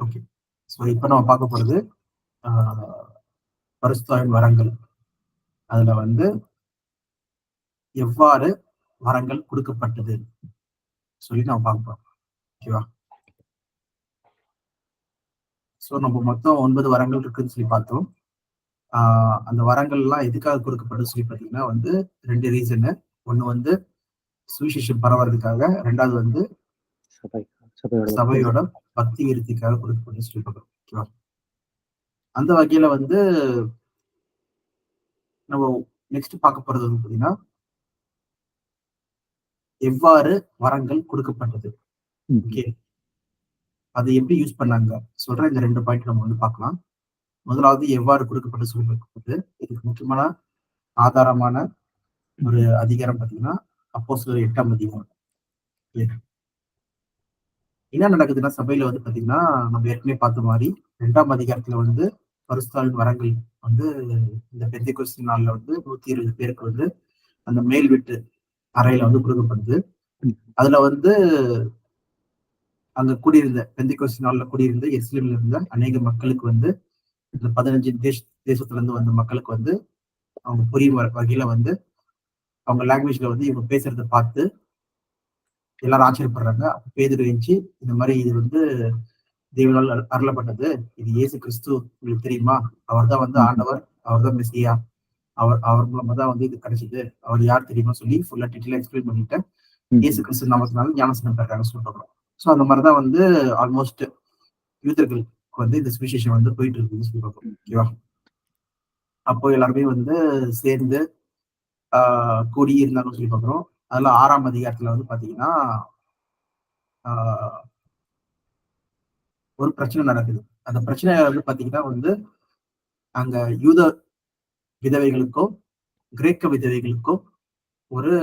Okay. So இப்ப நம்ம பார்க்க போறது பரிசுத்தாவின் வரங்கள். அதுல வந்து எவ்வாறு வரங்கள் கொடுக்கப்பட்டது சொல்லி நம்ம பார்க்க போறோம். ஓகேவா? ஸோ நம்ம மொத்தம் 9 வரங்கள் இருக்குன்னு சொல்லி பார்த்தோம். அந்த வரங்கள் எல்லாம் எதுக்காக கொடுக்கப்பட்டது சொல்லி பார்த்தீங்கன்னா வந்து 2 ரீசனு. ஒண்ணு வந்து சுவிசேஷம் பரவறதுக்காக, 2வது வந்து சபையோட பக்தி விருத்திக்காக கொடுக்கப்பட்டது சொல்லி பார்க்கிறோம். ஓகேவா? அந்த வகையில வந்து நம்ம நெக்ஸ்ட் பார்க்க போறது வந்து பார்த்தீங்கன்னா எவ்வாறு வரங்கள் கொடுக்கப்பட்டது. ஓகே, அதை எப்படி யூஸ் பண்ணாங்க சொல்ற இந்த 2 பாயிண்ட் நம்ம வந்து பார்க்கலாம். முதலாவது எவ்வாறு கொடுக்கப்பட்டு சொல்லப்பட்டது. இதுக்கு முக்கியமான ஆதாரமான ஒரு அதிகாரம் பார்த்தீங்கன்னா அப்போஸ்தலர் 8ஆம் அதிகாரம். என்ன நடக்குதுன்னா சபையில வந்து பாத்தீங்கன்னா நம்ம ஏற்கனவே பார்த்த மாதிரி 2ஆம் அதிகாரத்துல வந்து பரிசுத்தாவின் வரங்கள் வந்து இந்த பெந்தைக்கோஸ்து நாள்ல வந்து 120 பேருக்கு வந்து அந்த மேல் வீட்டு அறையில வந்து கொடுக்கப்படுது. அதுல வந்து அங்க குடியிருந்த பெந்தைக்கோஸ்து நாள்ல குடியிருந்த எருசலேம்ல இருந்த அநேக மக்களுக்கு வந்து இந்த 15 தேசத்துல இருந்து வந்த மக்களுக்கு வந்து அவங்க புரியும் வகையில வந்து அவங்க லாங்குவேஜ்ல வந்து இவங்க பேசுறதை பார்த்து எல்லாரும் ஆச்சரியப்படுறாங்க. பேதுரு எழுந்துச்சு இந்த மாதிரி இது வந்து தேவனால் அருளப்பட்டது, இது இயேசு கிறிஸ்து, உங்களுக்கு தெரியுமா? அவர் தான் வந்து ஆண்டவர், அவர் தான் மெசியா, அவர் மூலமா தான் வந்து இது கிடைச்சது, அவர் யார் தெரியுமா சொல்லி ஃபுல்லா டீட்டெயிலா எக்ஸ்பிளைன் பண்ணிட்டு இயேசு கிறிஸ்து நாமத்தினால ஞானஸ்நானம் பெறாங்க சொல்றாங்க. ஸோ அந்த மாதிரிதான் வந்து ஆல்மோஸ்ட் யூதர்களுக்கு வந்து இந்த சுவிசேஷம் வந்து போயிட்டு இருக்குன்னு சொல்றாங்க. ஓகேவா? அப்போ எல்லாருமே வந்து சேர்ந்து கூடி இருந்தாங்கன்னு சொல்லி பார்க்குறோம். அதுல 6ஆம் அதிகாரத்துல வந்து பாத்தீங்கன்னா ஒரு பிரச்சனை நடக்குது. அந்த பிரச்சனை வந்து பாத்தீங்கன்னா வந்து அங்க யூத விதவைகளுக்கும் கிரேக்க விதவைகளுக்கும் ஒரு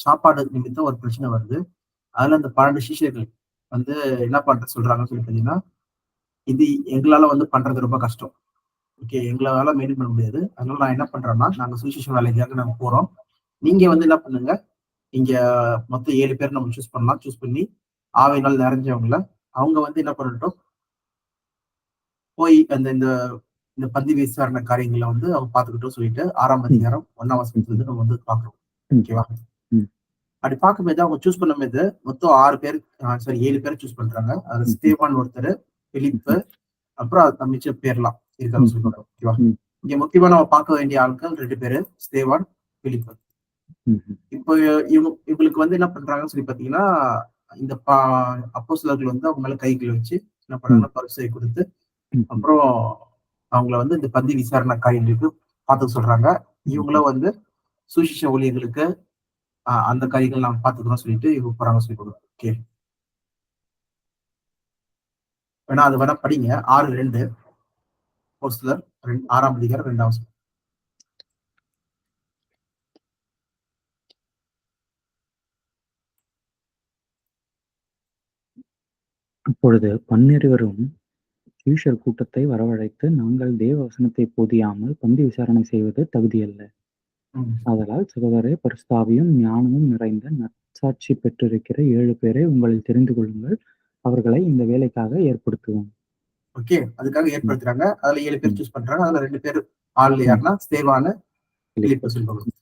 சாப்பாடு நிமித்தம் ஒரு பிரச்சனை வருது. அதுல அந்த 12 சிஷ்யர்கள் வந்து என்ன பண்ற சொல்றாங்கன்னு சொல்லி பாத்தீங்கன்னா, இது எங்களால வந்து பண்றது ரொம்ப கஷ்டம். ஓகே, எங்களால மெயின்டைன் பண்ண முடியாது. அதனால நான் என்ன பண்றேன்னா, நாங்க சுவிசேஷ வேலைக்காக நாங்க போறோம். நீங்க வந்து என்ன பண்ணுங்க, இங்க மொத்தம் 7 பேர் நம்ம சூஸ் பண்ணலாம். சூஸ் பண்ணி ஆவியினால் நிறைஞ்சவங்கள அவங்க வந்து என்ன பண்ணட்டும், போய் அந்த இந்த இந்த பந்தி விசாரணை காரியங்களை வந்து அவங்க பார்த்துக்கிட்டோம் சொல்லிட்டு 6ஆம் அதிகாரம் 1ஆம் வசனத்துல இருந்து நம்ம வந்து பாக்குறோம். ஓகேவா? அப்படி பார்க்கும்போது அவங்க சூஸ் பண்ணும்போது மொத்தம் 6 பேர், சாரி 7 பேர் சூஸ் பண்றாங்க. அது ஸ்தேவான் ஒருத்தர், பிலிப்பு, அப்புறம் மிச்ச பேர்லாம் இருக்காங்க சொல்றாங்க. ஓகேவா? இங்க முக்கியமா நம்ம பார்க்க வேண்டிய ஆட்கள் 2 பேரு, ஸ்தேவான், பிலிப்பு. இப்போ இவங்களுக்கு வந்து என்ன பண்றாங்கன்னு சொல்லி பாத்தீங்கன்னா, இந்த அப்போஸ்தலர்கள் வந்து அவங்க மேல கைகளை வச்சு என்ன பண்றாங்கன்னா பரிசை கொடுத்து அப்புறம் அவங்கள வந்து இந்த பந்தி விசாரணை காரியங்களுக்கு பார்த்து சொல்றாங்க. இவங்களும் வந்து சுவிசேஷ ஊழியர்களுக்கு அந்த காரியங்கள் நாங்க பார்த்துக்கிறோம் சொல்லிட்டு இவங்க போறாங்க சொல்லி கொடுக்குறாங்க. ஓகே, வேணா அது வேணா படிங்க. 6:2 அப்போஸ்தலர் 6ஆம் அதிகாரம் 2ஆம் வசனம். அப்பொழுது 12 சீஷர் கூட்டத்தை வரவழைத்து, நாங்கள் தேவ வசனத்தை போதியாமல் பந்தி விசாரணை செய்வது தகுதியல்ல. ஆதலால் சகோதரரே, பரிசுத்தாவியும் ஞானமும் நிறைந்த நற்சாட்சி பெற்றிருக்கிற 7 பேரை உங்களில் தெரிந்து கொள்ளுங்கள். அவர்களை இந்த வேலைக்காக ஏற்படுத்துவோம். ஓகே, அதுக்காக ஏற்படுத்துறாங்க. அதுல 7 பேர் சூஸ் பண்றாங்க. அதுல 2 பேர் ஆள் யாருன்னா ஸ்தேவானு, பிலிப்பு சொல்லுவாங்க.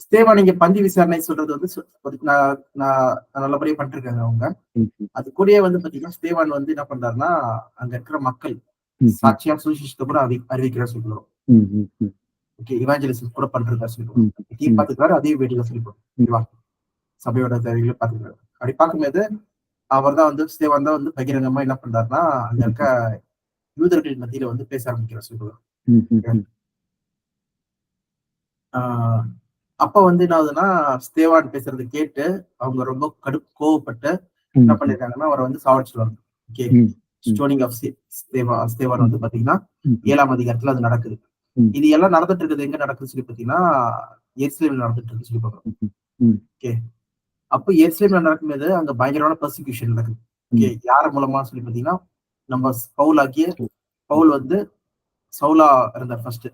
ஸ்தேவான் நீங்க பந்தி விசாரணை சொல்றது வந்து நான் நல்லபடியா பண்ணிருக்காங்க அவங்க. அது கூடயே வந்து பாத்தீங்கன்னா ஸ்தேவான் வந்து என்ன பண்றாருன்னா அங்க இருக்கிற மக்கள் சாட்சியா சுவிசேஷத்தை கூட அறிவிக்கிற சொல்லுவோம். ஓகே, இவாஞ்சலிசம் கூட பண்றதா சொல்லுவோம். பார்த்துக்கிறாரு, அதே வீட்டுல சொல்லிப்போம். சபையோட தேவைகளை பார்த்துக்கிறாரு. அப்படி பார்க்கும்போது அவர் தான் வந்து ஸ்தேவான் தான் வந்து பகிரங்கமா என்ன பண்றாருன்னா அங்க இருக்க யூதர்கள் மத்தியில வந்து பேச ஆரம்பிக்கிற சொல்லுவார். அப்ப வந்து என்ன ஆகுதுன்னா ஸ்தேவான் பேசுறது கேட்டு அவங்க ரொம்ப கோவப்பட்டு என்ன பண்ணிருக்காங்கன்னா அவரை வந்து சாவடிச்சிருவாங்க. ஓகே, ஸ்டோனிங் ஆஃப் ஸ்தேவான் வந்து பாத்தீங்கன்னா 7ஆம் அதிகாரத்துல அது நடக்குது. இது எல்லாம் நடந்துட்டு இருக்குது எங்க நடக்குதுன்னு சொல்லி பாத்தீங்கன்னா எருசலேம்ல நடந்துட்டு இருக்கு சொல்லி பாக்குறோம். ஓகே, அப்போ எருசலேம்ல நடக்கும்போது அங்க பயங்கரமான பர்சிக்யூஷன் நடக்குது. ஓகே, யார் மூலமா சொல்லி பாத்தீங்கன்னா நம்ம பவுல் வந்து சவுலா இருந்தார் ஃபர்ஸ்ட்.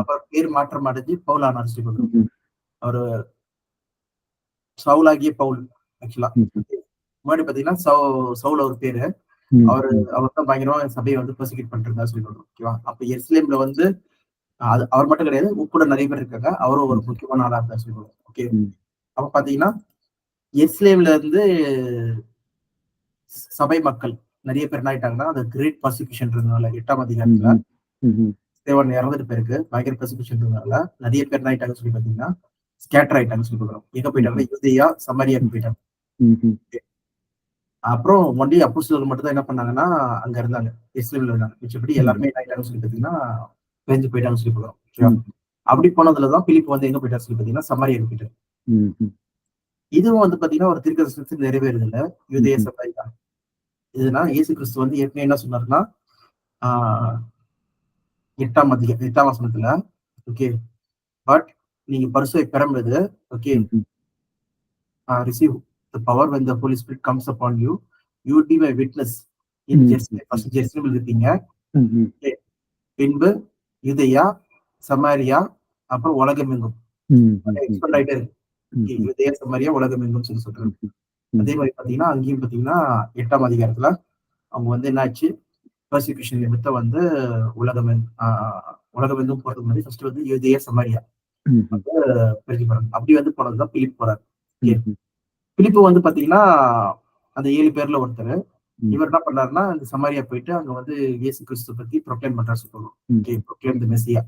அப்புறம் பேர் மாற்றம் அடைஞ்சு பவுல் ஆனார் சொல்லி பாக்குறோம். அவரு சவுலாகிய பவுல் ஆக்சுவலா முன்னாடி பாத்தீங்கன்னா சவுல் ஒரு பேரு. அவர் தான் பயங்கரமா சபையை வந்து பெர்சிக்யூட் பண்ணிட்டு இருந்தாரு சொல்லிடுவாங்க. ஓகேவா? அப்ப எருசலேம்ல வந்து அது அவர் மட்டும் கிடையாது. கூட நிறைய பேர் இருக்காங்க. அவரும் ஒரு முக்கியமான ஆளா இருந்தார் சொல்லுவாங்க. ஓகே. அப்ப பாத்தீங்கன்னா எருசலேம்ல இருந்து சபை மக்கள் நிறைய பேர் என்ன ஆயிட்டாங்கன்னா, அந்த கிரேட் பர்சிக்யூஷன் இருந்தனால 8ஆம் அதிகாரத்துல ஸ்தேவான் இறந்துட்டு போயிருக்கு. பயங்கர பர்சிக்யூஷன் இருந்தனால நிறைய பேர் என்ன ஆயிட்டாங்கன்னு சொல்லி பாத்தீங்கன்னா, ஸ்கேட்டர் ஆயிட்டாங்கன்னு சொல்லி சொல்றோம். எங்க போயிட்டாங்கன்னா, யூதேயா, சமாரியாக்கு போயிட்டாங்க. அப்புறம் ஒன்லி அப்போஸ்தலர்கள் மட்டும் தான் என்ன பண்ணாங்கன்னா, அங்க இருந்தாங்க. எருசலேம்ல இருந்தாங்க. மிச்சபடி எல்லாருமே என்ன ஆயிட்டாங்கன்னு சொல்லி பாத்தீங்கன்னா, பிரிஞ்சு போயிட்டாங்கன்னு சொல்லி சொல்றோம். ஓகேவா? அப்படி போனதுலதான் பிலிப் வந்து எங்க போயிட்டாரு சொல்லி பாத்தீங்கன்னா, சமாரியாக்கு போயிட்டாரு. இதுவும் வந்து பாத்தீங்கன்னா ஒரு தீர்க்கதரிசனத்தில் நிறைவேறுது இல்ல, யூதேய சமாரியா. இதுனா இயேசு கிறிஸ்து வந்து ஏற்கனவே என்ன சொன்னாருன்னா, ஆஹ் 8ஆம் வசனத்துல, ஓகே, பட் நீங்க பரிசுவை பெறும்போது, okay, receive the power when the Holy Spirit comes upon you, you will be my witness in Jerusalem. First ஜெருசலேமில் இருப்பீங்க. பின்பு யூதேயா, சமாரியா, அப்புறம் உலகமெங்கும். எக்ஸ்பெண்ட் ஆயிட்டே இருக்கு. யூதேயா, சமாரியா, உலகமெங்கும் சொல்லி சொல்றாரு. அதே மாதிரி பாத்தீங்கன்னா அங்கேயும் பாத்தீங்கன்னா 8ஆம் அதிகாரத்துல அவங்க வந்து என்ன ஆச்சு, பர்சிக்யூஷன் நிமித்தம் வந்து உலகமெங்கும் போறதுக்கு முன்னாடி ஃபர்ஸ்ட் வந்து யூதேயா, சமாரியா வந்து பிரிஞ்சு போறாங்க. அப்படி வந்து போனதுதான் பிலிப் போறாரு. பிலிப்பு வந்து பாத்தீங்கன்னா அந்த 7 பேர்ல ஒருத்தர். இவர் என்ன பண்ணாருன்னா அந்த சமாரியா போயிட்டு அங்க வந்து இயேசு கிறிஸ்து பத்தி ப்ரொக்ளைம் பண்றாரு சொல்லுவோம். ஓகே, ப்ரொக்ளைம் தி மெசியா.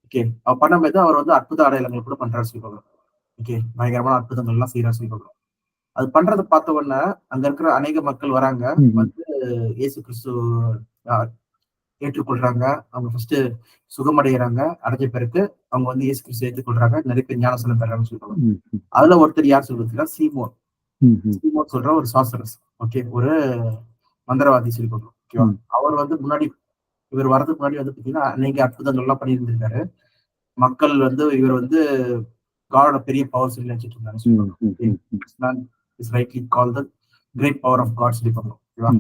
ஓகே, அவர் பண்ணும்போது அவர் வந்து அற்புத அடையாளங்கள் கூட பண்றாரு சொல்லுவாங்க. ஓகே, பயங்கரமான அற்புதங்கள் எல்லாம் செய்யறாரு சொல்லுவாங்க. அது பண்றதை பார்த்த உடனே அங்க இருக்கிற அநேக மக்கள் வராங்க, வந்து இயேசு கிறிஸ்து ஏற்றுக்கொள்றாங்க. அவங்க ஃபர்ஸ்ட் சுகமடைகிறாங்க. அடைஞ்ச பிறகு அவங்க வந்து இயேசு கிறிஸ்து ஏற்றுக்கொள்றாங்க. நிறைய பேர் ஞானஸ்நானம் பெறாங்கன்னு சொல்லுவாங்க. அதுல ஒருத்தர் யார் சொல்றதுன்னா சீமோன். சீமோன் சொல்ற ஒரு சாஸ்திரஸ். ஓகே, ஒரு மந்திரவாதி சொல்லுவாங்க. ஓகேவா? அவர் வந்து முன்னாடி இவர் வரதுக்கு முன்னாடி வந்து பாத்தீங்கன்னா அநேக அற்புதங்கள் எல்லாம் பண்ணியிருந்திருக்காரு. மக்கள் வந்து இவர் வந்து காடோட பெரிய பவர் சொல்லி நினைச்சிட்டு இருந்தாங்க சொல்லுவாங்க. Is rightly call the great power of God சொல்லிப்பாங்க. ஓகேவா?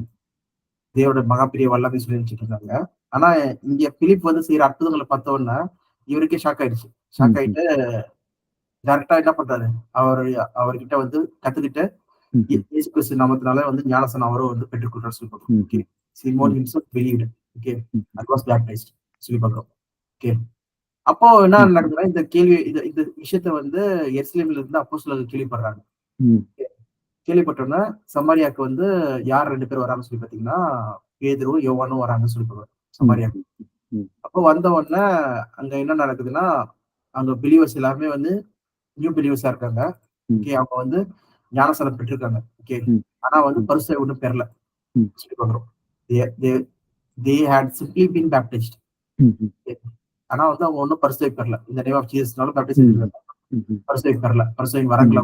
தேவோட மகா பெரிய வல்லமை சொல்லி நினைச்சிட்டு இருந்தாங்க. ஆனா இங்க பிலிப் வந்து செய்யற அற்புதங்களை பார்த்த உடனே இவருக்கே ஷாக் ஆயிடுச்சு. ஷாக் ஆயிட்டு டைரக்டா என்ன பண்றாரு, அவர்கிட்ட வந்து கத்துக்கிட்டு இயேசு கிறிஸ்து நாமத்தினால வந்து ஞானஸ்நானம் அவரும் வந்து பெற்றுக்கொள்றாரு சொல்லி பார்க்கிறோம். Okay, Simon himself believed. Okay, and was baptized சொல்லி பார்க்கிறோம். ஓகே, அப்போ என்ன நடக்குதுன்னா இந்த கேள்வி இந்த விஷயத்த வந்து எருசலேம்ல இருந்து அப்போஸ்தலர்கள் கேள்விப்படுறாங்க. கேள்விப்பட்டோன்னா சமாரியாக்கு வந்து யார் 2 பேர் வராங்கன்னு சொல்லி பாத்தீங்கன்னா, பேதுருவும் யோவானும் வராங்கன்னு சொல்லி சொல்றாங்க சமாரியாக்கு. அப்போ வந்த உடனே அங்க என்ன நடக்குதுன்னா, அங்க பிலீவர்ஸ் எல்லாருமே வந்து நியூ பிலீவர்ஸா இருக்காங்க. ஓகே, அவங்க வந்து ஞானஸ்நானம் பெற்றிருக்காங்க. ஓகே, ஆனா வந்து பரிசுத்தம் ஒண்ணும் பெறல சொல்லி பாக்குறோம். they had simply been baptized. ஆனா வந்து அவங்க ஒன்னும் பரிசுத்தம் பெறல. இந்த நேம் ஆஃப் ஜீசஸ்னால பேப்டைஸ் செய்திருக்காங்க. பரிசுத்தம் பெறல. பரிசுத்தம் வரங்கள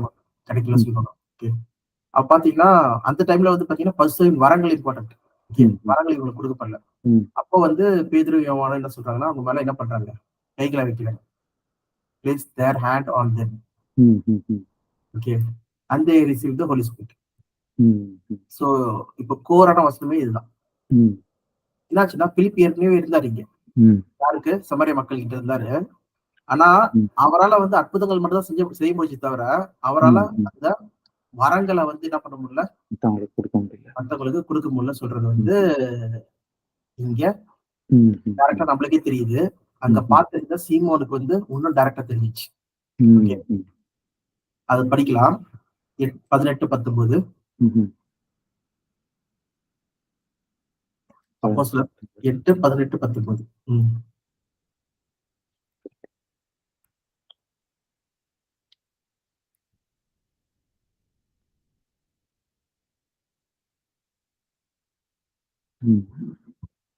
கிடைக்கல சொல்லி பாக்குறோம். ஓகே, அப்ப பாத்தீங்கன்னா அந்த டைம்ல வந்து பாத்தீங்கன்னா பரிசுத்தம் வரங்கள் இம்பார்ட்டன்ட். ஓகே, வரங்கள் இவங்களுக்கு கொடுக்கப்படல. அப்போ வந்து பேதுரு யோவானும் என்ன சொல்றாங்கன்னா அவங்க மேல என்ன பண்றாங்க, கைகளை வைக்கிறாங்க. place their hand on them. Okay, and they receive the Holy Spirit. So இப்போ கோரான வசனமே இதுதான். என்னாச்சுன்னா பிலிப் ஏற்கனவே இருந்தாரு இங்க. யாருக்கு? சமாரிய மக்கள் கிட்ட இருந்தாரு. ஆனா அவரால வந்து அற்புதங்கள் மட்டும் தான் செய்ய முடிஞ்சு தவிர அவரால அந்த வரங்களை வந்து என்ன பண்ண முடியல, மற்றவங்களுக்கு கொடுக்க முடியல சொல்றது வந்து இங்க டைரக்டா நம்மளுக்கே தெரியுது. அங்க பார்த்திருந்த சீமோனுக்கு வந்து இன்னும் டைரக்டா தெரிஞ்சிச்சு. அது படிக்கலாம். 18-19 அப்போஸ்தலர் 8:18-19.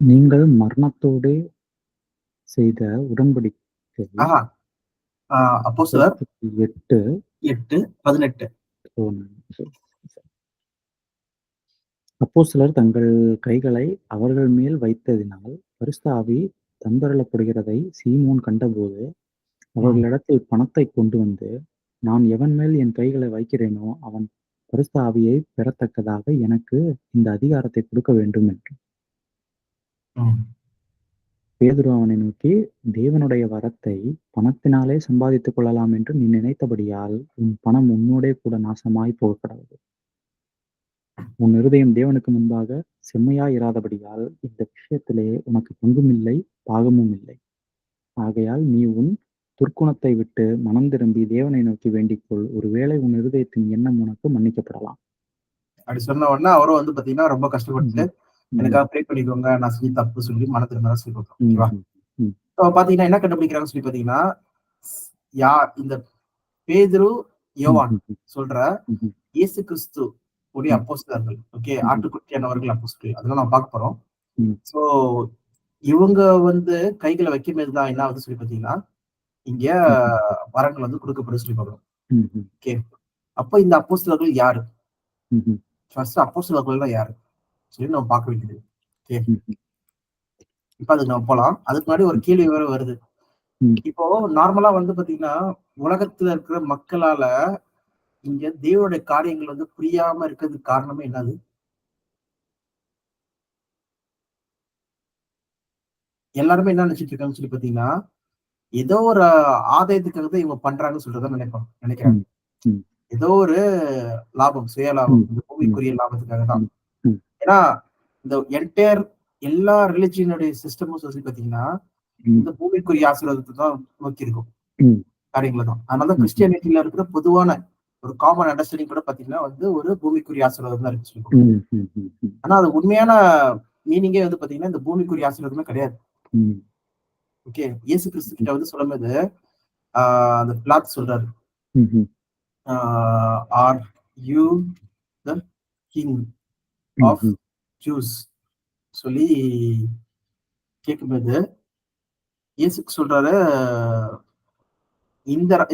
நீங்கள் மரணத்தோடே செய்த உடன்படிக்கை அப்போஸ்தலர் 8:18. அப்போஸ்தலர் தங்கள் கைகளை அவர்கள் மேல் வைத்ததினால் பரிசுத்த ஆவி தந்தருளப்படுகிறதை சீமோன் கண்டபோது அவர்களிடத்தில் பணத்தை கொண்டு வந்து, நான் எவன் மேல் என் கைகளை வைக்கிறேனோ அவன் பரிசுத்த ஆவியை பெறத்தக்கதாக எனக்கு இந்த அதிகாரத்தை கொடுக்க வேண்டும் என்று. பேதுரு அவனை நோக்கி, தேவனுடைய வரத்தை பணத்தினாலே சம்பாதித்துக் கொள்ளலாம் என்று நீ நினைத்தபடியால் உன் பணம் உன்னோடே கூட நாசமாய் போகக்கடவது. உன் இருதயம் தேவனுக்கு முன்பாக செம்மையாயிராதபடியால் இந்த விஷயத்திலே உனக்கு பங்கும் இல்லை, பாகமும் இல்லை. ஆகையால் நீ உன் துர்க்குணத்தை விட்டு மனம் திரும்பி தேவனை நோக்கி வேண்டிக்கொள். ஒருவேளை உன் இருதயத்தின் எண்ணம் உனக்கு மன்னிக்கப்படலாம். அப்படி சொன்ன உடனே அவரும் வந்து பாத்தீங்கன்னா ரொம்ப கஷ்டப்பட்டு ம்ஹ்ம். ம். எனக்காக ப்ரே பண்ணிக்கோங்க, நான் செஞ்ச தப்பு சொல்லி மன திரும்ப சொல்லி கொடுக்குறோம். ஓகேவா? ம்ஹ்ம். ம். ஸோ பாத்தீங்கன்னா என்ன கண்டுபிடிக்கிறாங்கன்னு சொல்லி பாத்தீங்கன்னா, இந்த பேதுரு, யோவான் ம்ஹ்ம். சொல்ற ம்ஹ்ம். இயேசு கிறிஸ்து உடைய ம். அப்போஸ்தலர்கள். ஓகே. ம்ஹ்ம். ஆட்டுக்குட்டியானவர்கள் அப்போஸ்தலர்கள். அதெல்லாம் நம்ம பார்க்க போறோம். ம். ஸோ இவங்க வந்து கைகள வைக்கும்போது தான் என்ன ஆகுதுன்னு சொல்லி பாத்தீங்கன்னா, இங்க ம்ஹ்ம். வரங்கள் வந்து கொடுக்கப்படும்னு சொல்லி பார்க்கிறோம். ம்ஹ்ம். ஓகே. அப்ப இந்த அப்போஸ்தலர்கள் யாரு? ம்ஹ்ம். ஃபர்ஸ்ட் அப்போஸ்தலர்கள்னா யாரு? சொல்லி நம்ம பார்க்க வேண்டியது. ஓகே. ம்ஹ்ம். இப்ப அதுக்கு நம்ம போலாம். அதுக்கு முன்னாடி ஒரு கேள்வி வேற வருது. ம். இப்போ நார்மலா வந்து பாத்தீங்கன்னா, உலகத்துல இருக்கிற மக்களால இங்க தேவனுடைய காரியங்கள் வந்து புரியாம இருக்கிறதுக்கு காரணமே என்னது? எல்லாருமே என்ன நினைச்சிட்டு இருக்காங்கன்னு சொல்லி பாத்தீங்கன்னா, ஏதோ ஒரு ஆதாயத்துக்காக தான் இவங்க பண்றாங்கன்னு சொல்றத நினைக்கிறாங்க. ம். ம். ஏதோ ஒரு லாபம், சுய லாபம், ம். இந்த ம். பூமிக்குரிய லாபத்துக்காக தான். ம். ம். ஏன்னா, இந்த என்டையர் எல்லா ரிலிஜியனுடைய சிஸ்டமும் சொல்லி பாத்தீங்கன்னா, ம். இந்த பூமிக்குரிய ஆசீர்வாதத்தை தான் நோக்கி இருக்கும். ம். காரியங்கள தான். அதனால தான் ம்ஹ்ம். கிறிஸ்டியானிட்டில இருக்கிற பொதுவான ஒரு காமன் அண்டர்ஸ்டாண்டிங் கூட பாத்தீங்கன்னா வந்து ஒரு பூமிக்குரிய ஆசீர்வாதம் தான் இருக்குன்னு சொல்லி. ம். ம். ம். ம். ஆனா அது உண்மையான மீனிங்கே வந்து பாத்தீங்கன்னா, இந்த பூமிக்குரிய ஆசீர்வாதமே கிடையாது. ம். ஓகே. இயேசு கிறிஸ்து ம். கிட்ட வந்து சொல்லும்போது, ஆ அந்த பிலாத்து சொல்றாரு. Hmm. Ah are you the king of hmm. Jews சொல்லி கேட்கும்போது, இயேசு சொல்றாரு,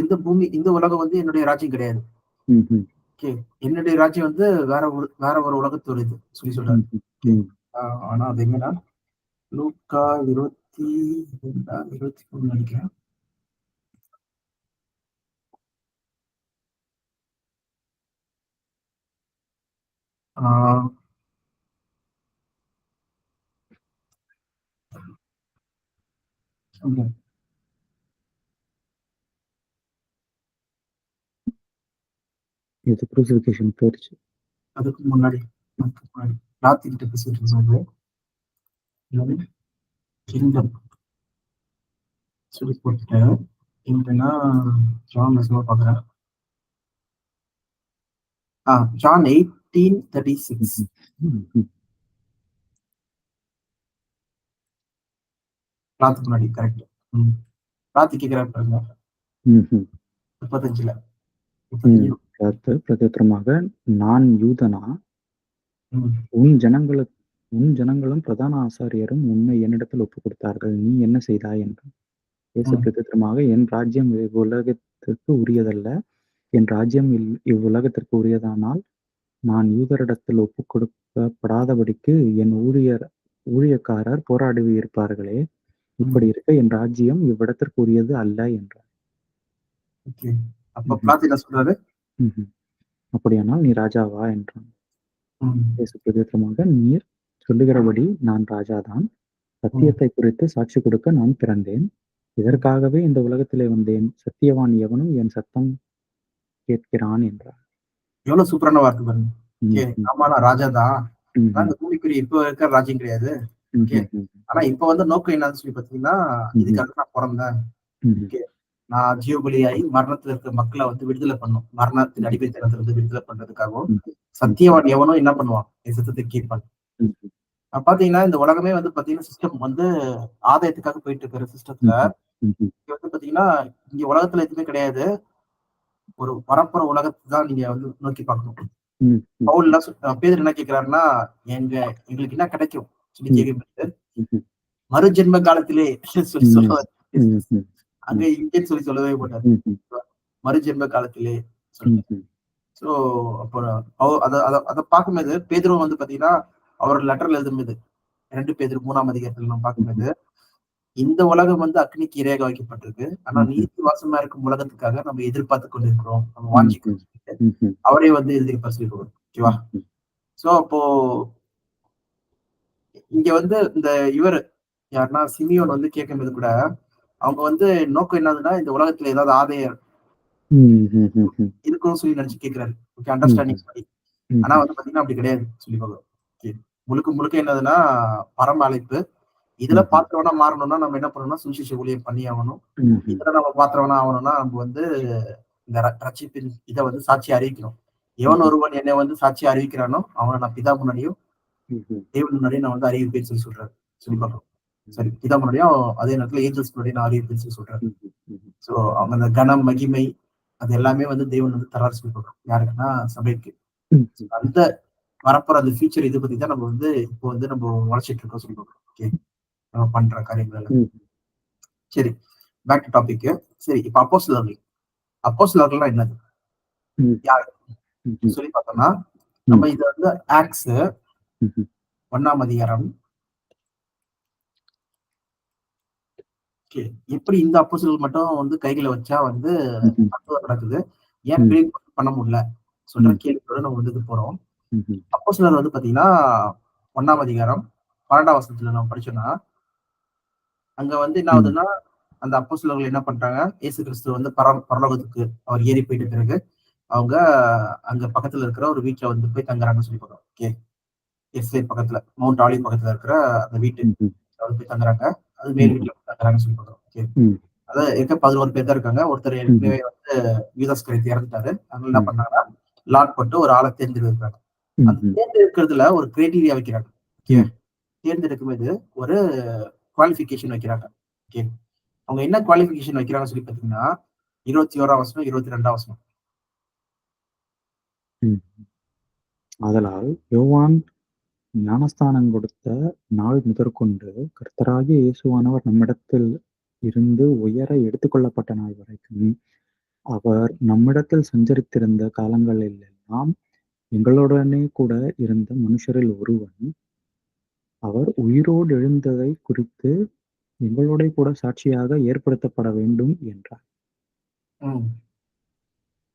இந்த பூமி இந்த உலகம் வந்து என்னுடைய ராஜ்யம் கிடையாது. ம்ஹ்ம். ஓகே. என்னுடைய ராஜ்யம் வந்து வேற ஒரு உலகத்தோடது சொல்லி சொல்றாரு. ம்ஹ்ம். ஓகே. ம். ஆனா அது எங்கன்னா லூக்கா 22 23 நினைக்கிறேன். ஆ சொல்லுங்க. இது குரூசிஃபிகேஷன் போயிருச்சு. அதுக்கு முன்னாடி அதுக்கு முன்னாடி ராத்திரி கிட்ட பேசிட்டு இருக்கும்போது, என்னது கிங்டம் சொல்லி போட்டுட்டேன். கிங்டம்னா ஜான் வசமா பார்க்குறேன். ஜான் 18:36 ம்ஹ்ம். ம்ஹ்ம். ராத்துக்கு முன்னாடி கரெக்ட். ம். ராத்தி கேட்கிறாரு பாருங்க. ம்ஹ்ம். 35ல ம். 35 கர்த்தர் பிரதியுத்தரமாக, நான் யூதனா? ம். உன் ஜனங்களும் உன் ஜனங்களும் பிரதான ஆசாரியரும் உன்னை என்னிடத்தில் ஒப்புக் கொடுத்தார்கள். நீ என்ன செய்தாய் என்றார். இயேசு ம். பிரதியுத்தரமாக, என் ராஜ்யம் இவ்வுலகத்திற்கு உரியதல்ல. என் ராஜ்யம் இவ்வுலகத்திற்கு உரியதானால், நான் யூதரிடத்தில் ஒப்புக் கொடுக்கப்படாதபடிக்கு என் ஊழியக்காரர் போராடியிருப்பார்களே. இப்படி ம். இருக்க என் ராஜ்யம் இவ்விடத்திற்கு உரியது அல்ல என்றார். ஓகே. அப்ப ம்ஹ்ம். பிலாத்து என்ன சொல்றாரு? ம்ஹ்ம். அப்படியானால் நீ ராஜாவா என்றான். ம். இயேசு பிரதியுத்தரமாக, நீர் சொல்லுகிறபடி நான் ராஜாதான். ம். சத்தியத்தைக் குறித்து சாட்சி கொடுக்க நான் பிறந்தேன். ம். இதற்காகவே இந்த உலகத்திலே வந்தேன். சத்தியவான் எவனும் என் சத்தம் கேட்கிறான் என்றார். எவ்வளவு சூப்பரான வார்த்தை பாருங்க. ஓகே. ம், ம், ஆமா நான் ராஜா தான். ஆனா ம்ஹ்ம், இந்த பூமிக்குரிய இப்ப இருக்கிற ராஜ்யம் கிடையாது. ஓகே. ம்ஹ்ஹ்ம், ஆனா இப்ப வந்து நோக்கம் என்னன்னு சொல்லி பார்த்தீங்கன்னா, ம்ஹ்ம், இதுக்காக நான் பொறந்தேன். ம்ஹ்ம், ஓகே. நான் ஜீவபலியாகி மரணத்துல இருக்கிற மக்கள வந்து விடுதலை பண்ணணும். மரணத்தின் ம்ஹ்ம், அடிமைத்தனத்திலிருந்து விடுதலை பண்றதுக்காகவும், ம்ஹ்ம், ம், சத்தியவான் எவனோ என்ன பண்ணுவான்? என் சத்தத்தை கேட்பான். ம்ஹ்ம், பாத்தீங்கன்னா, இந்த உலகமே வந்து பாத்தீங்கன்னா, சிஸ்டம் வந்து ஆதாயத்துக்காக போயிட்டு இருக்கிற சிஸ்டத்துல, ம்ஹ்ம், ம்ஹ்ம், இங்க வந்து பாத்தீங்கன்னா, இங்க உலகத்துல எதுவுமே கிடையாது. ஒரு வரப்போற உலகத்த தான் நீங்க வந்து நோக்கி பார்க்கணும். ம், ம், பவுல்லாம் பேதுரு என்ன கேட்கிறாருன்னா, எங்க எங்களுக்கு என்ன கிடைக்கும்? சொல்லி ம், கேட்கும்போது, ம்ஹ்ம், மறுஜென்ம காலத்திலே சொல்லி ம், சொல்லுவாரு. ம்ஹ்ம், அங்க ம், இங்கேன்னு சொல்லவே மாட்டாரு. ம்ஹ்ம், மறுஜென்ம காலத்திலே சொல்லிட்டு. ம்ஹ்ம், ஸோ அப்போ அத அத அத பார்க்கும்போது பேதுருவும் வந்து பாத்தீங்கன்னா, அவர் லெட்டர்ல எழுதும்போது 2 பேதுரு 3ஆம் அதிகாரத்துல நம்ம ம்ஹ்ம், பார்க்கும்போது, இந்த உலகம் வந்து அக்கினிக்கு இரையாக வைக்கப்பட்டிருக்கு. ஆனா ம்ஹ்ம், நீதி வாசமா இருக்கும் உலகத்துக்காக நம்ம எதிர்பார்த்து கொண்டிருக்கிறோம். நம்ம ம்ஹ்ம், வாஞ்சிக்கிறோம் சொல்லிட்டு, ம்ஹ்ம், அவரே வந்து எழுதியிருப்பார் சொல்லிடுவார். ஓகேவா? ம்ஹ்ம், ஸோ அப்போ இங்க வந்து இந்த இவரு யாருன்னா சிமியோன் வந்து கேட்கும்போது கூட, அவங்க வந்து நோக்கம் என்னதுன்னா, இந்த உலகத்துல ஏதாவது ஆதாயம் ம்ஹ்ஹ்ஹ்ம், இருக்கணும்னு சொல்லி நினைச்சு கேட்கிறாரு. ஓகே ம்ஹ்ம், அண்டர்ஸ்டாண்டிங் படி. ஆனா வந்து பாத்தீங்கன்னா அப்படி கிடையாது சொல்லி பார்க்கணும். ஓகே. முழுக்க முழுக்க என்னதுன்னா பரம அழைப்பு. இதுல பாத்திரவனா மாறணும்னா நம்ம என்ன பண்ணணும்னா சுவிசேஷ ஊழியம் பண்ணி ஆகணும். இதுல நம்ம பாத்திரவனா ஆகணும்னா நம்ம வந்து இந்த ரட்சிப்பின் இதை வந்து சாட்சி அறிவிக்கணும். எவன் ஒருவன் என்னை வந்து சாட்சி அறிவிக்கிறானோ அவனை நான் பிதா முன்னாடியும் தேவன் முன்னாடியும் நான் வந்து அறிவிப்பேன்னு சொல்லி சொல்றாரு. சொல்லி பார்க்கணும். சரி, பிதா முன்னாடியும் அதே நேரத்துல ஏஞ்சல்ஸ் முன்னாடியும் நான் அறிவிப்பேன்னு சொல்லி சொல்றாரு. சோ அவங்க அந்த கனம் மகிமை அது எல்லாமே வந்து தேவன் வந்து தராரு சொல்லி பார்க்கணும். யாருக்குன்னா சபைக்கு. அந்த வரப்போற அந்த ஃபியூச்சர் இது பத்தி தான் நம்ம வந்து இப்போ வந்து நம்ம உழைச்சிட்டு இருக்கோம் சொல்லி பார்க்கணும். ஓகே, நம்ம பண்ற காரியங்கள் எல்லாம். சரி, பேக் டு டாபிக். சரி, இப்ப அப்போஸ்தலர்கள். அப்போஸ்தலர்கள்னா என்னது, யாரு சொல்லி பார்த்தோம்னா நம்ம இது வந்து ஆக்ஸ் 1ஆம் அதிகாரம். எப்படி இந்த அப்போஸ்தலர்கள் மட்டும் வந்து கைகளை வச்சா வந்து அற்புதம் நடக்குது, ஏன் பிரேக் பண்ண முடியல சொல்ற கேள்வியோட நம்ம வந்து போறோம். அப்போஸ்தலர் வந்து பாத்தீங்கன்னா 1ஆம் அதிகாரம் 12ஆம் வசனத்துல நம்ம படிச்சோம்னா அங்க வந்து என்ன ஆகுதுன்னா அந்த அப்போஸ்தலர்கள் என்ன பண்றாங்க, இயேசு கிறிஸ்து வந்து பரலோகத்துக்கு அவர் ஏறி போயிட்ட பிறகு அவங்க அங்க பக்கத்துல இருக்கிற ஒரு வீட்டுல வந்து போய் தங்குறாங்கன்னு சொல்லி போறோம். ஓகே, எஸ்ரேல் பக்கத்துல மவுண்ட் ஆலிவ் பக்கத்துல இருக்கிற அந்த வீட்டு போய் தங்குறாங்க. அது மேல் வீட்டுல தங்குறாங்கன்னு சொல்லி போறோம். ஓகே, அதான் இருக்க 11 பேர் தான் இருக்காங்க. ஒருத்தர் ஏற்கனவே வந்து யூதாஸ் கரியோத்து இறந்துட்டாரு. அதனால என்ன பண்ணாங்கன்னா லாட் போட்டு ஒரு ஆளை தேர்ந்தெடுக்கிறாங்க. அந்த தேர்ந்தெடுக்கிறதுல ஒரு கிரைட்டீரியா வைக்கிறாங்க. ஓகே, தேர்ந்தெடுக்கும் போது ஒரு குவாலிஃபிகேஷன் வைக்கிறாங்க. ஓகே, அவங்க என்ன குவாலிஃபிகேஷன் வைக்கிறாங்க சொல்லி பாத்தீங்கன்னா 21ஆம் வசனம் 22ஆம் வசனம். ஆதலால் யோவான் ஞானஸ்தானம் கொடுத்த நாள் முதற்கொண்டு கர்த்தராகிய இயேசுவானவர் நம்மிடத்தில் இருந்து உயர எடுத்துக்கொள்ளப்பட்ட நாள் வரைக்கும் அவர் நம்மிடத்தில் சஞ்சரித்திருந்த காலங்களில் எல்லாம் எங்களுடனே கூட இருந்த மனுஷரில் ஒருவன் அவர் உயிரோடு எழுந்ததை குறித்து எங்களோட கூட சாட்சியாக ஏற்படுத்தப்பட வேண்டும் என்றார்.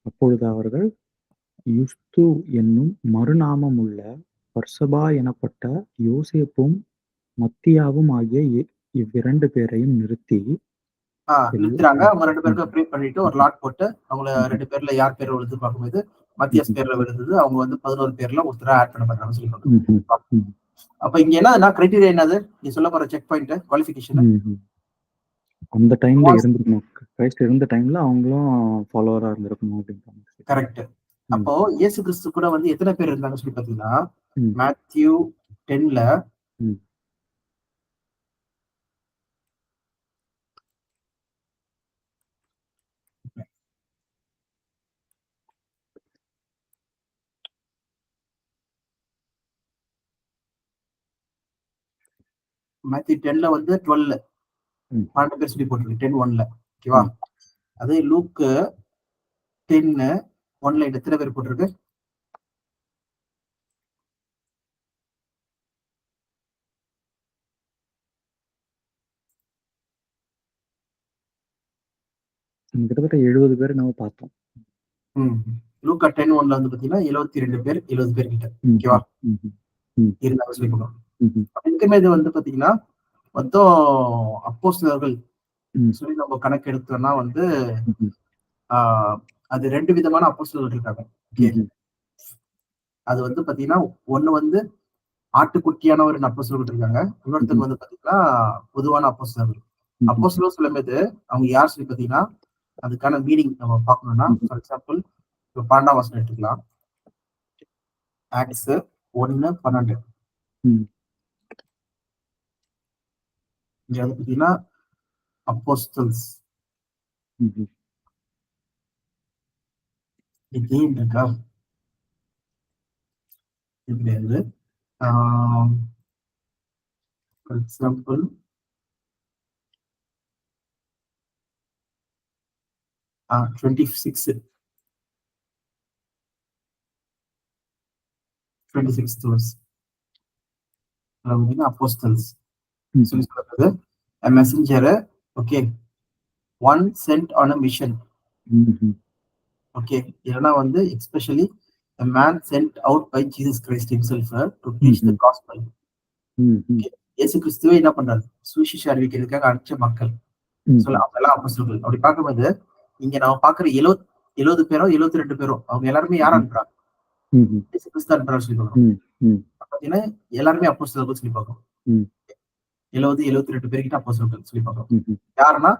அப்பொழுது அவர்கள் யுஸ்து என்னும் மறுநாமமுள்ள பர்சபா எனப்பட்ட யோசேப்பும் மத்தியாவும் ஆகிய இவ்விரண்டு பேரையும் நிறுத்துறாங்க. அவங்க 2 பேருக்கும் ப்ரே பண்ணிட்டு ஒரு லாட் போட்டு அவங்கள 2 பேர்ல யார் பேர் விழுது பார்க்கும்போது மத்தியாஸ் பேர்ல விழுந்தது. அவங்க வந்து 11 பேர்ல ஒருத்தரா ஆட் பண்ண பண்றாங்கன்னு சொல்லிருக்காங்க. அப்ப இங்க என்னதுன்னா கிரைட்டீரியா என்னது, நீ சொல்ல போற செக் பாயிண்ட் குவாலிஃபிகேஷன் அந்த டைம்ல இருந்திருக்கணும். கிரைஸ்ட் இருந்த டைம்ல அவங்களும் ஃபாலோவரா இருந்திருக்கணும் அப்படின்றாங்க. கரெக்ட். அப்போ இயேசு கிறிஸ்து கூட வந்து எத்தனை பேர் இருந்தாங்க சொல்லி பாத்தீங்கன்னா மேத்யூ 10ல மேத்யூ 10ல வந்து 12 பேர் சொல்லி போட்டிருக்கு 10:1ல. ஓகேவா, அதே லூக் 10:1ல எத்தனை பேர் போட்டிருக்கு? கிட்டத்தட்ட 70 பேர் நம்ம பார்த்தோம். லூக்கா 10:1ல வந்து பாத்தீங்கன்னா 72 பேர் 70 பேர் கிட்ட. ஓகேவா, இருந்தாங்க சொல்லி போடுறோம். இதுக்குமே இது வந்து பாத்தீங்கன்னா மொத்தம் அப்போஸ்தலர்கள் சொல்லி நம்ம கணக்கு எடுத்தோம்னா வந்து அது 2 விதமான அப்போஸ்தலர்கள் இருக்காங்க. அது வந்து பாத்தீங்கன்னா ஒண்ணு வந்து ஆட்டுக்குட்டியான ஒரு அப்போஸ்தலர்கள் இருக்காங்க. இன்னொருத்தருக்கு வந்து பாத்தீங்கன்னா பொதுவான அப்போஸ்தலர்கள். அப்போஸ்தலர் சொல்லும்போது அவங்க யார் சொல்லி பாத்தீங்கன்னா அதுக்கான மீனிங் நம்ம பார்க்கணும்னா ஃபார் எக்ஸாம்பிள் இப்போ 12ஆம் வசனம் எடுத்துக்கலாம். ஆக்ட்ஸ் 1:12 இங்க வந்து பாத்தீங்கன்னா அப்போஸ்தல்ஸ் இதேன் இருக்கா கிடையாது. For example 26th verse apostles சொல்லி சொல்றது a messenger, okay, one sent on a mission. okay, இல்லனா வந்து especially a man sent out by Jesus Christ himself to preach the gospel. இயேசு கிறிஸ்துவே என்ன பண்றாரு, சுவிசேஷ அறிவிக்கிறதுக்காக அனுப்பிச்ச மக்கள் அவங்கெல்லாம் அப்போஸ்தலர்கள். அப்படி பார்க்கும்போது இங்க நம்ம பாக்குற 70 பேரோ 72 பேரோ அவங்க எல்லாருமே யார் அனுப்புறாங்க? ம்ஹ்ம். இயேசு கிறிஸ்து அனுப்புறாருன்னு சொல்லி பார்க்கிறோம். ம். ம். பார்த்தீங்கன்னா, எல்லாருமே அப்போஸ்தலர்கள்னு சொல்லி பார்க்கிறோம். ம். 70, 72 பேர்கிட்ட அப்போஸ்தலர்கள் சொல்லி பார்க்கிறோம். ம்ஹ்ம். யாருன்னா,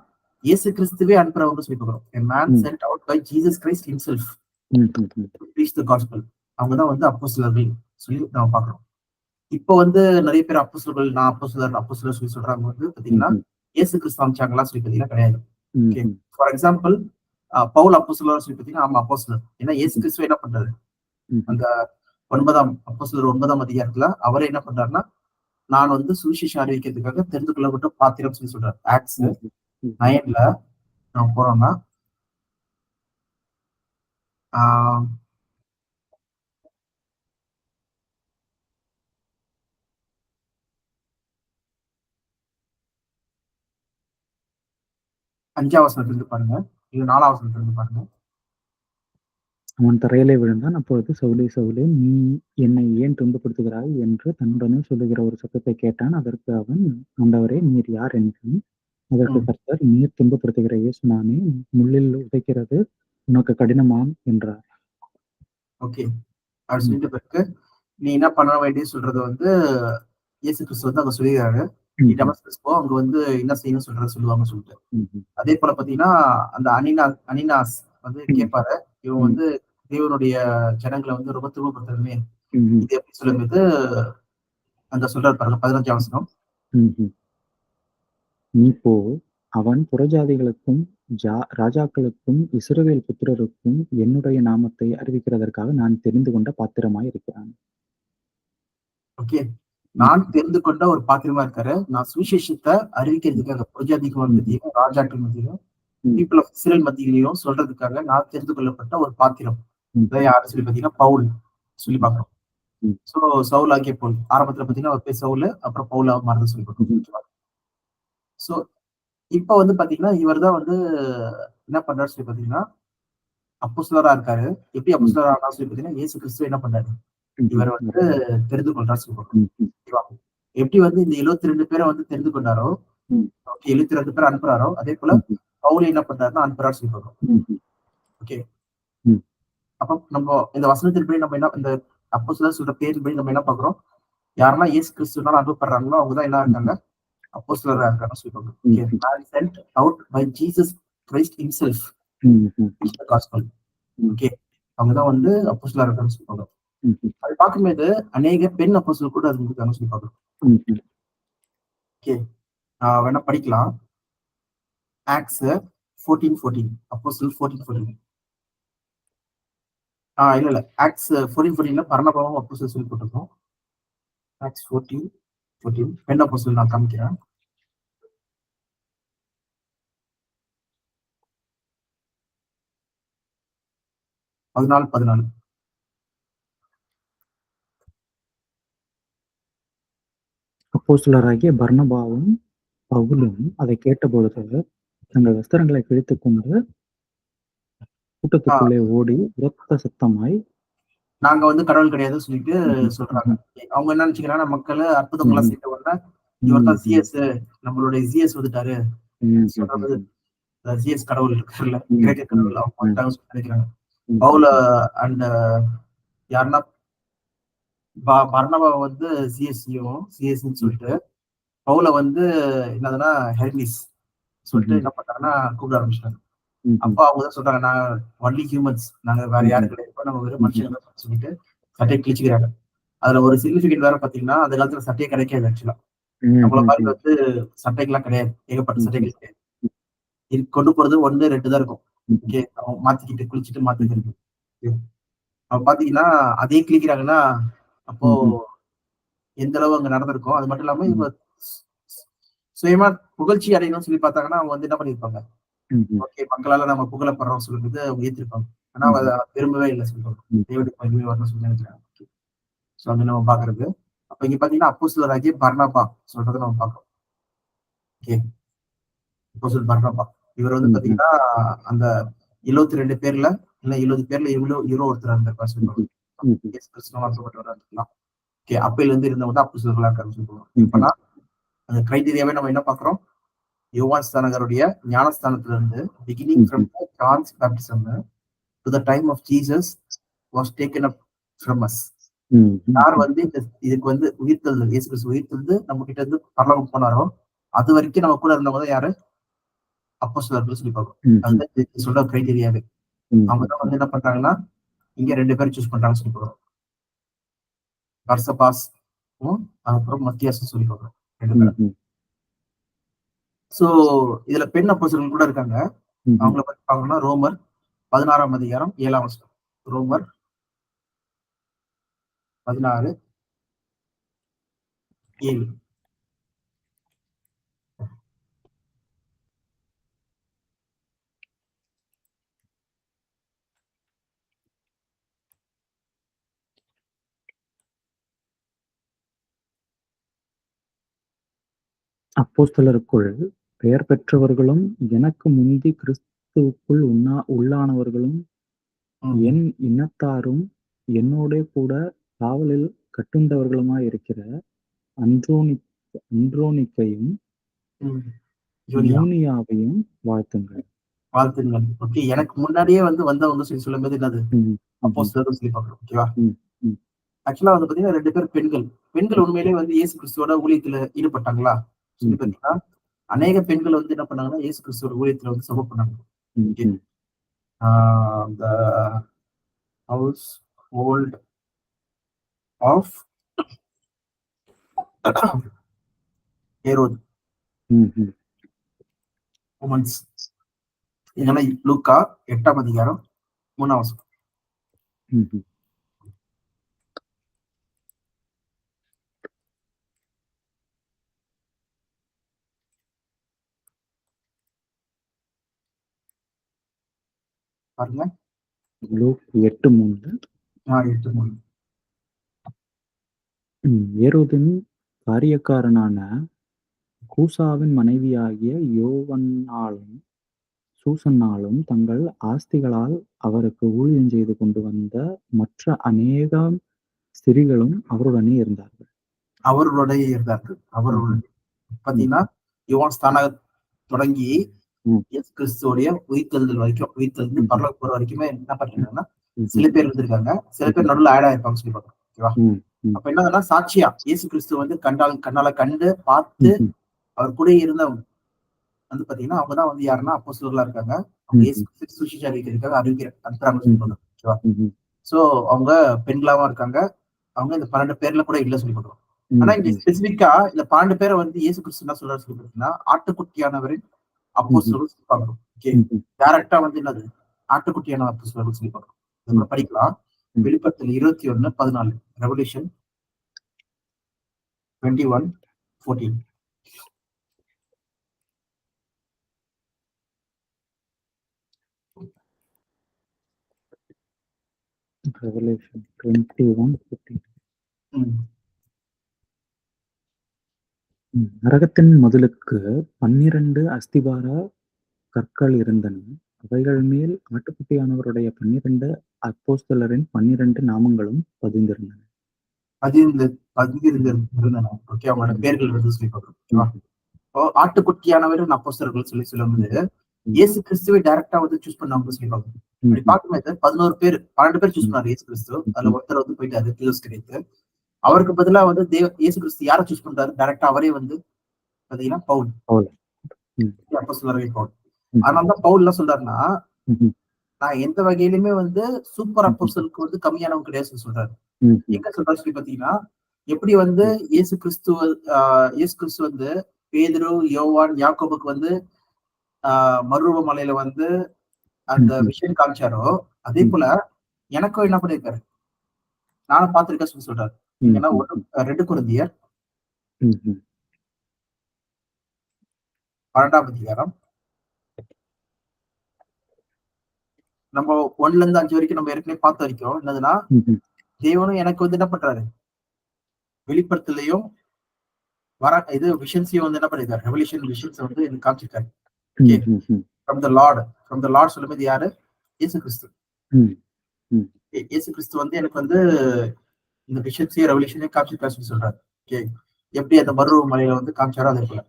இயேசு கிறிஸ்துவே அனுப்புறவங்க சொல்லி பார்க்கிறோம். A man ம். sent out by Jesus Christ himself ம்ஹ்ம். to preach the gospel. அவங்க தான் வந்து அப்போஸ்தலர்கள் சொல்லி நம்ம பார்க்கிறோம். இப்போ வந்து நெறைய பேர் அப்போஸ்தலர்கள், நான் அப்போஸ்தலர், அப்போஸ்தலர் சொல்லி சொல்றாங்க வந்து பார்த்தீங்கன்னா, ம்ஹ்ம். இயேசு கிறிஸ்து அனுப்பிச்சாங்களா சொல்லி பார்த்தீங்கன்னா கிடையாது. ஓகே. ம்ஹ்ம். ஃபார் எக்ஸாம்பிள் பவுல் அப்போஸ்தலர் சொல்லி பார்த்தீங்கன்னா, ஆமா அப்போஸ்தலர். ஏன்னா இயேசு ம். கிறிஸ்துவ என்ன பண்றாரு? ம்ஹ்ம். அந்த 9ஆம் அப்போஸ்தலர் 9ஆம் அதிகாரத்துல அவரே என்ன பண்றாருன்னா, நான் வந்து சுவிசேஷம் அறிவிக்கிறதுக்காக தெரிந்து கொள்ளப்பட்ட பாத்திரம் சொல்லி சொல்றாரு. ஆக்ட்ஸ் ம்ஹ்ம். ம். 9ல நம்ம போறோம்னா, ஆ 5ஆம் வசனத்திலிருந்து பாருங்க. இல்ல 4ஆம் வசனத்திலிருந்து பாருங்க. அவன் தரையிலே விழுந்தான். அப்பொழுது சவுலே, சவுலே, நீ என்னை ஏன் துன்பப்படுத்துகிறாய்? என்று தன்னுடனே சொல்லுகிற ஒரு சத்தத்தைக் கேட்டான். அதற்கு அவன், ஆண்டவரே, நீர் யார்? என்றான். அதற்கு ம். கர்த்தர், நீர் துன்பப்படுத்துகிற இயேசு நானே. முள்ளில் உதைக்கிறது உனக்கு கடினமாம் என்றார். ஓகே. அப்படி ம். சொல்லிட்ட பிறகு, நீ என்ன பண்ண வேண்டியது சொல்றத வந்து இயேசு கிறிஸ்து வந்து அங்க சொல்லிருக்காரு. நீ ம்ஹ்ம். டெமஸ்கஸ் போ. அங்க வந்து என்ன செய்யணும்னு சொல்றத சொல்லுவாங்கன்னு சொல்லிட்டு. ம்ஹ்ம். அதே போல பார்த்தீங்கன்னா, அந்த அனினாஸ் வந்து ம். கேட்பாரு. இவன் ம். வந்து தேவனுடைய ஜனங்கள வந்து ரொம்ப துன்பப்படுத்துறமே, ம்ஹ்ம். இது எப்படி சொல்லும்போது அங்க சொல்றாரு பாருங்க 15ஆம் வசனம். ம்ஹ்ம். நீ போ, அவன் புறஜாதிகளுக்கும் ராஜாக்களுக்கும் இஸ்ரவேல் புத்திரருக்கும் என்னுடைய நாமத்தை அறிவிக்கிறதற்காக நான் தெரிந்து கொண்ட பாத்திரமாய் இருக்கிறான். ஓகே. ம். நான் தெரிந்து கொண்ட ஒரு பாத்திரமா இருக்காரு. நான் சுவிசேஷத்த ம். அறிவிக்கிறதுக்காக புரஜாதிகள் ம்ஹ்ம். மத்தியிலும், ராஜாக்கள் மத்தியிலும், ம். பீப்பிள் ஆஃப் இஸ்ரேல் மத்தியிலயும் சொல்றதுக்காக நான் தெரிந்து கொள்ளப்பட்ட ஒரு பாத்திரம். இதான் ம்ஹ்ம். யாரு சொல்லி பார்த்தீங்கன்னா, பவுல் சொல்லி ம். பார்க்கிறோம். ம். சோ சவுல் ஆகிய பவுல். ஆரம்பத்துல பார்த்தீங்கன்னா, அவர் பேர் சவுலு. அப்புறம் பவுலா மாறுதுன்னு சொல்லி பார்க்கிறோம். ம்ஹ்ம். ஓகேவா? சோ இப்ப வந்து பார்த்தீங்கன்னா, இவர் தான் வந்து என்ன பண்றாருன்னு சொல்லி பார்த்தீங்கன்னா, அப்போஸ்தலரா இருக்காரு. எப்படி ம். அப்போஸ்தலரா ஆனார்ன்னு சொல்லி பார்த்தீங்கன்னா, இயேசு கிறிஸ்து என்ன பண்ணாரு? ம்ஹ்ம். இவர வந்து தெரிந்து கொண்டார்ன்னு சொல்லி பார்க்கிறோம். ம். ஓகேவா? எப்படி வந்து இந்த 72 பேர வந்து தெரிந்து கொண்டாரோ, ம். ஓகே 72 பேர் அனுப்புறாரோ, அதே போல ம்ஹ்ம். பவுல் என்ன பண்றாருன்னா அனுப்புறார்ன்னு சொல்லி பார்க்கிறோம். ம்ஹ்ம். ஓகே. ம். அப்ப நம்ம இந்த வசனத்தின்படி நம்ம என்ன இந்த அப்போஸ்தலர் சொல்ற பேரின்படி நம்ம என்ன பார்க்கிறோம்? யாரெல்லாம் இயேசு கிறிஸ்துவினால அனுப்பப்படுறாங்களோ, அவங்க தான் என்ன இருக்காங்க? ம்ஹ்ம். அப்போஸ்தலரா இருக்காங்கன்னு சொல்லி பார்க்கிறோம். Okay. Hmm. Man sent out by Jesus Christ himself hmm. Preach the gospel. Hmm. Okay. அவங்க தான் வந்து அப்போஸ்தலரா இருக்காங்கன்னு சொல்லி பார்க்கிறோம். ம்ஹ்ம். அது பார்க்கும்போது அநேக பெண் அப்போஸ்தலர் கூட அது இருக்காங்கன்னு சொல்லி பார்க்கிறோம். ம்ஹ்ம். ஓகே. வேணா படிக்கலாம். ஆக்ட்ஸ் 14:14 அப்போஸ்தலர் 14:14. இல்ல, இல்ல. ஆக்ட்ஸ் 14:14ல பர்னபாவும் அப்போஸ்தலர் சொல்லி போட்டிருக்கோம். ஆக்ட்ஸ் 14:14 பெண் அப்போஸ்தலர் நான் காமிக்கிறேன். 14:14. அப்போஸ்தலராகிய பர்னபாவும் பவுலும் அதைக் கேட்டபொழுது, தங்கள் வஸ்திரங்களைக் கிழித்துக்கொண்டு ஆ கூட்டத்துக்குள்ளே ஓடி உரத்த சத்தமாய் நாங்க வந்து கடவுள் கிடையாதுன்னு சொல்லிட்டு ம்ஹ்ம். சொல்றாங்க. ம்ஹ்ம். அவங்க என்ன நினைச்சுக்கிறாங்கன்னா, மக்கள் அற்புதங்கள்லாம் ம்ஹ்ம். செய்த உடனே, இவர் தான் ம்ஹ்ம். ஜீயஸ் நம்மளுடைய ஜீயஸ் வந்துட்டாரு. சொல்றது ம்ஹ்ஹ்ம். ஜீயஸ் கடவுள் இருக்கார்ல, ம். கிரேக்க ம். கடவுள் அவங்க ம். வந்துட்டாங்கன்னு சொல்லி நினைக்கிறாங்க. பவுல ம்ஹ்ஹ்ம். அண்ட் யாருன்னா பர்னபாவ வந்து சிஎஸ்ன்னு ம். சொல்லிட்டு, பவுல வந்து என்னதுன்னா ஹெர்மிஸ் சொல்லிட்டு ம்ஹ்ம். என்ன பண்றாங்கன்னா கூப்பிட ஆரம்பிச்சுட்டாங்க. ம்ஹ்ம். அப்ப அவங்க தான் சொல்றாங்க, நாங்க ஒன்லி ஹியூமன்ஸ். நாங்க வேற ம்ஹ்ம். யாரும் கிடையாது. நம்ம வெறும் ம்ஹ்ம். மனுஷங்க தான் சொல்லிட்டு சட்டைய கிழிச்சுக்கிறாங்க. அதுல ஒரு சிக்னிஃபிகன்ட் வேற பார்த்தீங்கன்னா, அந்த காலத்துல சட்டையே கிடைக்காது ஆக்சுவலா. நம்மள மாரி ம்ஹ்ஹ்ம். வந்து சட்டைகள்லாம் கிடையாது. ஏகப்பட்ட ம்ஹ்ம். சட்டைகள் கிடையாது. கொண்டு போறது 1, 2 தான் இருக்கும். ம்ஹ்ம். ஓகே. அவங்க மாத்திக்கிட்டு குளிச்சுட்டு ம்ஹ்ம். மாத்திக்கிறது. அப்ப பார்த்தீங்கன்னா, அதே கிழிக்கிறாங்கன்னா, அப்போ ம்ஹ்ம். எந்த அளவு அங்க நடந்திருக்கும். அது மட்டும் இல்லாம ம். இவங்க சுயமா புகழ்ச்சி அடையணும்னு சொல்லி பார்த்தாங்கன்னா, அவங்க வந்து என்ன பண்ணியிருப்பாங்க? ம்ஹ்ம். ஓகே மக்களால நம்ம புகழப்படுறோம்னு சொல்லிட்டு அவங்க ஏத்திருப்பாங்க. ஆனா ம்ஹ்ம். அத விரும்பவே இல்ல சொல்றாங்க. ம். தேவனுக்கு மகிமை வரணும்னு சொல்லி நினைக்கிறாங்க. சோ அது நம்ம பார்க்கிறது. அப்ப இங்க பார்த்தீங்கன்னா, அப்போஸ்தலராகிய பர்னபா சொல்றத நம்ம பார்க்கிறோம். ஓகே. அப்போஸ்தலர் பர்னபா. இவர் வந்து ம்ஹ்ம். பார்த்தீங்கன்னா, அந்த 72 பேர்ல இல்ல 70 பேர்ல இவரும் ஒருத்தரா இருந்திருப்பார் சொல்லுவாங்க. ம்ஹ்ம். ம்ஹ்ம். இயேசு கிறிஸ்துவ அனுப்பப்பட்டவரா இருக்கலாம். ஓகே. அப்பையிலிருந்து இருந்தவங்க தான் அப்போஸ்தலர்களா இருக்காங்கன்னு சொல்லுவாங்க. ம்ஹ்ம். எப்பன்னா, அந்த கிரைட்டீரியாவே நம்ம என்ன பார்க்கிறோம்? யோவான் ஸ்நானகருடைய ஞானஸ்தானத்திலிருந்து பிகினிங் ம்ஹ்ம். From John's baptism to the time of Jesus was taken up from us. ம், ம், யார் வந்து இதுக்கு வந்து உயிர்த்தெழுதல் இயேசு கிறிஸ்து உயிர்த்தெழுந்து நம்ம கிட்ட இருந்து பரலோகம் போனாரோ அது வரைக்கும் நம்ம கூட இருந்தவங்க தான் யாரு? அப்போஸ்தலர்கள் சொல்லி பார்க்கிறோம். ம், ம், அதுதான் இது சொல்ற கிரைட்டீரியாவே. அவங்க தான் வந்து என்ன பண்றாங்கன்னா இங்க 2 பேர் சூஸ் பண்றாங்கன்னு சொல்லி பார்க்கிறோம். பர்சபாஸ் அப்புறம் மத்தியாஸ் சொல்லி பார்க்கிறோம் 2 ம், பேரும். ம், சோ இதுல பெண் அப்போஸ்தலர்கள் கூட இருக்காங்க. ம், அவங்கள பத்தி பார்க்கணும்னா ரோமர் 16ஆம் அதிகாரம் 7ஆம் வசனம். ரோமர் 16 7. அப்போஸ்தலருக்குள் பெயர் பெற்றவர்களும் எனக்கு முந்தி கிறிஸ்துவுக்குள் உள்ளானவர்களும் என் இனத்தாரும் என்னோடே கூட காவலில் கட்டுண்டவர்களுமாயிருக்கிற அன்றோனிக்கையும் யூனியாவையும் வாழ்த்துங்கள். வாழ்த்துங்கள். ஓகே. எனக்கு முன்னாடியே வந்து வந்தவங்க சொல்லி சொல்லும்போது என்னது? அப்போஸ்தலர்கள் சொல்லி பார்க்கிறோம். ஓகேவா? ஆக்சுவலா வந்து பாத்தீங்கன்னா 2 பேர் பெண்கள். பெண்கள் உண்மையிலேயே வந்து இயேசு கிறிஸ்துவோட ஊழியத்துல ஈடுபட்டாங்களா? சொல்லி பாத்தீங்கன்னா, அநேக பெண்கள் வந்து என்ன பண்ணாங்கன்னா, இயேசு கிறிஸ்துவோட ஊழியத்துல வந்து சப்போர்ட் பண்ணாங்க. Okay. the household of Herod. Women's. இதெல்லாம் லூக்கா 8ஆம் அதிகாரம் 3ஆம் வசனம். பாருங்க. லூக் 8:3. 8:3. ஏரோதின் காரியக்காரனான கூசாவின் மனைவியாகிய யோவன்னாலும் சூசன்னாலும் தங்கள் ஆஸ்திகளால் அவருக்கு ஊழியம் செய்து கொண்டு வந்த மற்ற அநேகம் ஸ்திரீகளும் அவருடனே இருந்தார்கள். பாத்தீங்கன்னா யோவான் ஸ்தானகம் தொடங்கி இயேசு கிறிஸ்துவோடைய உயிர்த்தெழுதல் வரைக்கும் உயிர்த்தெழுந்து பரலோகம் போற வரைக்குமே என்ன பண்றாங்கன்னா சில பேர் இருந்திருக்காங்க, சில பேர் நடுவில் ஆட் ஆயிருப்பாங்க சொல்லி பார்க்கணும். ஓகேவா? அப்ப என்னதுன்னா சாட்சியா இயேசு கிறிஸ்து வந்து கண்ணால கண்டு பார்த்து அவர் கூட இருந்தவங்க வந்து பாத்தீங்கன்னா அவங்கதான் வந்து யாருன்னா அப்போஸ்தலர்களா இருக்காங்க. அவங்க இயேசு கிறிஸ்து சுவிசேஷிக்கிறதுக்காக அனுப்புறாங்க சொல்லி பார்க்கணும். ஓகேவா? சோ அவங்க பெண்களாவும் இருக்காங்க. அவங்க இந்த 12 பேர்ல கூட இல்ல சொல்லி பார்க்கணும். ஆனா இங்க ஸ்பெசிபிக்கா இந்த 12 பேரை வந்து இயேசு கிறிஸ்து என்ன சொல்றாரு சொல்லி பார்த்தீங்கன்னா ஆட்டுக்குட்டியானவரின் அப்போஸ்தலர்கள் சொல்லி பார்க்கணும். ஓகே. டைரக்டா வந்து என்னது ஆட்டுக்குட்டியான அப்போஸ்தலர்கள் சொல்லி பார்க்கணும். இதை படிக்கலாம். வெளிப்படுத்தல் 21:14. ரெவல்யூஷன் 21:14. ரெவல்யூஷன் 21:14. நரகத்தின் மதிலுக்கு 12 அஸ்திபார கற்கள் இருந்தன. அவைகள் மேல் ஆட்டுக்குட்டியானவருடைய 12 அப்போஸ்தலரின் 12 நாமங்களும் பதிந்திருந்தன. ஓகே. அவங்களோட பேர்கள் வந்து சொல்லி பார்க்கணும். ஆட்டுக்குட்டியானவர் அப்போஸ்தலர்கள் சொல்லி சொல்லும்போது இயேசு கிறிஸ்துவை டைரக்டா வந்து சூஸ் பண்ணவங்க சொல்லி பார்க்கணும். அப்படி பார்க்கும்போது 11 பேர் 12 பேர் சூஸ் பண்ணாரு இயேசு கிறிஸ்து. அதுல ஒருத்தர் வந்து போயிட்டாரு தீயோஸ் கிடைத்து. அவருக்கு பதிலா வந்து இயேசு கிறிஸ்து யாரை சூஸ் பண்றாரு? டைரக்டா அவரே வந்து பாத்தீங்கன்னா பவுல். அப்போஸ்தலர்கள் பவுல். அதனாலதான் பவுல் என்ன சொல்றாருன்னா, நான் எந்த வகையிலுமே வந்து சூப்பர் அப்போஸ்தலருக்கு வந்து கம்மியானவங்க கிடையாது சொல்றாரு. எங்க சொல்றாரு சொல்லி பாத்தீங்கன்னா, எப்படி வந்து இயேசு கிறிஸ்து வந்து பேதுரு, யோவான், யாக்கோபுக்கு வந்து மறுரூப மலையில வந்து அந்த விஷயம் காமிச்சாரோ அதே போல எனக்கும் என்ன பண்ணிருக்காரு, நானும் பார்த்திருக்கேன் சொல்லி சொல்றாரு. ஏன்னா 2 கொரிந்தியர் 12ஆம் அதிகாரம் நம்ம 1ல இருந்து 5 வரைக்கும் நம்ம ஏற்கனவே பார்த்த வரைக்கும் என்னதுன்னா தேவனும் எனக்கு வந்து என்ன பண்றாரு வெளிப்படுத்தலையும் இது விஷன்ஸையும் வந்து என்ன பண்ணிருக்காரு ரெவல்யூஷன் விஷன்ஸ் வந்து எனக்கு காமிச்சிருக்காரு. ஃப்ரம் த லார்ட் சொல்லும்போது யாரு? இயேசு கிறிஸ்து. இயேசு கிறிஸ்து வந்து எனக்கு வந்து இந்த விஷன்ஸையும் ரெவல்யூஷனையும் காமிச்சிருக்காரு சொல்றாரு. ஓகே. எப்படி அந்த மறுரூப மலையில வந்து காமிச்சாரோ அதே போல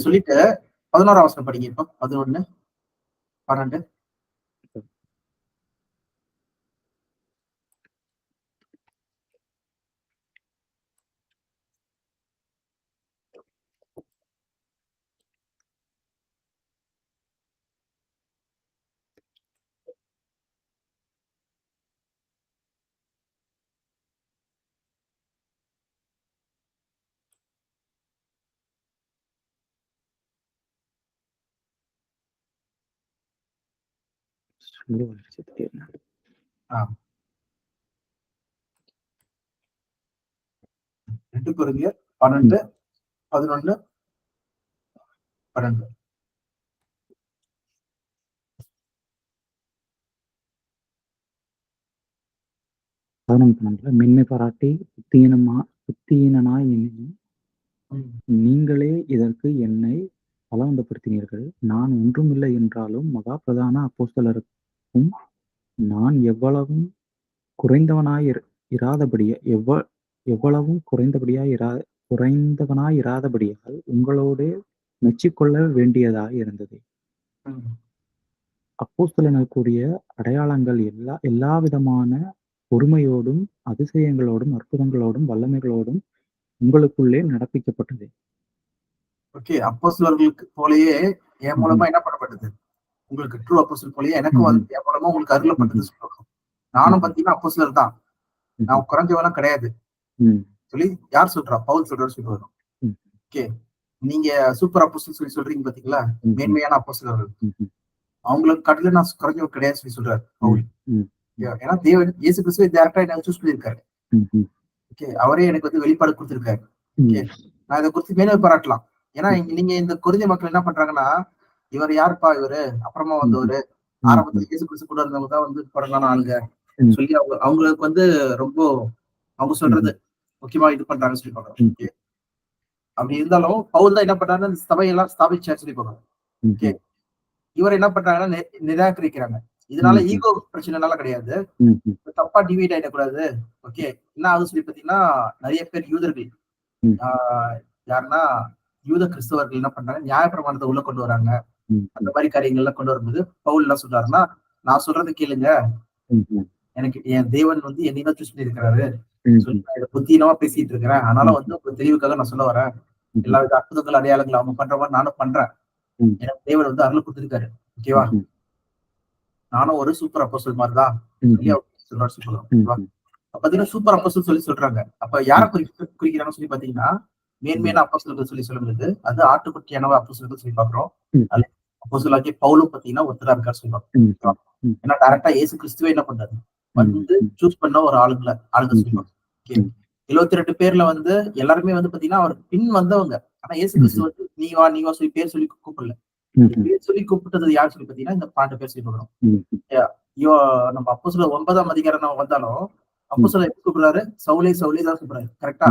சொல்லிட்டு 11ஆம் வசனம் படிங்க. இப்போ 11 12. ஆ. 2 கொரிந்தியர் 12, 11, 12. மென்மை பாராட்டி புத்தியீனனாய் எண்ணி ம். நீங்களே இதற்கு என்னை பலவந்தப்படுத்தினீர்கள். நான் ஒன்றுமில்லை என்றாலும் மகா பிரதான அப்போஸ்தலருக்கும் நான் எவ்வளவும் குறைந்தவனாயிராதபடியால் உங்களோடே மெச்சிக்கொள்ள வேண்டியதாய் இருந்தது. ம். அப்போஸ்தலனுக்குரிய அடையாளங்கள் எல்லாவிதமான பொறுமையோடும் அதிசயங்களோடும் அற்புதங்களோடும் வல்லமைகளோடும் உங்களுக்குள்ளே நடப்பிக்கப்பட்டது. ஓகே. அப்போஸ்தலர்களுக்கு போலயே என் மூலமா என்ன பண்ணப்பட்டது? உங்களுக்கு ட்ரூ அப்போஸ்தலர் போலயே எனக்கும் வந்து என் மூலமா உங்களுக்கு அருளப்பட்டது சொல்றோம். நானும் பாத்தீங்கன்னா அப்போஸ்தலர் தான். நான் குறைஞ்சவெல்லாம் கிடையாது. சொல்லி யார் சொல்றா? பவுல் சொல்றாரு சொல்லுவாரு. ஓகே. நீங்க சூப்பர் அப்போஸ்தலர் சொல்லி சொல்றீங்க பாத்தீங்களா? மேன்மையான அப்போஸ்தலர்கள். அவங்களுக்கு காட்டிலும் நான் குறைஞ்சவன் கிடையாது சொல்லி சொல்றாரு பவுல். ஏன்னா தேவன் இயேசு கிறிஸ்துவை டைரக்டா எனக்கு சூஸ் பண்ணியிருக்காரு. ஓகே. அவரே எனக்கு வந்து வெளிப்பாடு கொடுத்திருக்காரு. ஓகே. நான் இதை குறித்து மேலே பாராட்டலாம். ஏன்னா நீங்க இந்த கொரிந்திய மக்கள் என்ன பண்றாங்கன்னா, இவர் யாருப்பா இவரு? அப்புறமா வந்தவரு. ஆரம்பத்துல இயேசு கிறிஸ்து கூட இருந்தவங்க தான் வந்து பிறந்தான ஆளுங்க சொல்லி அவங்களுக்கு வந்து ரொம்ப அவங்க சொல்றது முக்கியமா இது பண்றாங்கன்னு சொல்லி பாக்குறோம். ஓகே. அப்படி இருந்தாலும் பவுல் தான் என்ன பண்றாருன்னா இந்த சபையெல்லாம் ஸ்தாபிச்சார் சொல்லி பாக்குறோம். ஓகே. இவர் என்ன பண்றாங்கன்னா நிராகரிக்கிறாங்க. இதனால ஈகோ பிரச்சனைனால கிடையாது. தப்பா டிவைட் ஆயிடக்கூடாது. ஓகே. என்ன ஆகுது சொல்லி பாத்தீங்கன்னா நிறைய பேர் யூதர்கள் யாருன்னா யூத கிறிஸ்தவர்கள் என்ன பண்றாங்க நியாயப்பிரமாணத்தை உள்ள கொண்டு வராங்க. அந்த மாதிரி காரியங்கள்லாம் கொண்டு வரும்போது பவுல் என்ன சொல்றாருன்னா நான் சொல்றது கேளுங்க. எனக்கு என் தேவன் வந்து என்னையும் சூஸ் பண்ணி இருக்கிறாரு. புத்தினமா பேசிட்டு இருக்கிறேன். அதனால வந்து ஒரு தெளிவுக்காக நான் சொல்ல வரேன். எல்லா வித அற்புதங்கள் அடையாளங்கள் அவங்க பண்ற மாதிரி நானும் பண்றேன். எனக்கு தேவன் வந்து அருள் கொடுத்திருக்காரு. ஓகேவா? நானும் ஒரு சூப்பர் அப்போஸ்தலர் மாதிரி தான் சொல்றாரு. பாத்தீங்கன்னா சூப்பர் அப்போஸ்தலர் சொல்லி சொல்றாங்க. அப்ப யாரை குறிக்கிறாங்கன்னு சொல்லி பாத்தீங்கன்னா மேன்மையான அப்போஸ்தலர்கள் சொல்லி சொல்லும்போது அது ஆட்டுக்குட்டியானவ அப்போஸ்தலர்கள் சொல்லி பாக்குறோம். அப்போஸ்தலராகிய பவுலும் பாத்தீங்கன்னா ஒருத்தரா இருக்காரு சொல்லி பாக்குறோம். ஏன்னா டைரக்டா இயேசு கிறிஸ்துவே என்ன பண்றாரு வந்து சூஸ் பண்ண ஒரு ஆளுங்க சொல்லி பாக்குறோம். 72 பேர்ல வந்து எல்லாருமே வந்து பாத்தீங்கன்னா அவர் பின் வந்தவங்க. ஆனா இயேசு கிறிஸ்து வந்து நீ வா சொல்லி பேர் சொல்லி கூப்பிடல. பேர் சொல்லி கூப்பிட்டது யார் சொல்லி பாத்தீங்கன்னா இந்த 12 பேர் சொல்லி பாக்குறோம். நம்ம அப்போஸ்தலர் 9ஆம் அதிகாரம் நம்ம வந்தாலும் அப்போஸ்தலர் எப்படி கூப்பிடுறாரு? சவுலே சவுலே தான் கூப்பிடுறாரு. கரெக்டா?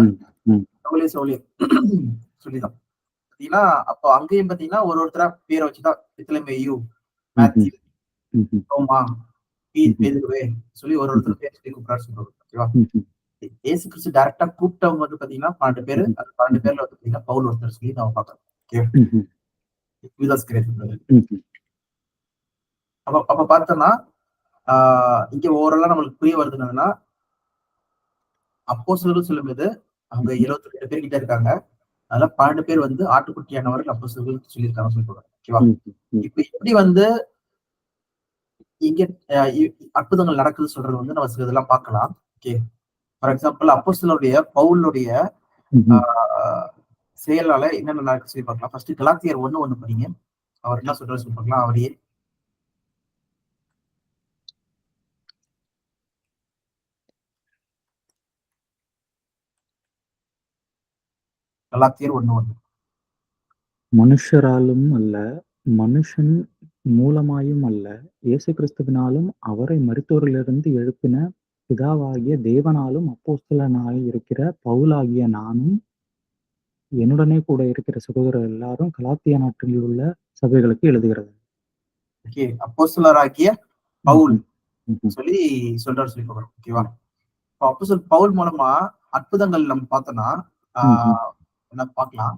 சவுலே சவுலே சொல்லிதான். பாத்தீங்கன்னா அப்போ அங்கேயும் பாத்தீங்கன்னா ஒருத்தரா பேரை வச்சுதான் பித்லமேயு, மேத்யூ, தோமா, பேதுருவே சொல்லி ஒருத்தர் பேர் சொல்லி கூப்பிடுறாரு சொல்றாரு. ஓகேவா? இயேசு கிறிஸ்து டைரக்டா கூப்பிட்டவங்க வந்து பாத்தீங்கன்னா 12 பேரு. அந்த 12 பேர்ல வந்து பாத்தீங்கன்னா பவுல் ஒருத்தர் சொல்லி நம்ம பார்க்கலாம். அப்ப பார்த்தோம்னா இங்க ஓவராலா நம்மளுக்கு புரிய வருது என்னன்னா அப்போஸ்தலர்கள் சொல்லும்போது அவங்க 72 பேர் கிட்ட இருக்காங்க. அதுல 12 பேர் வந்து ஆட்டுக்குட்டியானவர்கள் அப்போஸ்தலர்கள் சொல்லியிருக்காங்க சொல்லுவாங்க. ஓகேவா? இப்ப எப்படி வந்து இங்க அற்புதங்கள் நடக்குது சொல்றது வந்து நம்ம சில இதெல்லாம் பார்க்கலாம். ஓகே. ஃபார் எக்ஸாம்பிள் அப்போஸ்தலருடைய பவுலுடைய செயலால என்னென்ன நடக்குது சொல்லி பார்க்கலாம். ஃபர்ஸ்ட் கலாத்தியர் 1:1 படிங்க. அவர் என்ன சொல்றாரு சொல்லி பார்க்கலாம். அவரையே கலாத்தியர் 1:1 மனுஷராலும் அல்ல, மனுஷன் மூலமாயும் அல்ல, இயேசு கிறிஸ்துவினாலும் அவரை மரித்தோரிலிருந்து எழுப்பின பிதாவாகிய தேவனாலும் அப்போஸ்தலனாயிருக்கிற பவுலாகிய நானும் என்னுடனே கூட இருக்கிற சகோதரர் எல்லாரும் கலாத்தியா நாட்டில் உள்ள சபைகளுக்கு எழுதுகிறது. ஓகே. அப்போஸ்தலராகிய பவுல் சொல்லி சொல்றாரு சொல்லி போகிறோம். ஓகேவா? அப்போஸ்தலர் பவுல் மூலமா அற்புதங்கள் நம்ம பார்த்தோம்னா என்ன பார்க்கலாம்.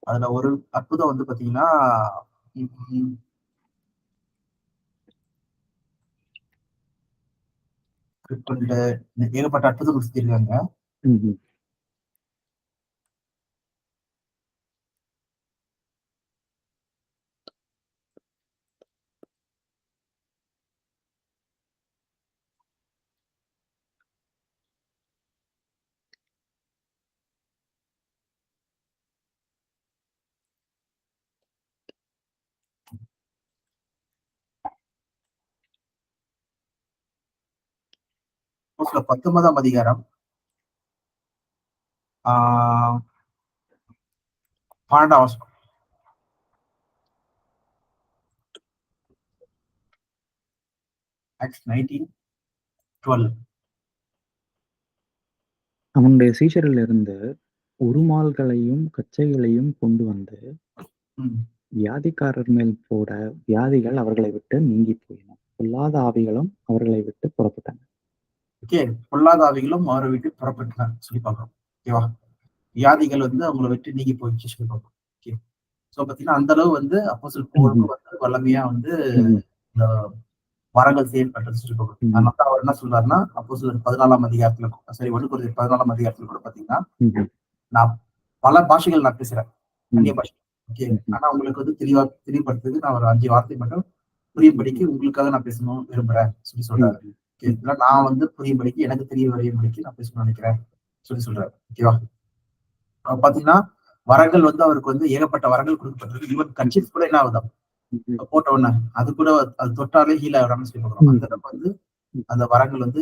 அதுல ஒரு அற்புதம் வந்து பாத்தீங்கன்னா ஏகப்பட்ட அற்புதம் செஞ்சிருக்காங்க. அப்போஸ்தலர் 19ஆம் அதிகாரம் 12ஆம் வசனம். ஆக்ட்ஸ் 19:12. அவனுடைய சீஷரிலிருந்து உருமால்களையும் கச்சைகளையும் கொண்டு வந்து ம். வியாதிக்காரர் மேல் போட வியாதிகள் அவர்களை விட்டு நீங்கி போயின. பொல்லாத ஆவிகளும் அவர்களை விட்டு புறப்பட்டன. ஓகே. பொல்லாத ஆவிகளும் அவரை விட்டு புறப்பட்டன சொல்லி பார்க்கிறோம். ஓகேவா? வியாதிகள் வந்து அவங்கள விட்டு நீங்கி போயிடுச்சு சொல்லி பார்க்கிறோம். ஓகே. சோ பாத்தீங்கன்னா அந்த அளவு வந்து அப்போஸ்தலர் பவுலுக்கு வந்து வல்லமையா வந்து ம்ஹும். இந்த வரங்கள் செயல்பட்டது சொல்லி பார்க்கிறோம். ம்ஹும். அதனால தான் அவர் என்ன சொல்றாருன்னா, அப்போஸ்தலர் 14ஆம் அதிகாரத்துல சரி 1 கொரிந்தியர் 14ஆம் அதிகாரத்துல கூட பாத்தீங்கன்னா, ம்ஹும். நான் பல பாஷைகள் நான் பேசுறேன். அந்நிய ம். பாஷை. ஓகே. ம்ஹும். ஆனா உங்களுக்கு வந்து தெளிவுபடுத்துறதுக்கு நான் ஒரு 5 வார்த்தை மட்டும் புரியும்படிக்கு உங்களுக்காக நான் பேசணும்னு விரும்புறேன் சொல்லி சொல்றாரு. ம்ஹும். ஓகே. இல்ல நான் வந்து புரியும்படிக்கு எனக்கு தெரிய வரையும்படிக்கு நான் பேசணும்னு நினைக்கிறேன் சொல்லி சொல்றாரு. ஓகேவா? பாத்தீங்கன்னா, வரங்கள் வந்து அவருக்கு வந்து ஏகப்பட்ட வரங்கள் கொடுக்கப்பட்டிருக்கு. ஈவன் கர்ச்சீஃப் கூட என்ன ஆகுதாம்? ம்ஹும். போட்ட உடனே அது கூட அது தொட்டாலே ஹீல் ஆயிடும்னு சொல்லி பார்க்கிறோம். அந்த அளவுக்கு வந்து அந்த வரங்கள் வந்து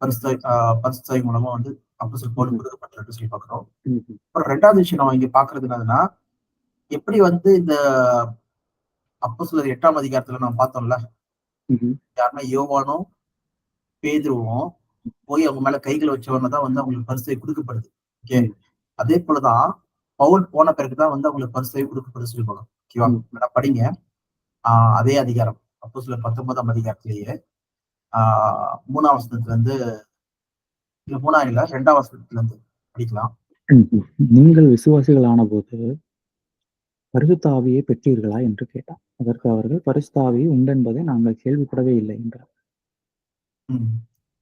பரிசுத்தாவி மூலமா வந்து அப்போஸ்தலர் பவுலுக்கு ம்ஹும். கொடுக்கப்பட்டிருக்கு சொல்லி பார்க்கிறோம். ம்ஹும். அப்புறம் 2வது விஷயம் நம்ம இங்க பார்க்கிறது என்னதுன்னா, எப்படி வந்து இந்த அப்போஸ்தலர் 8ஆம் அதிகாரத்துல நம்ம பார்த்தோம்ல, ம்ஹும். யாருன்னா யோவானும், பேதுருவும் போய் அவங்க மேல கைகளை வச்ச உடனே தான் வந்து அவங்களுக்கு பரிசுத்தவை கொடுக்கப்படுது. ஓகே. ம். அதே போலதான் பவுல் போன பிறகுதான் வந்து அவங்களுக்கு பரிசுத்தவை கொடுக்கப்படுது சொல்லி பார்க்கிறோம். ஓகேவா? ம். வேணா படிங்க. அதே அதிகாரம். அப்போஸ்தலர் 19ஆம் அதிகாரத்திலேயே 3ஆம் வசனத்துல இருந்து இல்ல 3ஆம் இல்ல 2ஆம் வசனத்துல இருந்து படிக்கலாம். ம்ஹும். நீங்கள் விசுவாசிகளானபோது பரிசுத்த ஆவியை பெற்றீர்களா என்று கேட்டார். அதற்கு அவர்கள் பரிசுத்த ஆவி உண்டென்பதை நாங்கள் கேள்விப்படவே இல்லை என்றார். ம்.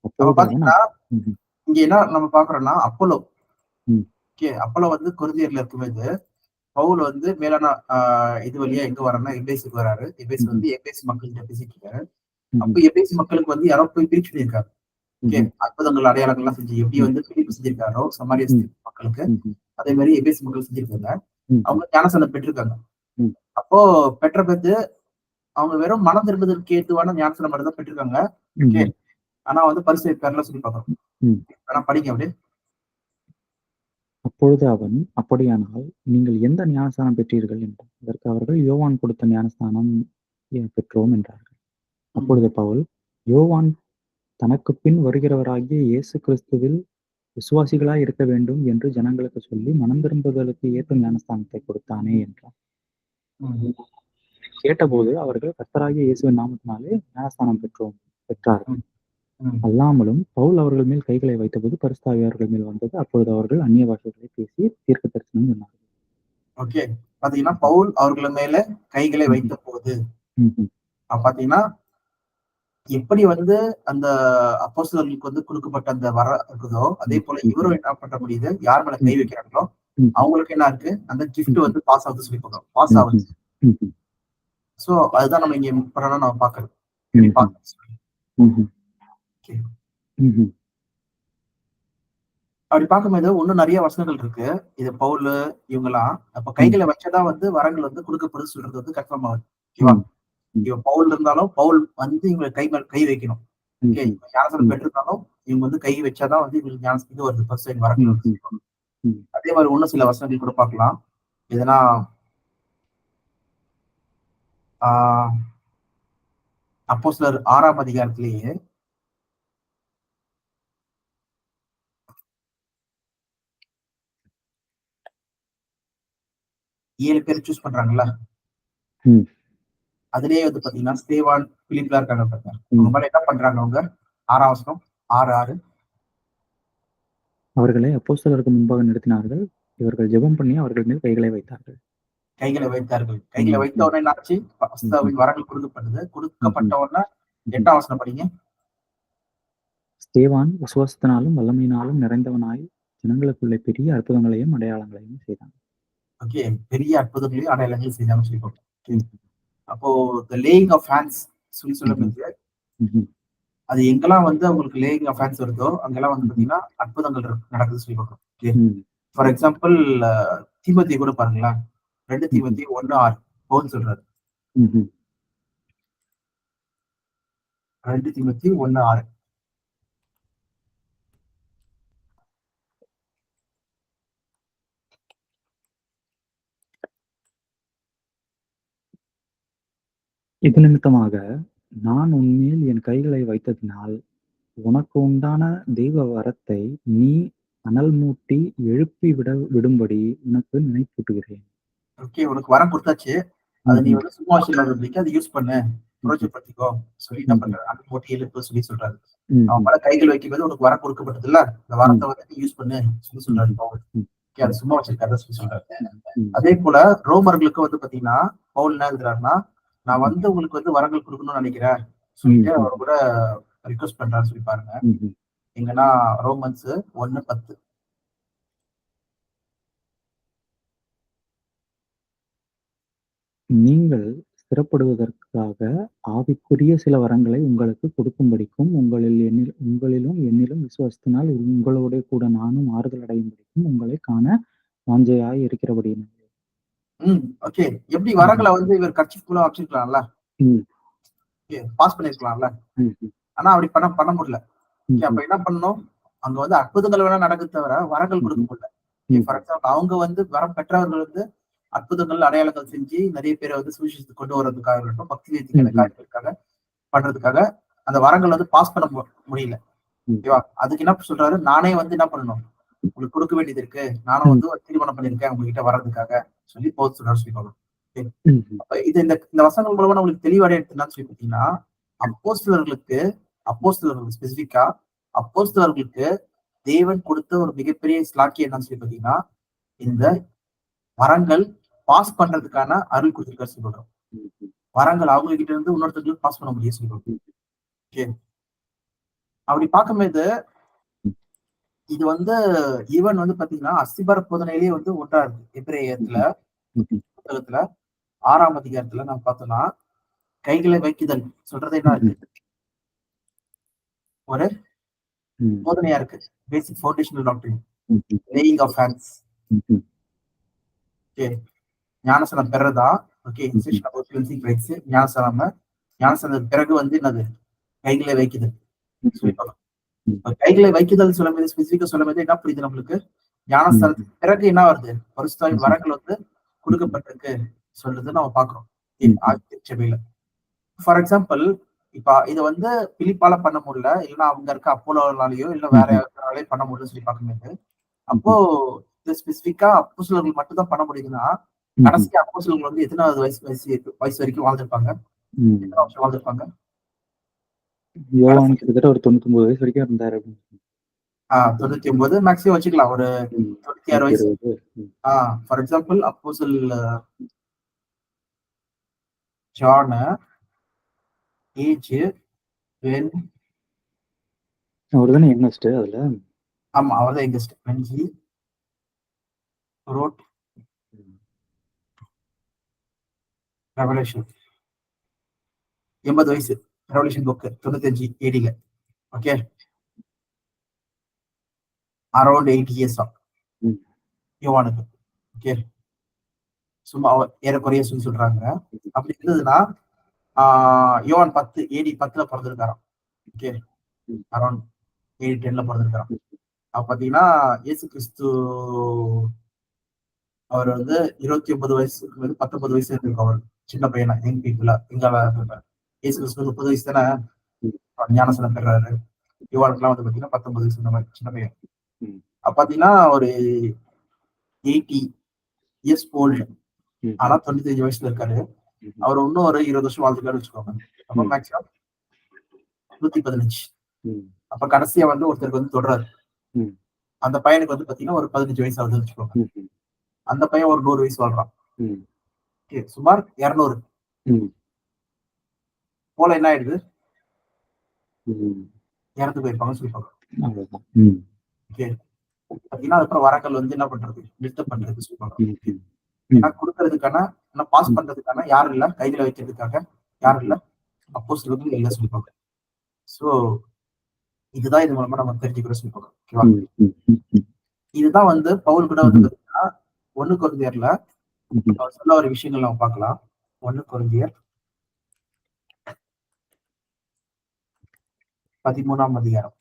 நம்ம அப்பொழுது அவன் பாத்தீங்கன்னா, ம்ஹும். இங்க என்ன நம்ம பாக்குறோம்னா, அப்போலோ. ம். ஓகே. அப்போலோ வந்து கொரிந்தியர்ல இருக்கும்போது, பவுல் வந்து மேலான இது வழியா எங்க வர்றாருன்னா, எபேசுக்கு வராரு. எபேசு ம்ஹும். வந்து எபேசு மக்கள்கிட்ட பேசிட்டு இருக்காரு. அப்ப ம்ஹும். எபேசு மக்களுக்கு வந்து யாரோ போய் பிரீச் பண்ணியிருக்காரு. ஓகே. ம்ஹும். அற்புதங்கள், அடையாளங்கள்லாம் செஞ்சு எப்படி ம். வந்து பிலிப்பு செஞ்சிருக்காரோ சமாரிய ம். மக்களுக்கு, ம்ஹும். அதே மாரி எபேசு மக்கள் செஞ்சிருக்காங்க. ம்ஹும். அவங்க ஞானஸ்நானம் பெற்றிருக்காங்க. ம். அப்போ பெற்ற பிறகு அவங்க வெறும் மனம் திரும்புதலுக்கு ஏதுவான ஞானஸ்நானம் மட்டும் தான் பெற்றிருக்காங்க. ஓகே. ம்ஹும். ஆனா வந்து பரிசுத்தவை பெறல சொல்லி பார்க்கிறோம். ம். வேணா படிங்க அப்படியே. அப்பொழுது அவன், அப்படியானால் நீங்கள் எந்த ஞானஸ்நானம் பெற்றீர்கள் என்றான். அதற்கு அவர்கள் யோவான் கொடுத்த ஞானஸ்நானம் பெற்றோம் என்றார்கள். ம். அப்பொழுது பவுல், யோவான் தனக்குப் பின் வருகிறவராகிய இயேசு கிறிஸ்துவில் விசுவாசிகளாய் இருக்க வேண்டும் என்று ஜனங்களுக்கு சொல்லி மனம் திரும்புதலுக்கு ஏற்ற ஞானஸ்தானத்தை கொடுத்தானே என்றார். ம். கேட்டபோது அவர்கள் கர்த்தராகிய இயேசுவின் நாமத்தினாலே ஞானஸ்தானம் பெற்றார்கள். ம். ம். அல்லாமலும் பவுல் அவர்கள் மேல் கைகளை வைத்தபோது பரிசுத்த ஆவி அவர்கள் மேல் வந்தது. அப்பொழுது அவர்கள் அந்நிய பாஷைகளை பேசி தீர்க்க தரிசனம் சொன்னார்கள். ஓகே. பாத்தீங்கன்னா, பவுல் அவர்கள் மேல கைகளை ம்ஹும். வைத்தபோது, ம்ஹும். பாத்தீங்கன்னா, எப்படி வந்து அந்த அப்போஸ்தலர்களுக்கு வந்து குடுக்கப்பட்ட அந்த வர இருக்குதோ, அதே போல ம்ஹும். இவரும் என்ன பண்ண முடியுது? யார் மேல கை ம்ஹும். வைக்கிறாங்களோ, ம்ஹும். அவங்களுக்கு என்ன இருக்கு? அந்த கிஃப்ட் ம்ஹும். வந்து பாஸ் ஆகுது சொல்லி பார்க்கிறோம். பாஸ் ஆகுது. ம்ஹும். ம்ஹும். சோ, அதுதான் நம்ம இங்க பண்ணணும் நம்ம பார்க்கிறது. எப்படி ம்ஹும். பார்க்கணும். ம்ஹும். ஓகே. ம்ஹும். அப்படி பார்க்கும்போது இன்னும் நிறைய வசனங்கள் இருக்கு. இது பவுலு இவங்கலாம். அப்ப ம். கைகள வச்சா வந்து வரங்கள் வந்து குடுக்கப்படுது சொல்றது வந்து கன்ஃபார்ம் ஆகுது. ஓகேவா? ம். ம். இவன் பவுல் இருந்தாலும், பவுல் வந்து இவங்க கை மேல கை வைக்கணும். ஓகே. ம்ஹும். இவங்க ஞானஸ்நானம் ம். பெற்றிருந்தாலும், இவங்க வந்து கை வச்சாதான் வந்து இவங்களுக்கு இது வருது. பர்சன்ட் வரங்கள் வருது. ம்ஹும். ம். அதே மாரி இன்னும் சில வசனங்கள் கூட பார்க்கலாம். எதுனா ஆ அப்போஸ்தலர் 6ஆம் அதிகாரத்திலேயே 7 பேர் சூஸ் பண்றாங்கல்ல. ம். அதிலேயே வந்து பார்த்தீங்கன்னா, ஸ்தேவான், பிலிப்லாம் இருக்காங்க பாருங்க. அவங்க ம். மேல என்ன பண்றாங்க அவங்க? 6ஆம் வசனம் 6:6 அவர்களை அப்போஸ்தலருக்கு முன்பாக நிறுத்தினார்கள். இவர்கள் ஜெபம் பண்ணி அவர்கள் மேல் கைகளை வைத்தார்கள். கைகளை வைத்தார்கள். கைகளை ம். வைத்த ம். உடனே என்னாச்சு? ம்ஹும். பரிசுத்தாவின் வரங்கள் கொடுக்கப்பட்டது. கொடுக்கப்பட்ட ம்ஹும். உடனே ம்ஹும். 8ஆம் வசனம் படிங்க. ஸ்தேவான் விசுவாசத்தினாலும் வல்லமையினாலும் நிறைந்தவனாய் ஜனங்களுக்குள்ளே பெரிய அற்புதங்களையும் அடையாளங்களையும் செய்தான். ஓகே. பெரிய அற்புதங்களையும் அடையாளங்களையும் செஞ்சாங்கன்னு சொல்லி பார்ப்போம். ஓகே. ம். அப்போ தி லேயிங் ஆஃப் ஹேண்ட்ஸ் சொல்லி ம்ஹும். சொல்லும்போது, ம்ஹும். அது எங்கெல்லாம் வந்து அவங்களுக்கு லேயிங் ஆஃப் ஹேண்ட்ஸ் வருதோ, அங்கெல்லாம் வந்து ம்ஹும். பார்த்தீங்கன்னா, அற்புதங்கள் நடக்குதுன்னு சொல்லி பார்க்கிறோம். ஓகே. ம். ஃபார் எக்ஸாம்பிள் தீமோத்தேயு கூட பாருங்களேன். 2 ம்ஹும். தீமோத்தேயு 1:6 பவுல் சொல்றாரு. ம்ஹும். 2 தீமோத்தேயு 1:6 இது நிமித்தமாக நான் உன்மேல் என் கைகளை வைத்ததினால் உனக்கு உண்டான தெய்வ வரத்தை நீ அனல் மூட்டி எழுப்பி விடும்படி உனக்கு நினைப்பூட்டுகிறேன். ஓகே, உனக்கு வரம் கொடுத்தாச்சு. அத நீ ம்ஹ்ம். வந்து சும்மா வச்சுடாதபடிக்கு அத யூஸ் பண்ணு. ம்ஹ்ம். பிரயோஜனப்படுத்திக்கோ சொல்லி என்ன ம்ஹ்ம். பண்றாரு? அனல் மூட்டி எழுப்பு சொல்லி சொல்றாரு. அவன் ம்ஹ்ம். மேல கைகள் வைக்கும்போது உனக்கு வரம் கொடுக்கப்பட்டதுல்ல, இந்த ம். வரத்த வந்து நீ யூஸ் பண்ணு சொல்லி சொல்றாரு ம்ஹ்ம். பவுல். ம். ஓகே, அத ம். சும்மா வச்சிருக்காத சொல்லி சொல்றாரு. ம். அதே போல ரோமர்களுக்கு வந்து பாத்தீங்கன்னா, பவுல் என்ன எழுதுறாருன்னா, நான் ம்ஹ்ம். வந்து உங்களுக்கு வந்து வரங்கள் குடுக்கணும்னு நினைக்கிறேன் சொல்லிட்டு ம்ஹ்ம். அவர் கூட ரிக்வெஸ்ட் பண்றாருன்னு சொல்லி பாருங்க. ம்ஹ்ம். எங்கன்னா ரோமன்ஸ் 1:10. நீங்கள் ஸ்திரப்படுவதற்காக ஆவிக்குரிய சில வரங்களை உங்களுக்குக் கொடுக்கும்படிக்கும், உங்களிலும் என்னிலும் விசுவாசத்தினால் உங்களோடே கூட நானும் ஆறுதல் அடையும்படிக்கும் உங்களைக் காண வாஞ்சையாய் இருக்கிறபடியினாலே. ஓகே. எப்படி ம்ஹ்ம். வரங்கள வந்து இவர் கர்ச்சீஃப்குள்ள வச்சிருக்கலாம்ல. ம். ஓகே, பாஸ் பண்ணியிருக்கலாம்ல. ம்ஹ்ம். ஆனா அப்படி பண்ண பண்ண முடியல. ஓகே, அப்ப ம்ஹ்ம். என்ன பண்ணணும்? அங்க வந்து அற்புதங்கள் வேணா நடக்குது தவிர, வரங்கள் கொடுக்க ம்ஹ்ம். முடியல. ஓகே, ஃபார் ம்ஹ்ம். எக்ஸாம்பிள் அவங்க வந்து வரம் பெற்றவர்கள் வந்து அற்புதங்கள், அடையாளங்கள் செஞ்சு நெறைய பேர வந்து சுவிசேஷத்துக்கு கொண்டு வரதுக்காக இருக்கட்டும், பக்தி விருத்திக்கான ம்ஹ்ம். காரியங்களுக்காக பண்றதுக்காக அந்த வரங்கள் வந்து பாஸ் பண்ண முடியல. ஓகேவா? ம்ஹ்ம். அதுக்கு என்ன சொல்றாரு? நானே வந்து என்ன பண்ணணும்? உங்களுக்கு கொடுக்க வேண்டியது இருக்கு. நானும் ம். வந்து ஒரு தீர்மானம் பண்ணியிருக்கேன் உங்ககிட்ட வர்றதுக்காக சொல்லி பவுல் சொல்றாரு சொல்லி பார்க்கணும். ஓகே. ம்ஹ்ம். அப்ப இது இந்த இந்த வசனங்கள் மூலமா நம்மளுக்கு தெளிவடைய என்னன்னு சொல்லி பார்த்தீங்கன்னா, அப்போஸ்தலர்களுக்கு அப்போஸ்தலர்கள் ஸ்பெசிஃபிக்கா அப்போஸ்தலர்களுக்கு தேவன் கொடுத்த ஒரு மிகப்பெரிய ஸ்லாக்கியம் என்னன்னு சொல்லி பார்த்தீங்கன்னா, இந்த வரங்கள் பாஸ் பண்றதுக்கான அருள் கொடுத்திருக்காரு சொல்றோம். ம்ஹ்ம். வரங்கள் அவங்க கிட்ட இருந்து இன்னொருத்தருக்கு பாஸ் பண்ண முடியும் சொல்றோம். ம். ஓகே. அப்படி பார்க்கும்போது இது வந்து ஈவன் வந்து பார்த்தீங்கன்னா, அஸ்திபார போதனையிலேயே வந்து ஒன்றா இருக்கு. எபிரேயத்துல ம்ஹ்ம். ம்ஹ்ம். புத்தகத்துல 6ஆம் அதிகாரத்துல நம்ம பார்த்தோம்னா, கைகளை வைக்குதல் சொல்றது என்ன ம்ஹ்ம். இருக்கு? ஒரு ம். போதனையா இருக்கு. Basic foundational doctrine. Hmm. Laying of hands. Hmm. Okay. ஞானஸ்நானம் பெறதா, okay. Hmm. Initiation of cleansing rites ஞானஸ்நானம். ஞானஸ்நானத்துக்கு பிறகு வந்து என்னது? கைகளை வைக்குதல் சொல்லி ம்ஹ்ம். பார்க்கணும். ம். இப்ப கைகளை வைக்குதல் சொல்லும்போது ஸ்பெசிஃபிக்கா சொல்லும்போது என்ன புரியுது நம்மளுக்கு? ம்ஹ்ம். ஞானஸ்நானத்துக்கு பிறகு என்ன வருது? பரிசுத்தாவின் ம்ஹ்ம். வரங்கள் வந்து ம்ஹ்ம். குடுக்கப்பட்டிருக்கு சொல்றத நம்ம பார்க்கிறோம். ம்ஹ்ம். ஆதித்ய சபையில. ஃபார் எக்ஸாம்பிள், இப்ப இது வந்து பிலிப்பால பண்ண முடியல. இல்லன்னா அங்க இருக்க அப்போலோனாலயோ, இல்ல வேற ம்ஹ்ம். யாராலயும் பண்ண முடியலன்னு சொல்லி பார்க்கும்போது, அப்போ ம்ஹ்ம். இது ஸ்பெசிஃபிக்கா அப்போஸ்தலர்கள் மட்டும் தான் பண்ண முடியுதுன்னா, ம்ஹ்ம். கடைசி அப்போஸ்தலர்கள் வந்து எத்தனாவது வயசு வயசு வயசு வரைக்கும் வாழ்ந்திருப்பாங்க? ம். எத்தன வருஷம் வாழ்ந்திருப்பாங்க? யோவான் கடைசி கிட்டத்தட்ட ஒரு 99 வயசு வரைக்கும் இருந்தாரு அப்படின்னு. 99 மேக்ஸிமம் வச்சுக்கலாம். ஒரு ம். 96 வயசு. 120. Hmm. Ah for example John age when அவரு தானே யங்கஸ்ட் அதுல? ஆமா அவர் தான் யங்கஸ்ட். வென் ஹி வ்ரோட் ம். ரெவலேஷன் 80 வயசு. Revelation book 95 ஏடில. ஓகே. அரவுண்ட் 8 இயர்ஸா ம். யோவானுக்கு. ஓகே. சும்மா ஏறக்குறைய சொல்லி சொல்றாங்க. ம். அப்படி இருந்ததுன்னா, ஆ யோவான் 10 ஏடி 10ல பொறந்திருக்காராம். ஓகே. ம். அரவுண்ட் ஏடி 10ல பொறந்திருக்காராம். ம். அப்ப பார்த்தீங்கன்னா, இயேசு கிறிஸ்து அவர் வந்து 29 வயசுக்கு வந்து 19 வயசு இருந்திருக்கும் அவர். சின்ன பையனா, யங் பீப்பிளா யங்காவா இருந்திருப்பாரு. இயேசு கிறிஸ்து 30 வயசு தானே ம். ஞானஸ்நானம் பெறாரு. யோவானுக்குலாம் வந்து பார்த்தீங்கன்னா 19 வயசு இந்த மாரி சின்ன பையன். ம். அப்ப பார்த்தீங்கன்னா, ஒரு 80 இயர்ஸ் ஓல்டு. ம்ஹ்ம். ஆனா 95 வயசுல இருக்காரு. ம்ஹ்ம். அவர் இன்னும் ஒரு 20 வருஷம் வாழ்ந்துருக்காருன்னு வச்சுக்கோங்க. அப்ப ம். மேக்ஸிமம் 115. ம். அப்ப கடைசியா வந்து ஒருத்தருக்கு வந்து தொடுறாரு. ம். அந்த பையனுக்கு வந்து பார்த்தீங்கன்னா, ஒரு 15 வயசு ஆகுதுன்னு வச்சுக்கோங்க. ம்ஹ்ம். அந்த பையன் ஒரு 100 வயசு வாழ்றான். ம். ஓகே. சுமார் 200 ம். போல என்ன ஆயிடுது? ம். இறந்து போயிருப்பாங்கன்னு சொல்லி பார்க்குறோம். அவ்வளவுதான். ம். ஓகே. பார்த்தீங்கன்னா, அதுக்கப்புறம் வரங்கள் வந்து என்ன பண்றது? நிறுத்தம் பண்றது சொல்லி பார்க்குறோம். ஓகே. ம்ஹ்ம். ஏன்னா ம். குடுக்கறதுக்கான, ஆனா பாஸ் ம். பண்றதுக்கான யாரும் இல்ல. கையில வைக்கிறதுக்காக யாரும் இல்ல. ம்ஹ்ம். அப்போஸ்தலர்கள் இல்ல சொல்லி பார்க்குறோம். சோ இதுதான் இது மூலமா நம்ம தெரிஞ்சுக்கிறோம் சொல்லி பார்க்குறோம். ஓகேவா? ம். ம். ம். இதுதான் வந்து பவுல் கூட வந்து ம்ஹ்ம். பார்த்தீங்கன்னா, 1 கொரிந்தியர்ல ம்ஹ்ம். அவர் சொன்ன ஒரு விஷயங்கள் நம்ம பார்க்கலாம். 1 கொரிந்தியர் 13ஆம் அதிகாரம்.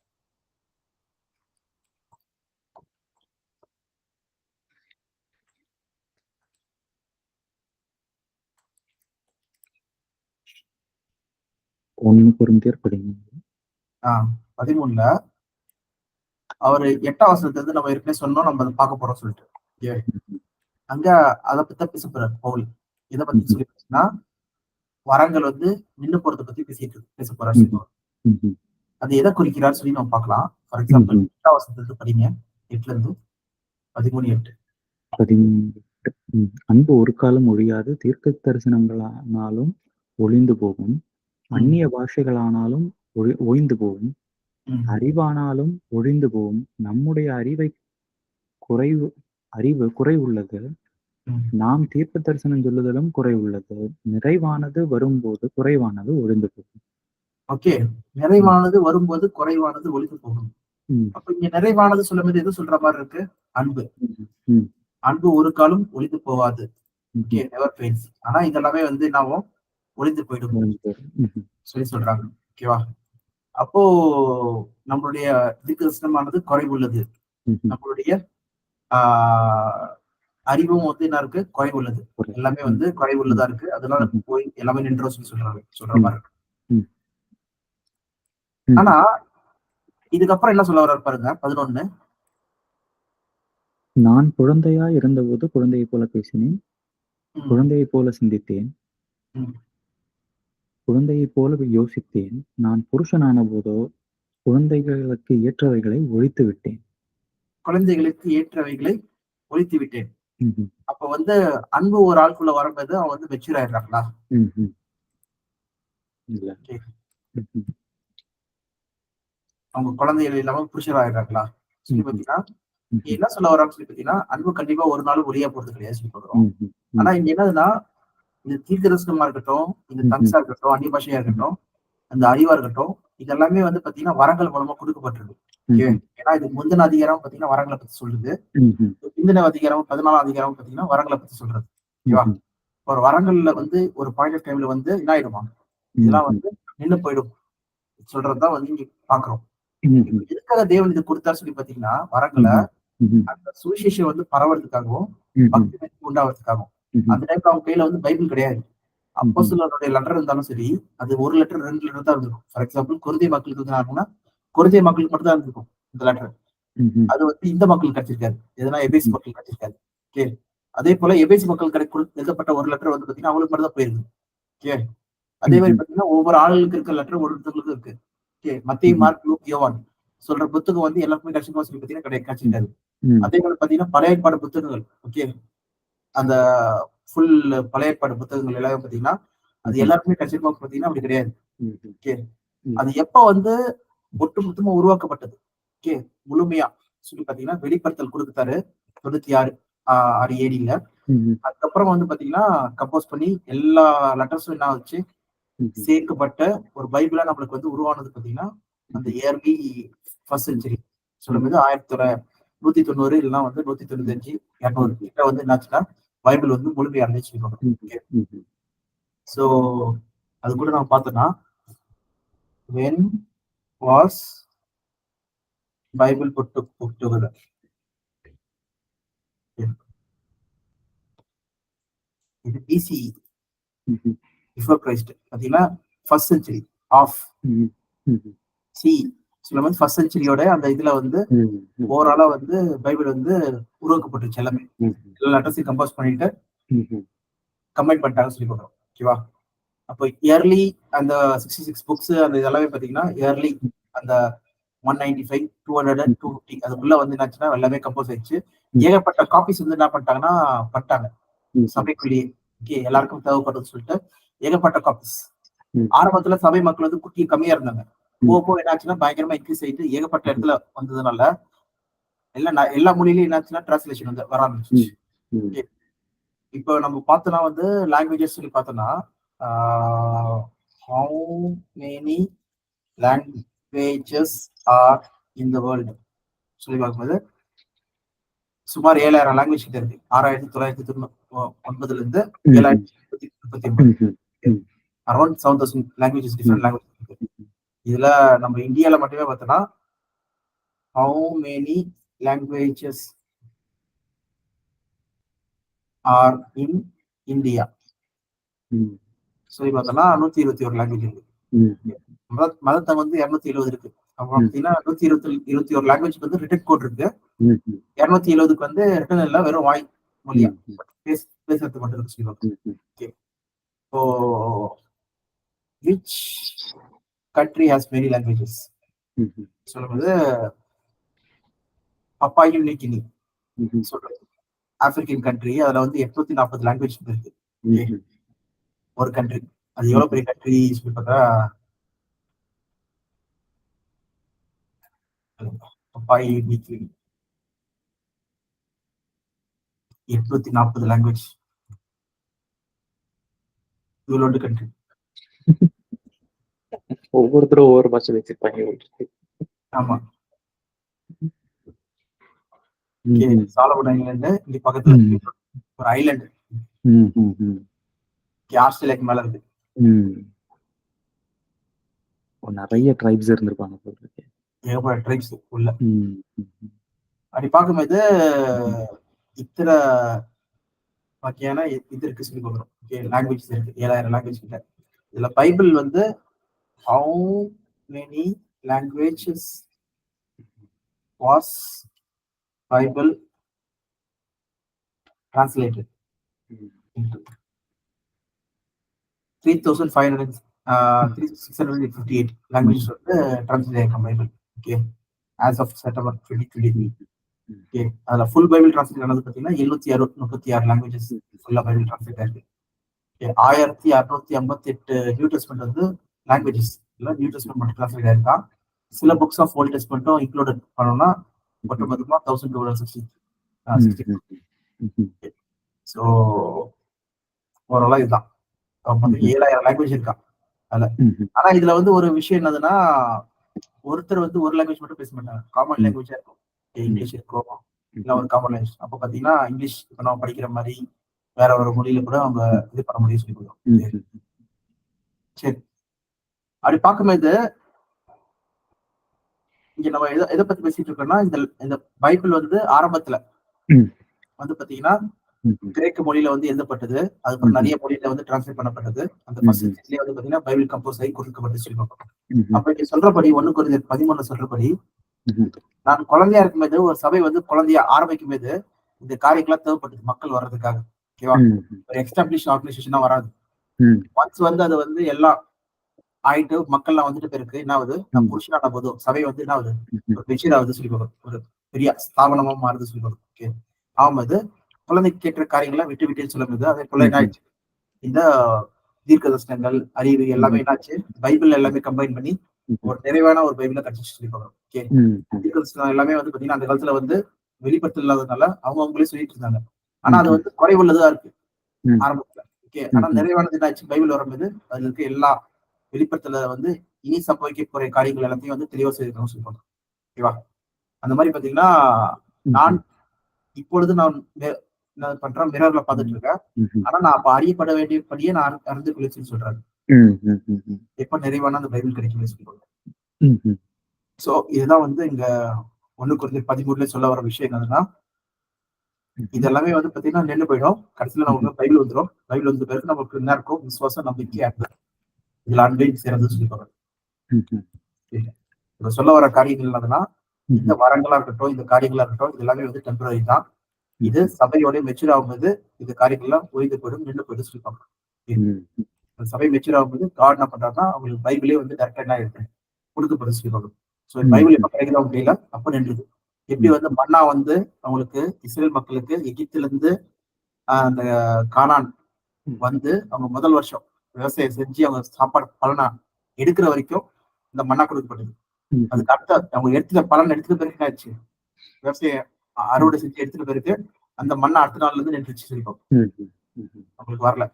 1 கொரிந்தியர் 13ல அவரு 8ஆம் வசனத்துல இருந்து நம்ம ஏற்கனவே சொன்னோம், நம்ம அதை பார்க்க போறோம் சொல்லிட்டு. அங்க அதை பத்தி பேச போறாரு பவுல். எதை பத்தி சொல்லி பேசுனா, வரங்கள் வந்து நின்று போறதை பத்தி பேச போறாரு. அது எதை குறிக்கிறார் சொல்லி நம்ம பார்க்கலாம். ஃபார் எக்ஸாம்பிள் 8ஆம் வசனத்துல இருந்து படிங்க. 8ல இருந்து 13:8. அன்பு ஒரு காலம் ஒழியாது, தீர்க்க தரிசனங்களானாலும் ஒளிந்து போகும், அந்நிய பாஷைகளானாலும் ஓய்ந்து போகும், அறிவானாலும் ஒழிந்து போகும். நம்முடைய அறிவு குறைவுள்ளது, நாம் தீர்க்க தரிசனம் சொல்லுதலும் குறைவுள்ளது. நிறைவானது வரும்போது குறைவானது ஒழிந்து போகும். ஓகே, நிறைவானது வரும்போது குறைவானது ஒழிந்து போகும். அப்ப இங்க நிறைவானது சொல்லும் போது எது சொல்ற மாதிரி இருக்கு? அன்பு. அன்பு ஒரு காலம் ஒழிந்து போவாது. Okay, never fails. ஆனா இதெல்லாமே வந்து நாம ஒழிந்து போயிடும் சொல்லி சொல்றாங்க. ஓகேவா? அப்போ நம்மளுடைய தீர்க்கதரிசனமானது குறைவுள்ளது. நம்மளுடைய அறிவும் வந்து என்ன இருக்கு? குறைவுள்ளது. எல்லாமே வந்து குறைவுள்ளதா இருக்கு. அதனால போய் எல்லாமே நின்றோம் சொல்லி சொல்ற மாதிரி இருக்கு. ஆனா இதுக்கப்புறம் என்ன சொல்ல வர்றாரு பாருங்க, 11. நான் குழந்தையாய் இருந்தபோது குழந்தையைப் போல பேசினேன், குழந்தையைப் போல சிந்தித்தேன், குழந்தையைப் போல யோசித்தேன். நான் புருஷனான போதோ குழந்தைகளுக்கு ஏற்றவைகளை ஒழித்து விட்டேன். குழந்தைகளுக்கு ஏற்றவைகளை ஒழித்து விட்டேன். அப்ப வந்து அன்பு ஒரு ஆளுக்குள்ள வரும்போது அவன் வந்து மெச்சூர் ஆயிடுறாங்களா? இல்ல. அவங்க குழந்தைகள் இல்லாம புருஷர் ஆயிடுறாங்களா சொல்லி பாத்தீங்கன்னா, என்ன சொல்ல வரான்னு சொல்லி பாத்தீங்கன்னா, அன்பு கண்டிப்பா ஒரு நாள் ஒழியா போறது கிடையாது சொல்லி சொல்றோம். ஆனா இங்க என்னதுன்னா, இந்த தீர்க்கதரிசனமா இருக்கட்டும், இந்த தங்ஸா இருக்கட்டும், அந்நிய பாஷையா இருக்கட்டும், அந்த அறிவா இருக்கட்டும், இதெல்லாமே வந்து பாத்தீங்கன்னா வரங்கள் மூலமா கொடுக்கப்பட்டிருக்கு. ஏன்னா இது முந்தின அதிகாரம் பாத்தீங்கன்னா வரங்களை பத்தி சொல்லுது. முந்தின அதிகாரம் 14ஆம் அதிகாரம் பாத்தீங்கன்னா வரங்களை பத்தி சொல்றது. ஓகேவா? ஒரு வரங்கள்ல வந்து ஒரு பாயிண்ட் ஆஃப் டைம்ல வந்து என்ன ஆயிடுமா, இதெல்லாம் வந்து நின்று போயிடும் சொல்றதுதான் வந்து இங்க பாக்குறோம். எதுக்காக தேவன் இது கொடுத்தாரு சொல்லி பாத்தீங்கன்னா, வரங்களை அந்த சுவிசேஷம் வந்து பரவறதுக்காகவும் பக்தி உண்டாவதுக்காகவும். அந்த டைம்ல அவங்க கையில வந்து பைபிள் கிடையாது. அப்போஸ்தலருடைய லெட்டர் இருந்தாலும் சரி, அது 1 லெட்டர் 2 லெட்டர் தான் இருந்திருக்கும். ஃபார் எக்ஸாம்பிள் கொரிந்திய மக்களுக்கு வந்து ஆகும்னா கொரிந்திய மக்களுக்கு மட்டும் தான் இருந்திருக்கும் இந்த லெட்டர். அது வந்து இந்த மக்களுக்கு கிடைச்சிருக்காது. எதனா எபேஸ் மக்கள் கிடைச்சிருக்காது. ஓகே, அதே போல எபேஸ் மக்கள் எழுதப்பட்ட ஒரு லெட்டர் வந்து பாத்தீங்கன்னா அவங்களுக்கு மட்டும் தான் போயிருக்கு. ஓகே, அதே மாதிரி பாத்தீங்கன்னா ஒவ்வொரு ஆளுகளுக்கு இருக்க லெட்டர் ஒருத்தவங்களுக்கு இருக்கு. ஓகே, மத்தேயு, மார்க், லூக், யோவான் சொல்ற புத்தகம் வந்து எல்லாருக்குமே கிடைச்சிருக்கோம் சொல்லி பாத்தீங்கன்னா கிடைச்சிருக்காது. அதே போல பாத்தீங்கன்னா பழைய ஏற்பாடு புத்தகங்கள், ஓகே, அந்த ஃபுல் பழைய ஏற்பாடு புத்தகங்கள் எல்லாமே பாத்தீங்கன்னா அது எல்லாருக்குமே கிடைச்சிருக்கோம் பாத்தீங்கன்னா அப்படி கிடையாது. ஓகே, அது எப்ப வந்து ஒட்டுமொத்தமா உருவாக்கப்பட்டது, ஓகே, முழுமையா சொல்லி பாத்தீங்கன்னா வெளிப்படுத்தல் கொடுத்தாரு 96 AD-ல. அதுக்கப்புறம் வந்து பாத்தீங்கன்னா கம்போஸ் பண்ணி எல்லா லெட்டர்ஸும் என்ன ஆச்சு சேர்க்கப்பட்ட ஒரு பைபிளா நம்மளுக்கு வந்து உருவானது பாத்தீங்கன்னா அந்த இயர்லி ஃபர்ஸ்ட் செஞ்சுரி சொல்லும்போது 1190 இல்லைன்னா வந்து 195 200 கிட்ட வந்து என்னாச்சுன்னா பைபிள் வந்து முழுமையா இருந்துச்சு. சோ அது கூட நம்ம பார்த்தோம்னா when was Bible put together? இது BCE, பிஃபோர் கிரைஸ்ட். பாத்தீங்கன்னா ஃபர்ஸ்ட் செஞ்சுரி ஆஃப் சி சொல்லும்போது ஃபர்ஸ்ட் செஞ்சுரியோட அந்த இதுல வந்து ஓவராலா வந்து பைபிள் வந்து உருவாக்கப்பட்டுருச்சு. எல்லாமே எல்லா லெட்டர்ஸையும் கம்போஸ் பண்ணிட்டு கம்பைன் பண்ணிட்டாங்கன்னு சொல்லி போடுறோம். ஓகேவா? அப்போ இயர்லி அந்த 66 புக்ஸ் அந்த இதெல்லாமே பாத்தீங்கன்னா இயர்லி அந்த 195 200 250 அதுக்குள்ள வந்து என்னாச்சுன்னா எல்லாமே கம்போஸ் ஆயிடுச்சு. ஏகப்பட்ட காப்பீஸ் வந்து என்ன பண்ணிட்டாங்க சபைக்குள்ளேயே. ஓகே, எல்லாருக்கும் தேவைப்படுறது சொல்லிட்டு ஏகப்பட்ட காப்பீஸ். ஆரம்பத்துல சபை மக்கள் வந்து குட்டி கம்மியா இருந்தாங்க. போக என்னாச்சுன்னா பயங்கரமா இன்க்ரீஸ் ஆயிட்டு ஏகப்பட்ட இடத்துல வந்ததுனால எல்லா மொழியிலும் என்னாச்சுன்னா டிரான்ஸ்லேஷன் வந்து வர ஆரம்பிச்சிச்சு. இப்போ நம்ம பார்த்தோம்னா வந்து லாங்குவேஜஸ் சொல்லி பார்த்தோம்னா how many languages are in the world சொல்லி பார்க்கும்போது சுமார் 7000 லாங்குவேஜ் கிட்ட இருக்கு. 6909 இருந்து 7839 அரௌண்ட் 7000 லாங்குவேஜஸ் டிஃபரெண்ட் லாங்குவேஜ் இருக்கு. இதுல நம்ம இந்தியால மட்டுமே பார்த்தோம்னா how many languages are in India சொல்லி பார்த்தோம்னா 121 லாங்குவேஜ் இருக்கு. மதத்தை வந்து 270 இருக்கு. அவங்க பாத்தீங்கன்னா 121 லாங்குவேஜ் வந்து ரிட்டன் கோட் இருக்கு. 270க்கு வந்து ரிட்டன் இல்ல, வெறும் வாய் மொழியா பேசுறது மட்டும் இருக்கு சொல்லுவாங்க. So, which country has many languages? சொல்லும்போது பப்பாயு நியூ கினி சொல்றது ஆப்பிரிக்கன் கண்ட்ரி. அதுல வந்து 840 லாங்குவேஜ் இருக்கு. ஒரு கண்ட்ரி. அது எவ்வளவு பெரிய கண்ட்ரி சொல்லி பார்த்தா பப்பாயு நியூ கினி 840 லாங்குவேஜ். இவ்வளோண்டு கண்ட்ரி. ஒவ்வொருத்தரும் ஒவ்வொரு பாஷை வச்சிருப்பாங்க. ஆமா. சாலமன் ஐலாண்டு இங்க பக்கத்துல இருக்கு. ஒரு ஐலாண்டு ஆஸ்திரேலியாக்கு மேல இருக்கு. நிறைய ட்ரைப்ஸ் இருந்திருப்பாங்க. ஏகப்பட்ட ட்ரைப்ஸ் உள்ள. அப்படி பார்க்கும்போது இத்தனை வகையான இது இருக்கு சொல்லி பார்க்குறோம். லாங்குவேஜ் இருக்கு, 7000 லாங்குவேஜ் கிட்ட. இதுல பைபிள் வந்து how many languages was Bible translated into? 3,658 languages வந்து translate ஆயிருக்கும் Bible. Okay, as of September 2023. Okay, அதுல ஃபுல் பைபிள் டிரான்ஸ்லேட் ஆனது பார்த்தீங்கன்னா 736 லாங்குவேஜஸ் ஃபுல்லா பைபிள் டிரான்ஸ்லேட் ஆயிருக்கு. 1658 நியூ டெஸ்ட்மெண்ட் வந்து லாங்குவேஜஸ் இல்ல, நியூ டெஸ்ட்மெண்ட் மட்டும் டிரான்ஸ்லேட் ஆயிருக்கா. சில புக்ஸ் ஆஃப் ஓல்ட் டெஸ்ட்மெண்ட்டும் இன்க்ளூடட் பண்ணோம்னா மொத்தமா 1260. ஸோ ஓரளவு இதுதான் 7000 லாங்குவேஜ் இருக்கா அதுல. ஆனா இதுல வந்து ஒரு விஷயம் என்னதுன்னா, ஒருத்தர் வந்து ஒரு லாங்குவேஜ் மட்டும் பேச மாட்டாங்க. காமன் லாங்குவேஜா இருக்கும். இங்கிலீஷ் இருக்கும், இல்ல ஒரு காமன் லாங்குவேஜ். அப்ப பாத்தீங்கன்னா இங்கிலீஷ் இப்ப நம்ம படிக்கிற மாதிரி வேற ஒரு மொழியில கூட அவங்க இது பண்ண முடியும் சொல்லி கொடுக்கும். சரி, அப்படி பார்க்கும்போது இங்க நம்ம எதை பத்தி பேசிட்டு இருக்கோம்னா, இந்த பைபிள் வந்து ஆரம்பத்துல வந்து பாத்தீங்கன்னா கிரேக்க மொழியில வந்து எழுதப்பட்டது. அதுக்கப்புறம் நிறைய மொழியில வந்து டிரான்ஸ்லேட் பண்ணப்பட்டது. அந்த ஃபர்ஸ்ட் செஞ்சுரியிலே வந்து பாத்தீங்கன்னா பைபிள் கம்போஸ் ஆகி கொடுக்கப்பட்டு சொல்லுவாங்க. அப்ப இங்க சொல்றபடி 1 கொரிந்தியர் 13 சொல்றபடி, நான் குழந்தையா இருக்கும்போது ஒரு சபை வந்து குழந்தையா ஆரம்பிக்கும் போது இந்த காரியங்கள்லாம் தேவைப்பட்டது மக்கள் வர்றதுக்காக. ஓகேவா, ஒரு எஸ்டாப்ளிஷ் ஆர்கனைசேஷனா வராது. ஒன்ஸ் வந்து அது வந்து எல்லாம் ஆயிட்டு மக்கள்லாம் வந்துட்டு பிறகு என்ன ஆகுது, நம்ம புருஷனான போதும் சபை வந்து என்ன ஆகுது, ஒரு மெச்சூர் ஆகுது சொல்லி பார்க்கணும், ஒரு பெரிய ஸ்தாபனமா மாறுது சொல்லி பார்க்கணும். ஓகே, ஆகும்போது குழந்தைக்கு கேட்ட காரியங்களை விட்டு விட்டு சொல்லும்போது அதே போல என்ன ஆயிடுச்சு, இந்த தீர்க்க தரிசனங்கள் அறிவு எல்லாமே என்னாச்சு, பைபிள் எல்லாமே கம்பைன் பண்ணி ஒரு நிறைவான ஒரு பைபிளை கடிச்சு சொல்லி பார்க்கணும். ஓகே, தீர்க்க தரிசனம் எல்லாமே வந்து பாத்தீங்கன்னா அந்த காலத்துல வந்து வெளிப்படுத்தல் இல்லாததுனால அவங்களே சொல்லிட்டு இருந்தாங்க. ஆனா அது வந்து குறைவுள்ளதா இருக்கு ஆரம்பத்துல. ஓகே, ஆனா நிறைவானது என்னாச்சு, பைபிள் வரும்போது அதுல இருக்க எல்லா வெளிப்படுத்தல வந்து இனி சம்பவிக்க போற காரியங்கள் எல்லாத்தையும் வந்து தெளிவா செய்யணும் சொல்லுவாங்க. ஓகேவா, அந்த மாதிரி பாத்தீங்கன்னா நான் இப்பொழுது நான் பண்றேன், மிரர்ல பாத்துட்டு இருக்கேன். ஆனா நான் அப்ப அறியப்பட வேண்டியபடியே நான் அறிந்து கொள்ளுச்சுன்னு சொல்றாரு. எப்ப நிறைவான அந்த பைபிள் கிடைக்கும் சொல்லுவாங்க. சோ இதுதான் வந்து இங்க 1 கொரிந்தியர் 13 சொல்ல வர விஷயம் என்னதுன்னா, இது எல்லாமே வந்து பாத்தீங்கன்னா நின்று போயிடும். கடைசியில நமக்கு பைபிள் வந்துடும். பைபிள் வந்த பிறகு நமக்கு என்ன இருக்கும், விசுவாசம், நம்பிக்கை, அன்பு, இதுல அன்பை சேர்ந்து சொல்லிப்பாங்க. இப்ப சொல்ல வர காரியங்கள் என்னதுன்னா, இந்த வரங்களா இருக்கட்டும், இந்த காரியங்களா இருக்கட்டும், இது எல்லாமே வந்து டெம்பரரி தான். இது சபையோட மெச்சூர் ஆகும்போது இந்த காரியங்கள்லாம் ஓய்ந்து போயிடும், நின்று போயிடும் சொல்லிப்பாங்க. சபை மெச்சூர் ஆகும்போது காட் என்ன பண்றாருன்னா, அவங்களுக்கு பைபிளே வந்து டேரக்டா என்ன இருக்கு கொடுக்கப்படும் சொல்லிப்பாங்க. ஸோ பைபிள் எப்ப கிடைக்குதோ அவங்க கையில அப்ப நின்றுது. எப்படி வந்து மன்னா வந்து அவங்களுக்கு இஸ்ரேல் மக்களுக்கு எகிப்துல இருந்து அந்த கானான் வந்து அவங்க முதல் வருஷம் விவசாயம் செஞ்சு அவங்க சாப்பாடு பலனா எடுக்கிற வரைக்கும் இந்த மண்ணா கொடுக்கப்பட்டது. அதுக்கு அடுத்த அவங்க எடுத்துக்க பலன் எடுத்துக்க பிறகு என்ன ஆச்சு, விவசாயம் அறுவடை செஞ்சு எடுத்துக்க பிறகு அந்த மண்ணை அடுத்த நாள்ல இருந்து நின்றுச்சு சொல்லிப்போம், அவங்களுக்கு வரல.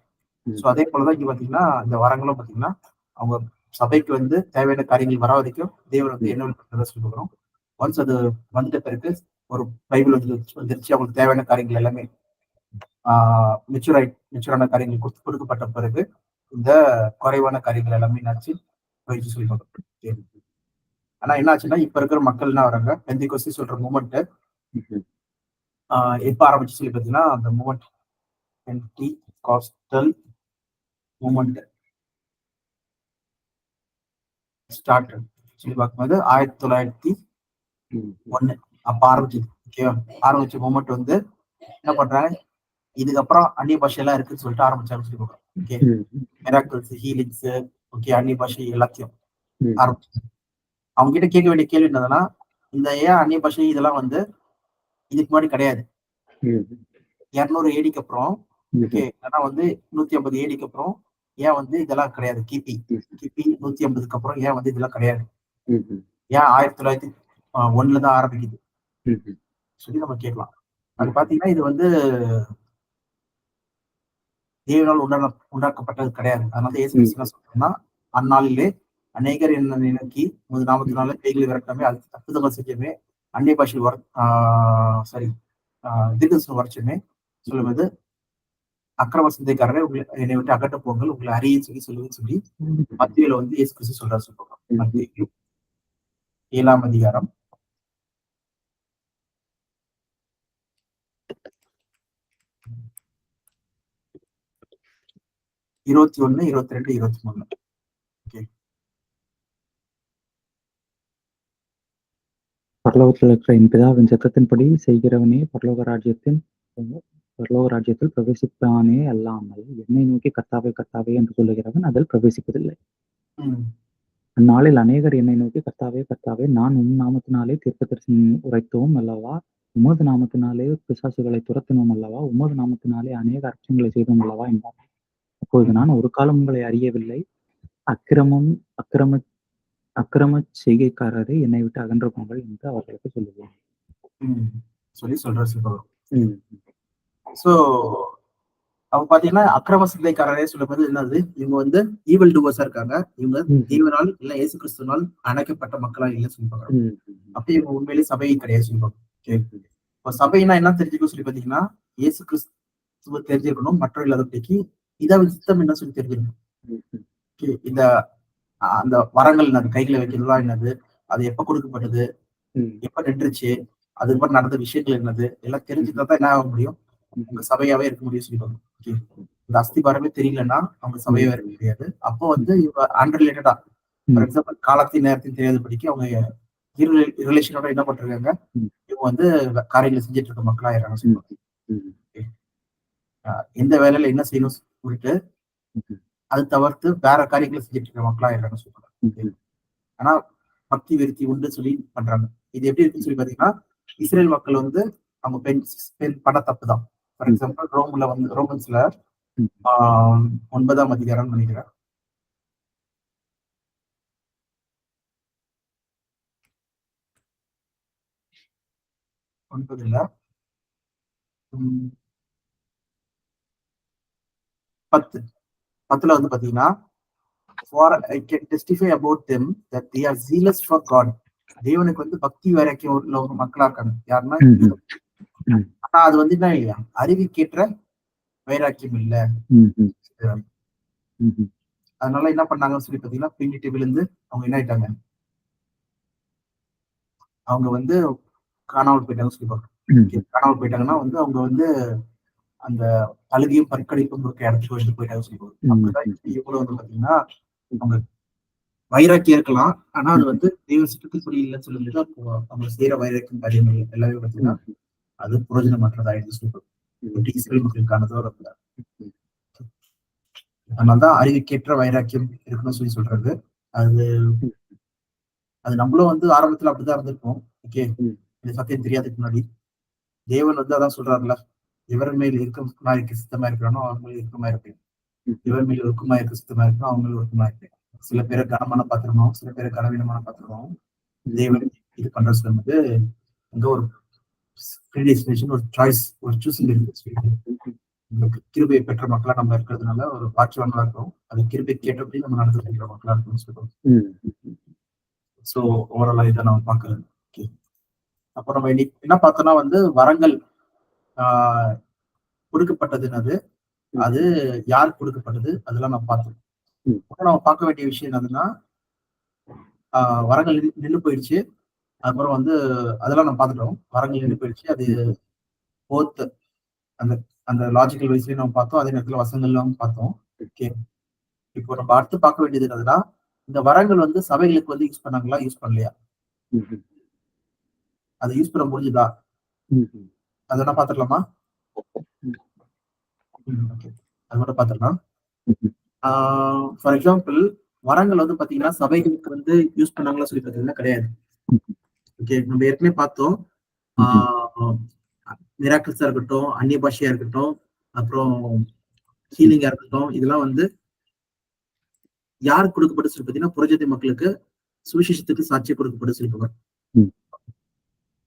சோ அதே போலதான் இங்க பாத்தீங்கன்னா இந்த வரங்களும் பாத்தீங்கன்னா அவங்க சபைக்கு வந்து தேவையான காரியங்கள் வர வரைக்கும் தேவன் வந்து என்ன சொல்லி கொடுக்குறோம். ஒன்ஸ் அது வந்துட்ட பிறகு ஒரு பைபிள் வந்துருச்சு, அவங்களுக்கு தேவையான காரியங்கள் எல்லாமே மெச்சூரான காரியங்கள் கொடுக்கப்பட்ட பிறகு இந்த குறைவான காரியங்கள் எல்லாமே என்னாச்சு போயிடுச்சு சொல்லி பார்க்கணும். ஆனா என்ன ஆச்சுன்னா, இப்ப இருக்கிற மக்கள் என்ன வராங்க, பெந்தைக்கோஸ்து சொல்ற மூமெண்ட் எப்ப ஆரம்பிச்சு சொல்லி பாத்தீங்கன்னா, அந்த மூமெண்ட் பெந்தைகாஸ்டல் மூமெண்ட் ஸ்டார்ட் சொல்லி பார்க்கும்போது 1901 அப்ப ஆரம்பிச்சது. ஓகேவா? ஆரம்பிச்ச மூமெண்ட் வந்து என்ன பண்றாங்க, இதுக்கப்புறம் அந்நிய பாஷை எல்லாம் இருக்குன்னு சொல்லிட்டு ஆரம்பிச்சாங்க சொல்லி கொடுக்குறோம். ஓகே, மிராக்கிள்ஸ், ஹீலிங்ஸ், ஓகே, அந்நிய பாஷை எல்லாத்தையும் ஆரம்பிச்சாங்க. அவங்க கிட்ட கேட்க வேண்டிய கேள்வி என்னதுன்னா, இந்த ஏன் அந்நிய பாஷை இதெல்லாம் வந்து இதுக்கு முன்னாடி கிடையாது. 200 ஏடிக்கு அப்புறம், ஓகே, ஆனா வந்து 150 ஏடிக்கு அப்புறம் ஏன் வந்து இதெல்லாம் கிடையாது. கிபி 150க்கு அப்புறம் ஏன் வந்து இதெல்லாம் கிடையாது. ஏன் 1901 தான் ஆரம்பிக்குது சொல்லி நம்ம கேட்கலாம். அது பாத்தீங்கன்னா இது வந்து தேவனால் உண்டாக்கப்பட்டது கிடையாது. அதனால இயேசு கிறிஸ்து என்ன சொல்றோம்னா, அந்நாளிலே அநேகர் என்னை நோக்கி உமது நாமத்தினால பேய்களை விரட்டமே, அது அற்புதங்கள் செஞ்சமே, அந்நிய பாஷையில் தீர்க்கதரிசனம் வரச்சுமே சொல்லுவது, அக்கிரம சிந்தைக்காரரை என்னை விட்டு அகட்ட போங்கள், உங்களை அறிய சொல்லி மத்தியில வந்து இயேசு கிறிஸ்து சொல்றாரு சொல்லுவாங்க. மத்திய 7ஆம் அதிகாரம் 21, 22, 23. ஓகே. பரலோகத்தில் இருக்கிற என் பிதாவின் சத்தத்தின்படி செய்கிறவனே பரலோக ராஜ்யத்தில் பிரவேசிப்பானே அல்லாமல் என்னை நோக்கி கர்த்தாவே கர்த்தாவே என்று சொல்லுகிறவன் அதில் பிரவேசிப்பதில்லை. அந்நாளில் அநேகர் என்னை நோக்கி கர்த்தாவே கர்த்தாவே நான் உம் நாமத்தினாலே தீர்க்கதரிசனம் உரைத்தோம் அல்லவா, உமது நாமத்தினாலே பிசாசுகளை துரத்தினோம் அல்லவா, உமது நாமத்தினாலே அநேக அற்புதங்களை செய்தோம் அல்லவா என்றார். அப்பொழுது நான் ஒரு காலம் உங்களை அறியவில்லை, அக்கிரம செய்கைக்காரரை என்னை விட்டு அகன்று போங்கள் என்று அவர்களுக்கு சொல்லுவேன் சொல்லி சொல்றாரு. சோ அவங்க பாத்தீங்கன்னா அக்கிரம சிந்தைக்காரரே சொல்லும்போது என்னது, இவங்க வந்து ஈவல் டூவர்ஸா இருக்காங்க. இவங்க தேவனால் இல்ல இயேசு கிறிஸ்துவால் அணைக்கப்பட்ட மக்களா இல்ல சொல்லுவாங்க. அப்ப இவங்க உண்மையிலேயே சபை கிடையாது சொல்லுவாங்க. இப்ப சபைனா என்ன தெரிஞ்சுக்கணும் சொல்லி பாத்தீங்கன்னா, இயேசு கிறிஸ்துவ தெரிஞ்சிருக்கணும், மற்றவர்கள் இல்லாதபடிக்கு இதாவின் சித்தம் என்ன சொல்லி தெரிஞ்சிருக்கணும். இந்த அந்த வரங்கள் என்னது, கைகளை வைக்கிறதுலாம் என்னது, அது எப்ப கொடுக்கப்பட்டது, எப்ப நின்றுச்சு, அது மாதிரி நடந்த விஷயங்கள் என்னது எல்லாம் தெரிஞ்சுக்கிட்டா தான் என்ன ஆக முடியும், உங்க சபையாவே இருக்க முடியும் சொல்லிடுவாங்க. இந்த அஸ்திபாரமே தெரியலன்னா அவங்க சபையாவே இருக்க முடியாது. அப்போ வந்து இவங்க அன்ரிலேட்டடா, ஃபார் எக்ஸாம்பிள் காலத்தையும் நேரத்தையும் தெரியாதபடிக்கு அவங்க ரிலேஷனோட என்ன பண்றாங்க, இவங்க வந்து காரியங்களை செஞ்சுட்டு இருக்க மக்களா ஆயிடுறாங்க சொல்லுவாங்க. எந்த வேலையில என்ன செய்யணும் சொல்லிட்டு அது தவிர்த்து வேற காரியங்களை செஞ்சுட்டு இருக்க மக்களா ஆயிடுறாங்க சொல்லுவாங்க. ஆனா பக்தி விருத்தி உண்டு சொல்லி பண்றாங்க. இது எப்படி இருக்குன்னு சொல்லி பாத்தீங்கன்னா, இஸ்ரேல் மக்கள் வந்து அவங்க பெண் பண்ண தப்பு தான். ஃபார் எக்ஸாம்பிள் ரோமன்ஸ்ல 9ஆம் அதிகாரம் நினைக்கிறேன், 9ல 10ல வந்து பாத்தீங்கன்னா, for I can testify about them that they are zealous for God. தேவனுக்கு வந்து பக்தி வைராக்கியம் உள்ள ஒரு மக்களா இருக்காங்க. யாருன்னா, ஆனா அது வந்து என்ன இல்லையா, அறிவுக்கேற்ற வைராக்கியம் இல்ல. அதனால என்ன பண்ணாங்கன்னு சொல்லி பாத்தீங்கன்னா, பின்னிட்டு விழுந்து அவங்க என்ன ஆயிட்டாங்க, அவங்க வந்து காணாமல் போயிட்டாங்க சொல்லிப்பாங்க. காணாமல் போயிட்டாங்கன்னா வந்து அவங்க வந்து அந்த அழுகையும் பற்கடிப்பும் இருக்க இடத்துக்கு வந்து போயிட்டாங்க சொல்லிப்பாங்க. அப்படிதான் இவ்வளவு வந்து பாத்தீங்கன்னா அவங்க வைராக்கியம் இருக்கலாம், ஆனா அது வந்து தெய்வ சித்தத்துக்குரிய இல்லைன்னு சொல்லும்போது அப்போ அவங்க செய்யற வைராக்கியம் காரியங்கள் எல்லாமே பாத்தீங்கன்னா அது புரோஜனமற்றதாயிடுது சொல்லிப்பாங்க. இஸ்ரேல் மக்களுக்கானதோ இருக்குல்ல. அதனாலதான் அறிவுக்கேற்ற வைராக்கியம் இருக்குன்னு சொல்லி சொல்றது. அது நம்மளும் வந்து ஆரம்பத்துல அப்படிதான் இருந்திருப்போம். ஓகே, இந்த சத்தியம் தெரியாதுக்கு முன்னாடி தேவன் வந்து அதான் சொல்றாருல்ல, இவர் மேல் இருக்குமா இருக்க சித்தமா இருக்கிறானோ அவங்க மேல் இருக்குமா இருப்பேன், இவர் மேல் இருக்குமா இருக்க சித்தமா இருக்கணும் அவங்க மேல் இருக்குமா இருப்பேன். சில பேரை கனமான பாத்திரமாவும் சில பேரை கனவீனமான பாத்திரமாவும் தேவன் இது பண்ற சொல்லும்போது அங்க ஒரு ஒரு சாய்ஸ், ஒரு சூசிங் இருக்கு. கிருபையை பெற்ற மக்களா நம்ம இருக்கிறதுனால ஒரு பாட்சிவான்களா இருக்கும். அது கிருபை கேட்டபடி நம்ம நடந்துக்கிற மக்களா இருக்கணும்னு சொல்லுவோம். சோ ஓவராலா இதை நம்ம பாக்குறது. அப்புறம் நம்ம இன்னைக்கு என்ன பார்த்தோம்னா வந்து வரங்கள் கொடுக்கப்பட்டதுன்னு அது யாருக்கு கொடுக்கப்பட்டது அதெல்லாம் நம்ம பார்த்தோம். நம்ம பார்க்க வேண்டிய விஷயம் என்னதுன்னா, வரங்கள் நின்று போயிடுச்சு. அதுக்கப்புறம் வந்து அதெல்லாம் நம்ம பார்த்துட்டோம். வரங்கள் நின்று போயிடுச்சு. அது போத் அந்த அந்த லாஜிக்கல் வைஸ்லயும் நம்ம பார்த்தோம், அதே நேரத்துல வசனங்கள்லாம் பார்த்தோம். ஓகே, இப்போ நம்ம அடுத்து பார்க்க வேண்டியது என்னதுன்னா, இந்த வரங்கள் வந்து சபைகளுக்கு வந்து யூஸ் பண்ணாங்களா? யூஸ் பண்ணலையா? ம்ஹ்ம். அத யூஸ் பண்ண முடிஞ்சுதா? ம்ஹ்ம். அத வேணா பாத்துரலாமா? ம். ஓகே. அது மட்டும் பாத்துரலாம். ம்ஹ்ம். ஆ ஃபார் எக்ஸாம்பிள் வரங்கள் வந்து பாத்தீங்கன்னா, சபைகளுக்கு வந்து யூஸ் பண்ணாங்களா சொல்லி பாத்தீங்கன்னா கிடையாது. ம்ஹ்ம். ஓகே. நம்ம ஏற்கனவே பார்த்தோம். ஆ ம்ஹ்ம். மிராக்கிள்ஸா இருக்கட்டும், அந்நிய பாஷையா இருக்கட்டும், அப்புறம் ஹீலிங்கா இருக்கட்டும், இதெல்லாம் வந்து யாருக்கு கொடுக்கப்பட்டுச்சு சொல்லி பாத்தீங்கன்னா, புறஜாதி மக்களுக்கு சுவிசேஷத்துக்கு சாட்சியா கொடுக்கப்பட்டுச்சு சொல்லி பார்க்கிறோம். ம்.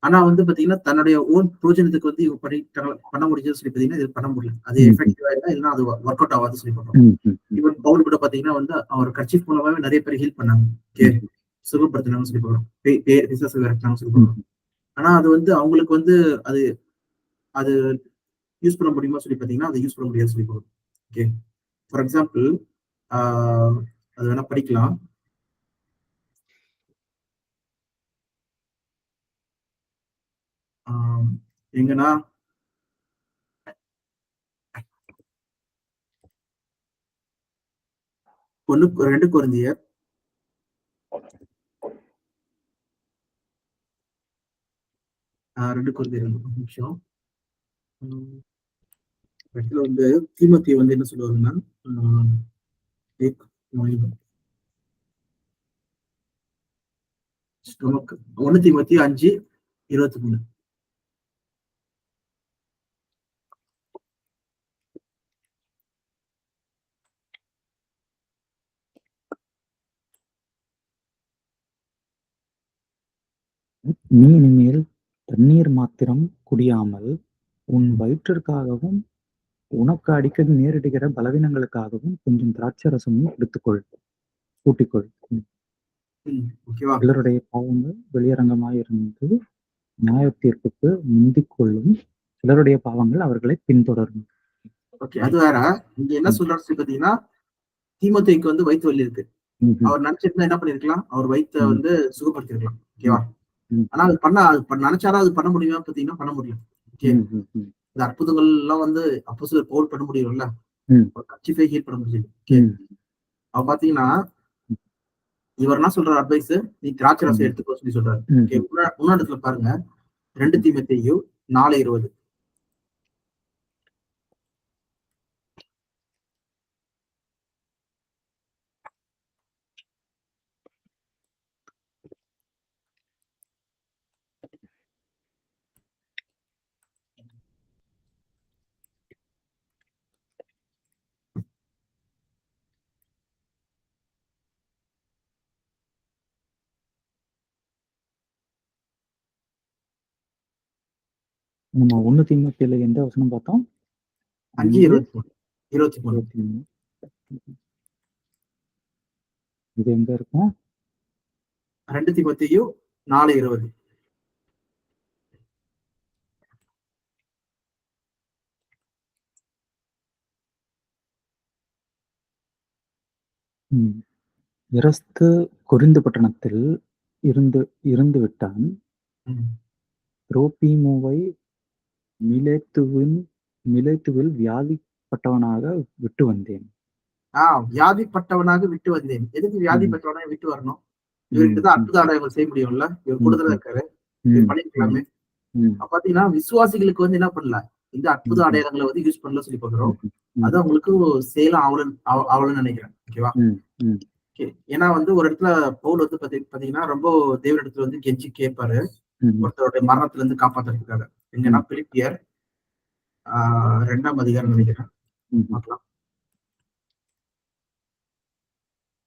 ஆனா வந்து பாத்தீங்கன்னா, தன்னுடைய ஓன் புரோஜனத்துக்கு வந்து இவங்க பண்ணிட்டாங்க பண்ண முடிஞ்சதுன்னு சொல்லி பாத்தீங்கன்னா, இது பண்ண முடியல. அது ம்ஹ்ம். எஃபெக்டிவா இல்ல. இல்லன்னா அது வொர்க் அவுட் ஆகாதுன்னு சொல்லி பார்க்கிறோம். ம்ஹ்ம். ம். ஈவன் பவுல் கூட பாத்தீங்கன்னா வந்து, அவர் கர்ச்சீஃப் மூலமாவே நெறைய பேர் ஹீல் பண்ணாங்க. ஓகே. ம்ஹ்ம். சுகப்படுத்துனாங்கன்னு சொல்லி பார்க்கிறோம். பேய் பிசாசு விரட்டுனாங்கன்னு சொல்லி பார்க்கிறோம். ம்ஹ்ம். ஆனா அது வந்து அவங்களுக்கு வந்து அது அது யூஸ் பண்ண முடியுமா சொல்லி பாத்தீங்கன்னா, அத யூஸ் பண்ண முடியாதுன்னு சொல்லி பார்க்கிறோம். ஓகே. ஃபார் எக்ஸாம்பிள் ஆ அது வேணா படிக்கலாம். ஆ எங்கன்னா 2 கொரிந்தியர் 2 கொரிந்தியர் ஒரு நிமிஷம். ம். இடத்துல வந்து தீமோத்தேயு வந்து என்ன சொல்லுவாருன்னா, ஆ டேக் மை ஸ்டொமக் 1 தீமோத்தேயு 5:23. நீ இனிமேல் தண்ணீர் மாத்திரம் குடியாமல், உன் வயிற்றிற்காகவும், உனக்கு அடிக்கடி நேரிடுகிற பலவீனங்களுக்காகவும் கொஞ்சம் திராட்சரசமும் எடுத்துக்கொள். கூட்டிக்கொள். ம். ஓகேவா? சிலருடைய பாவங்கள் வெளியரங்கமாயிருந்து நியாயத்தீர்ப்புக்கு முந்திக் கொள்ளும். சிலருடைய பாவங்கள் அவர்களைப் பின்தொடரும். ஓகே. அது வேற. இங்க என்ன ம். சொல்றாரு சொல்லி பார்த்தீங்கன்னா, தீமோத்தேயுக்கு வந்து வயித்து வலி இருக்கு. ம்ஹ்ம். அவர் நெனச்சிருந்தா என்ன பண்ணியிருக்கலாம்? அவர் வயித்த ம். வந்து சுகப்படுத்தியிருக்கலாம். ம். ஓகேவா? ம். ஆனா அது நெனச்சாரா அது பண்ண முடியுமா பார்த்தீங்கன்னா, பண்ண முடியும். ஓகே. ம்ஹ்ம். ம். இந்த அற்புதங்கள்லாம் வந்து அப்போஸ்தலர் பவுல் பண்ண முடியும்ல. ம். ஒரு கர்ச்சீஃபே ஹீல் பண்ண முடிஞ்சது. ஓகே. ம். அவர் பார்த்தீங்கன்னா, இவர் என்ன சொல்றாரு அட்வைஸ்? நீ திராட்சை ரசம் ம். எடுத்துக்கோ சொல்லி சொல்றாரு. ஓகே. ம்ஹ்ம். இன்னொரு இடத்துல பாருங்க. 2 தீமோத்தேயு 4:20. நம்ம 1 தீமோத்தேயுல எந்த வசனம் பார்த்தோம்? 5, 5:23. 23. 23. இது எங்க இருக்கும்? 2 தீமோத்தேயு 4:20. ம். எரஸ்து கொரிந்து பட்டணத்தில் இருந்து இருந்து விட்டான். ம். துரோப்பீமுவை மிலேத்துவில் வியாதிப்பட்டவனாக விட்டு வந்தேன். வியாதிப்பட்டவனாக விட்டு வந்தேன். எதுக்கு ம். வியாதிப்பட்டவனாக விட்டு வரணும்? இவர்கிட்ட ம். தான் ம். அற்புத அடையாளங்கள் செய்ய முடியும்ல. இவர் கூட தானே ம்ஹ்ம். இருக்காரு. இவர் ம். ம். பண்ணியிருக்கலாமே. ம். அப்ப பார்த்தீங்கன்னா, விசுவாசிகளுக்கு வந்து என்ன பண்ணல? இந்த அற்புத ம்ஹ்ம். அடையாளங்கள வந்து யூஸ் பண்ணல சொல்லி பார்க்கிறோம். ம்ஹ்ம். அது ம். அவங்களுக்கு சேலம் ஆவலன்னு நெனைக்கிறேன். ஓகேவா? ம். ம். ஓகே. ஏன்னா வந்து ஒரு இடத்துல பவுல் வந்து பார்த்தீங்கன்னா, ரொம்ப தேவனிடத்துல வந்து கெஞ்சி கேட்பாரு. ம்ஹ்ம். ஒருத்தருடைய மரணத்துல இருந்து காப்பாத்துறதுக்காக. எங்கன்னா ம். பிலிப்பியர் ஆ 2ஆம் அதிகாரம் நெனைக்கிறேன். ம்ஹ்ம். பார்க்கலாம்.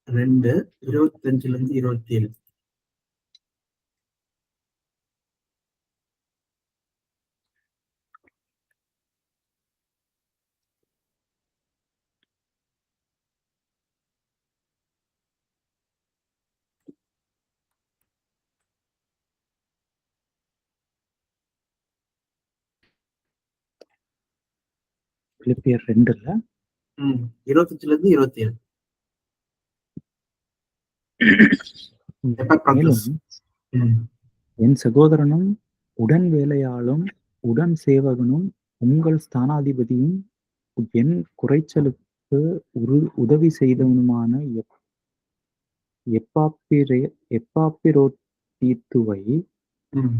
2 25லிருந்து 27. பிலிப்பியர் 2ல 25லிருந்து 27. ம். எபக்ராத்திஸ். மேலும் ம். என் சகோதரனும், உடன் வேலையாளும், உடன் சேவகனும், உங்கள் ஸ்தானாதிபதியும், என் குறைச்சலுக்கு உதவி செய்தவனுமான எப்பாப்பிரோதீத்துவை ம்.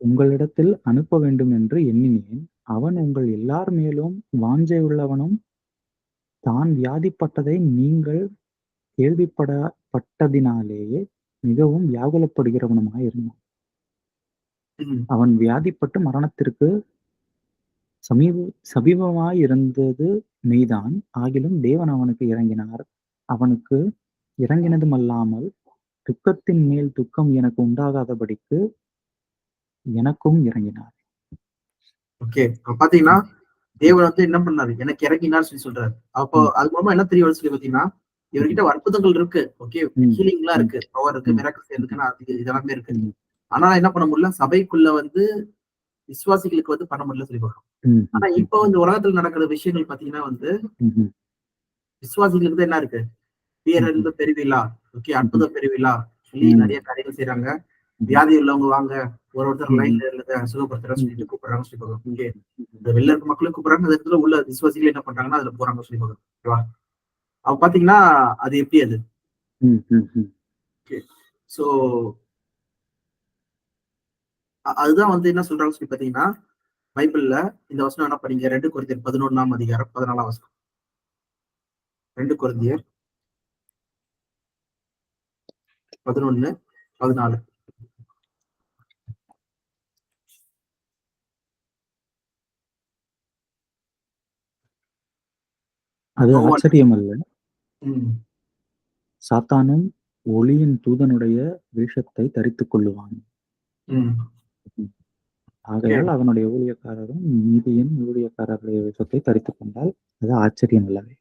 உங்களிடத்தில் அனுப்ப வேண்டும் என்று எண்ணினேன். அவன் உங்கள் எல்லார் மேலும் வாஞ்சையுள்ளவனும், தான் வியாதிப்பட்டதை நீங்கள் கேள்விப்பட்டதினாலேயே மிகவும் வியாகுலப்படுகிறவனுமாயிருந்தான். ம். அவன் வியாதிப்பட்டு மரணத்திற்கு சமீபமாயிருந்தது மெய்தான். ஆகிலும் தேவன் அவனுக்கு இறங்கினார். அவனுக்கு இறங்கினதுமல்லாமல், துக்கத்தின் மேல் துக்கம் எனக்கு உண்டாகாதபடிக்கு எனக்கும் இறங்கினார். ஓகே. அப்ப பாத்தீங்கன்னா, தேவன் வந்து என்ன பண்ணாரு? எனக்கு இறங்கினார் சொல்லி சொல்றாரு. அப்போ ம். அது மூலமா என்ன தெரிய வருது சொல்லி பாத்தீங்கன்னா, இவர்கிட்ட அற்புதங்கள் இருக்கு. ஓகே. ம். ஹீலிங்லாம் ம். இருக்கு. பவர் இருக்கு. ம். மிராக்கிள்ஸ் இருக்குன்னா இதெல்லாமே இருக்கு. ம். ஆனா என்ன பண்ண முடியல? சபைக்குள்ள வந்து விசுவாசிகளுக்கு வந்து பண்ண முடியல சொல்லி பார்க்கிறோம். ம். ஆனா ம். இப்போ இந்த உலகத்துல நடக்கிற விஷயங்கள் பாத்தீங்கன்னா வந்து, ம்ஹ்ம். விசுவாசிகளுக்கு தான் என்ன இருக்கு? ம்ஹ்ம். பேரன்பு பெருவிழா, ஓகே, ம்ஹ்ம். அற்புத பெருவிழா சொல்லி ம். நெறைய காரியங்கள் செய்றாங்க. ம்ஹ்ம். வியாதி உள்ளவங்க வாங்க, ஒருத்தர் ம்ஹ்ம். லைன்ல இருங்க, சுகப்படுத்துறேன்னு ம்ஹ்ம். சொல்லிட்டு கூப்பிடுறாங்க சொல்லி பார்க்கிறோம். ம். ஓகே. ம்ஹ்ம். இந்த வெளில இருக்க மக்களும் கூப்பிடுறாங்க. அந்த இடத்துல உள்ள விசுவாசிகள் என்ன பண்றாங்கன்னா, அதுல போறாங்க சொல்லி பார்க்கிறோம். ஓகேவா? அப்ப பாத்தீங்கன்னா, அது எப்படி அது? ம். ம். ஓகே. சோ அதுதான் வந்து என்ன சொல்றாங்கன்னு சொல்லி பாத்தீங்கன்னா, பைபிள்ல இந்த வசனம் என்ன படிங்க 2 கொரிந்தியர் 11ஆம் அதிகாரம் 14ஆம் வசனம். 2 கொரிந்தியர் 11, 14. அது நோ ஒன். ஆச்சரியமல்ல. ம். சாத்தானும் ஒளியின் தூதனுடைய வேஷத்தைத் தரித்துக் கொள்ளுவான். ம். ம். ஓகே. ஆகையால் அவனுடைய ஊழியக்காரரும் நீதியின் ஊழியக்காரருடைய வேஷத்தைத் தரித்துக் கொண்டால் அது ஆச்சரியமல்லவே.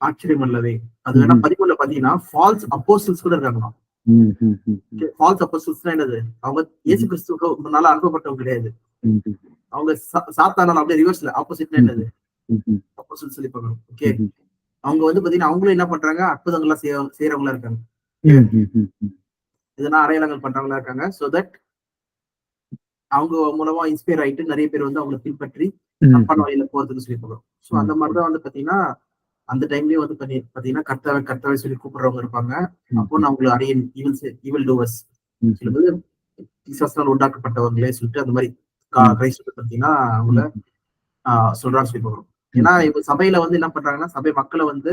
ஆச்சரியம் அல்லவே. அது வேணா ம்ஹ்ம். 13ல பாத்தீங்கன்னா, ஃபால்ஸ் அப்போஸ்டல்ஸ் கூட இருக்காங்களாம். ம். ம். ம். ம். ஓகே. ஃபால்ஸ் அப்போஸ்டல்ஸ்னா என்னது? அவங்க இயேசு ம்ஹ்ம். கிறிஸ்துவுக்கு முன்னால அனுப்பப்பட்டவங்க கிடையாது. ம்ஹ்ம். அவங்க சாத்தானால அப்படியே ரிவர்ஸ்ல ஆப்போசிட்னா என்னது? ம்ஹ்ம். ம்ஹ்ம். அப்போஸ்டல்ஸ் சொல்லி பார்க்கணும். ஓகே. ம்ஹ்ம். அவங்க வந்து பாத்தீங்கன்னா, அவங்களும் என்ன பண்றாங்க? அற்புதங்கள்லாம் செய்றவங்களா இருக்காங்க. ஓகே. ம். ம். ம். ம். எதனா அடையாளங்கள் பண்றவங்களா இருக்காங்க. சோ தட் அவங்க மூலமா இன்ஸ்பயர் ஆயிட்டு நெறைய பேர் வந்து அவங்கள பின்பற்றி தப்பான ம்ஹ்ம். வழியில போறதுக்கு சொல்லி பார்க்கிறோம். சோ அந்த ம். மாரி தான் வந்து பாத்தீங்கன்னா, அந்த டைம்லயும் வந்து பாத்தீங்கன்னா, கர்த்தாவே கர்த்தாவே சொல்லி கூப்பிடுறவங்க இருப்பாங்க. அப்போ ம்ஹ்ம். நான் உங்கள அடியேன் ஈவில் டூவர்ஸ் ம்ஹ்ம். சொல்லும்போது, பிசாசால் உண்டாக்கப்பட்டவர்களே சொல்லிட்டு அந்த மாரி ம். கிரைஸ்ட் வந்து பாத்தீங்கன்னா, அவங்கள ம்ஹ்ம். சொல்றான்னு சொல்லி பார்க்கிறோம். ஏன்னா ம்ஹ்ம். இப்ப சபையில வந்து என்ன பண்றாங்கன்னா, சபை மக்கள வந்து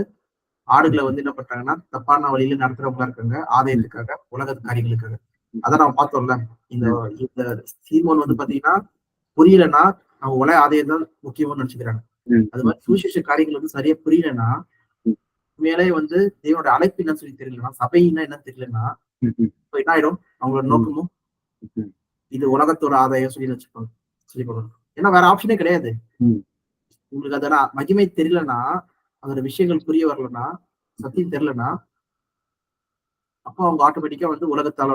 ஆடுகள வந்து என்ன பண்றாங்கன்னா, தப்பான வழியில நடத்துறவங்களா இருக்காங்க. ம். ஆதாயத்துக்காக, உலக ம். காரியங்களுக்காக. ம். அதான் நம்ம பார்த்தோம்ல. இந்த ம். இந்த சீமோன் வந்து ம்ஹ்ம். பார்த்தீங்கன்னா, புரியலன்னா, அவங்க உலக ஆதாயம் தான் முக்கியம்னு நெனச்சுக்கிறாங்க. ம். அது ம். மாரி ம். சுவிசேஷ காரியங்கள் வந்து சரியா புரியலன்னா, ம். உண்மையிலேயே வந்து தேவனுடைய அழைப்பு என்னன்னு சொல்லி தெரியலன்னா, சபைன்னா என்னன்னு தெரியலன்னா, ம்ஹ்ம். இப்ப என்ன ஆயிடும்? அவங்களோட ம். நோக்கமும், ம். இது உலகத்தோட ஆதாயம் சொல்லி நெனச்சுப்பாங்க. சொல்லி பார்க்கணும். ஏன்னா வேற ஆப்ஷனே கிடையாது. ம். உங்களுக்கு அதோட மகிமை தெரியலன்னா, அதோட விஷயங்கள் புரிய வரலன்னா, சத்தியம் தெரியலன்னா, அப்போ அவங்க ஆட்டோமேட்டிக்கா வந்து உலகத்தால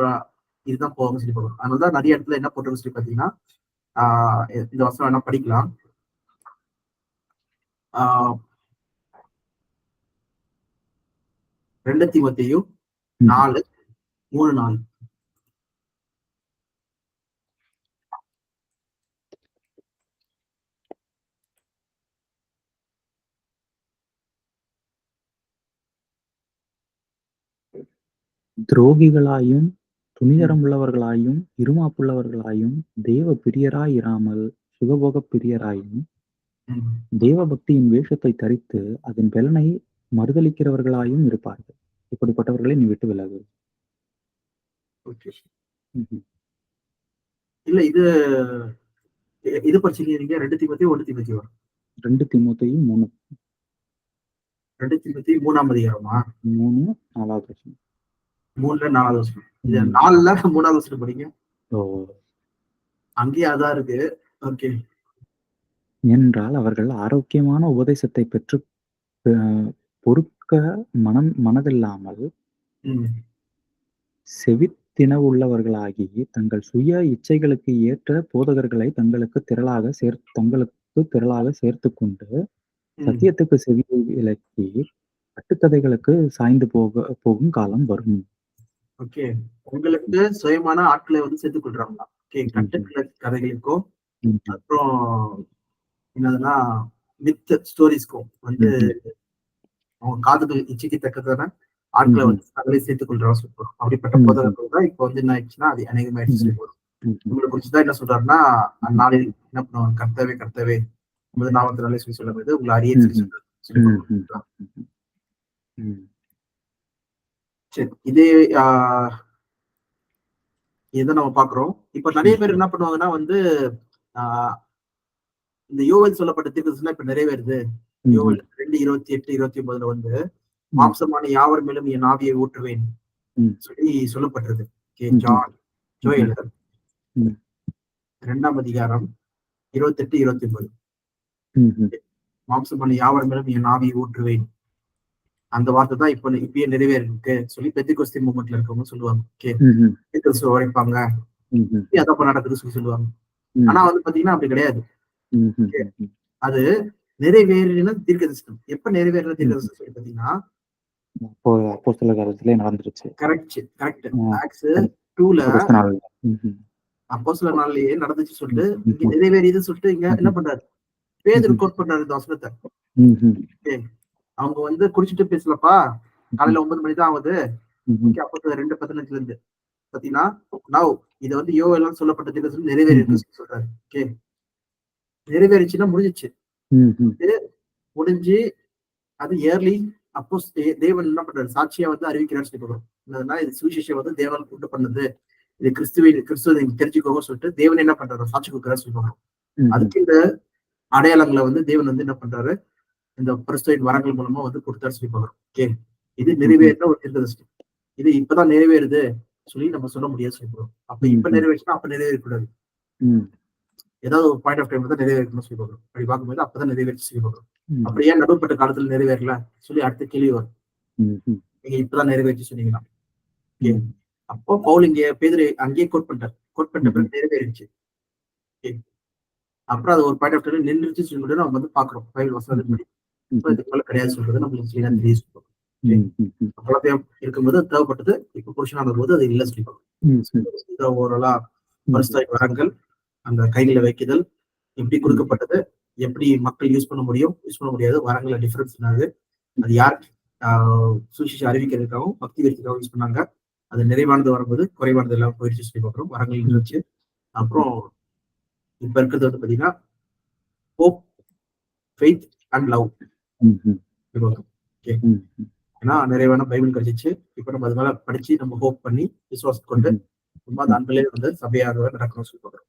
இதுதான் போவாங்கன்னு சொல்லி பார்க்கணும். அதனால தான் நெறைய இடத்துல என்ன போட்டிருக்குன்னு சொல்லி பார்த்தீங்கன்னா, ஆ இந்த வசனம் வேணா படிக்கலாம். ஆ 2 தீமோத்தேயு ம்ஹ்ம். 4, 3, 4. துரோகிகளாயும், ம், துணிகரமுள்ளவர்களாயும், இறுமாப்புள்ளவர்களாயும், தேவ பிரியராய் இராமல், சுகபோகப் பிரியராயும், ம். தேவபக்தியின் வேஷத்தைத் தரித்து, அதன் பெலனை மறுதலிக்கிறவர்களாயும் இருப்பார்கள். இப்படிப்பட்டவர்களை நீ விட்டு விலகு. ஓகே. ம்ஹ்ம். இல்ல இது படிச்சிருக்கீங்க 2 தீமோத்தேயு, 1 தீமோத்தேயுவா? 2 தீமோத்தேயு 3, 2 தீமோத்தேயு 3ஆம் அதிகாரமா? 3 4வது வசனம். 3ல 4வது வசனம். இது ம். 4ல 3வது வசனம் படிங்க. ஓ! அங்கேயும் அதான் இருக்கு. ஓகே. ஏனென்றால் அவர்கள் ஆரோக்கியமான உபதேசத்தைப் பெற்றுப் அ பொறுக்க மனதில்லாமல், ம், செவித்தினவுள்ளவர்களாகி, தங்கள் சுய இச்சைகளுக்கு ஏற்ற போதகர்களைத் தங்களுக்குத் திரளாகச் சேர்த்துக்கொண்டு, ம். சத்தியத்துக்குச் செவியை விலக்கி, கட்டுக்கதைகளுக்குச் சாய்ந்து போகும் காலம் வரும். ஓகே. உங்களுக்கு சுயமான ஆட்களை வந்து சேர்த்துக் கொள்றாங்களாம். ஓகே. ம்ஹ்ம். கட்டுக்கதை கதைகளுக்கும், ம்ஹ்ம். அப்புறம் என்னதுன்னா, மித் ஸ்டோரீஸ்க்கும் வந்து ம்ஹ்ம். அவங்க காதுக்கு இச்சைக்கு தக்கதான ஆட்களை வந்து தங்களை சேர்த்துக் கொள்றோம் சொல்றோம். அப்படிப்பட்ட போதகர்கள் தான் இப்ப வந்து என்ன ஆயிடுச்சுன்னா அது அநேகமாயிடுச்சு சொல்லுவோம். உங்களை குறிச்சுதான் என்ன சொல்றாருன்னா, அந்நாளில் என்ன பண்ணுவாங்க, கர்த்தவே கர்த்தவே உமது நாமத்தினாலே சொல்லி சொல்லும்போது உங்களை அறிய சொல்லி சொல்றாரு. சரி, இதே இதை நம்ம பாக்குறோம். இப்ப நிறைய பேர் என்ன பண்ணுவாங்கன்னா வந்து இந்த யோவேல் சொல்லப்பட்ட தீர்க்கதரிசனம் இப்ப நிறைவேறுது. யோவேல் 2:28-29 வந்து மாம்சமான யாவர் மேலும் என் ஆவியை ஊற்றுவேன் சொல்லி சொல்லப்பட்டது. ஜோயல் 2ஆம் அதிகாரம் 28-29. மாம்சமான யாவர் மேலும் என் ஆவியை ஊற்றுவேன். அந்த வார்த்தை தான் இப்பயே நிறைவேறிருக்கு சொல்லி பெந்தெகோஸ்தே மூவ்மெண்ட்ல இருக்கவங்க சொல்லுவாங்க. தீர்க்கதரிசனம் உரைப்பாங்க, அதான் நடக்குது சொல்லி சொல்லுவாங்க. ஆனா வந்து பாத்தீங்கன்னா அப்படி கிடையாது. அது நிறைவேறின தீர்க்கதரிசனம். எப்ப நிறைவேறின தீர்க்கதரிசனம் சொல்லி பாத்தீங்கன்னா அப்போஸ்தலர் காலத்திலே நடந்துருச்சு. கரெக்ட். ஆக்ட்ஸ் 2ல அப்போஸ்தலர் நாள்லயே நடந்துச்சு சொல்லிட்டு இங்க நிறைவேறியது சொல்லிட்டு இங்க என்ன பண்றாரு, பேதுரு கோட் பண்றாரு இந்த வசனத்தை. அவங்க வந்து குடிச்சிட்டு பேசலப்பா, காலையில 9 மணி தான் ஆகுது. அப்போஸ்தலர் 2:15 இருந்து பாத்தீங்கன்னா நவ் இதை வந்து யோவேல் சொல்லப்பட்ட தீர்க்கதரிசனம் நிறைவேறி இருக்கு சொல்றாரு. நிறைவேறிச்சுன்னா முடிஞ்சிச்சு. முடிஞ்சு அது இயர்லி அப்போ தேவன் என்ன பண்றாரு, சாட்சியா வந்து அறிவிக்கிறான்னு சொல்லி சொல்றோம். இது சுவிசேஷம் வந்து தேவன் உண்டு பண்ணது, இது கிறிஸ்துவ தெரிஞ்சுக்கோங்க சொல்லிட்டு தேவன் என்ன பண்றாரு, சாட்சி கொடுக்குறாரு சொல்லுவாங்க. அதுக்கு இந்த அடையாளங்களை வந்து தேவன் வந்து என்ன பண்றாரு, இந்த பரிசுத்தத்தின் வரங்கள் மூலமா வந்து கொடுத்தாரு சொல்லி பார்க்கிறோம். இது நிறைவேறின ஒரு தீர்க்கதரிசனம். இது இப்பதான் நிறைவேறுது சொல்லி நம்ம சொல்ல முடியாது சொல்லி போறோம். அப்ப இப்ப நிறைவேறிச்சுன்னா அப்ப நிறைவேறக்கூடாது. ஏதாவது ஒரு பாயிண்ட் ஆஃப் டைம் தான் நிறைவேறணும்னு சொல்லி பார்க்கிறோம். அப்படி பார்க்கும்போது அப்பதான் நிறைவேற்றி சொல்லி பார்க்கிறோம். அப்படி ஏன் நடுப்பட்ட காலத்துல நிறைவேறல சொல்லி அடுத்த கேள்வி வரும். நீங்க இப்பதான் நிறைவேற்றி சொன்னீங்கன்னா அப்போ பவுல் இங்க பேதுரு அங்கேயே கோட் பண்ணிட்ட பிறகு நிறைவேறிச்சு. அப்புறம் அது ஒரு பாயிண்ட் ஆஃப் டைம் நின்றுச்சு சொல்லிட்டு நம்ம வந்து பாக்குறோம் பைபிள் வசனத்தின்படி. இதுக்கு மேல கிடையாது சொல்றது நம்மளுக்கு கிளீனா தெரியும். குழந்தையம் இருக்கும்போது தேவைப்பட்டது, இப்ப புருஷனான போது அது இல்ல சொல்லி ஓரளா பரிசுத்த வரங்கள் அந்த கைகளை வைக்குதல் எப்படி கொடுக்கப்பட்டது, எப்படி மக்கள் யூஸ் பண்ண முடியும், யூஸ் பண்ண முடியாது, வரங்கள டிஃபரன்ஸ் என்னது, அது யார் சுவிசேஷம் அறிவிக்கிறதுக்காகவும் பக்தி வைக்கிறதுக்காகவும் யூஸ் பண்ணாங்க, அது நிறைவானது வரும்போது குறைவானது எல்லாம் போயிடுச்சு சொல்லி பார்க்குறோம். வரங்கள் இருந்துச்சு. அப்புறம் இப்ப இருக்கிறது வந்து பாத்தீங்கன்னா ஹோப், ஃபெய்த் அண்ட் லவ். ஏன்னா நிறைவான பைபிள் கிடைச்சிச்சு. இப்ப நம்ம அது மேல படிச்சு நம்ம ஹோப் பண்ணி விசுவாசம் கொண்டு ரொம்ப அந்த அன்பிலே வந்து சபையாக நடக்கணும் சொல்லி பார்க்குறோம்.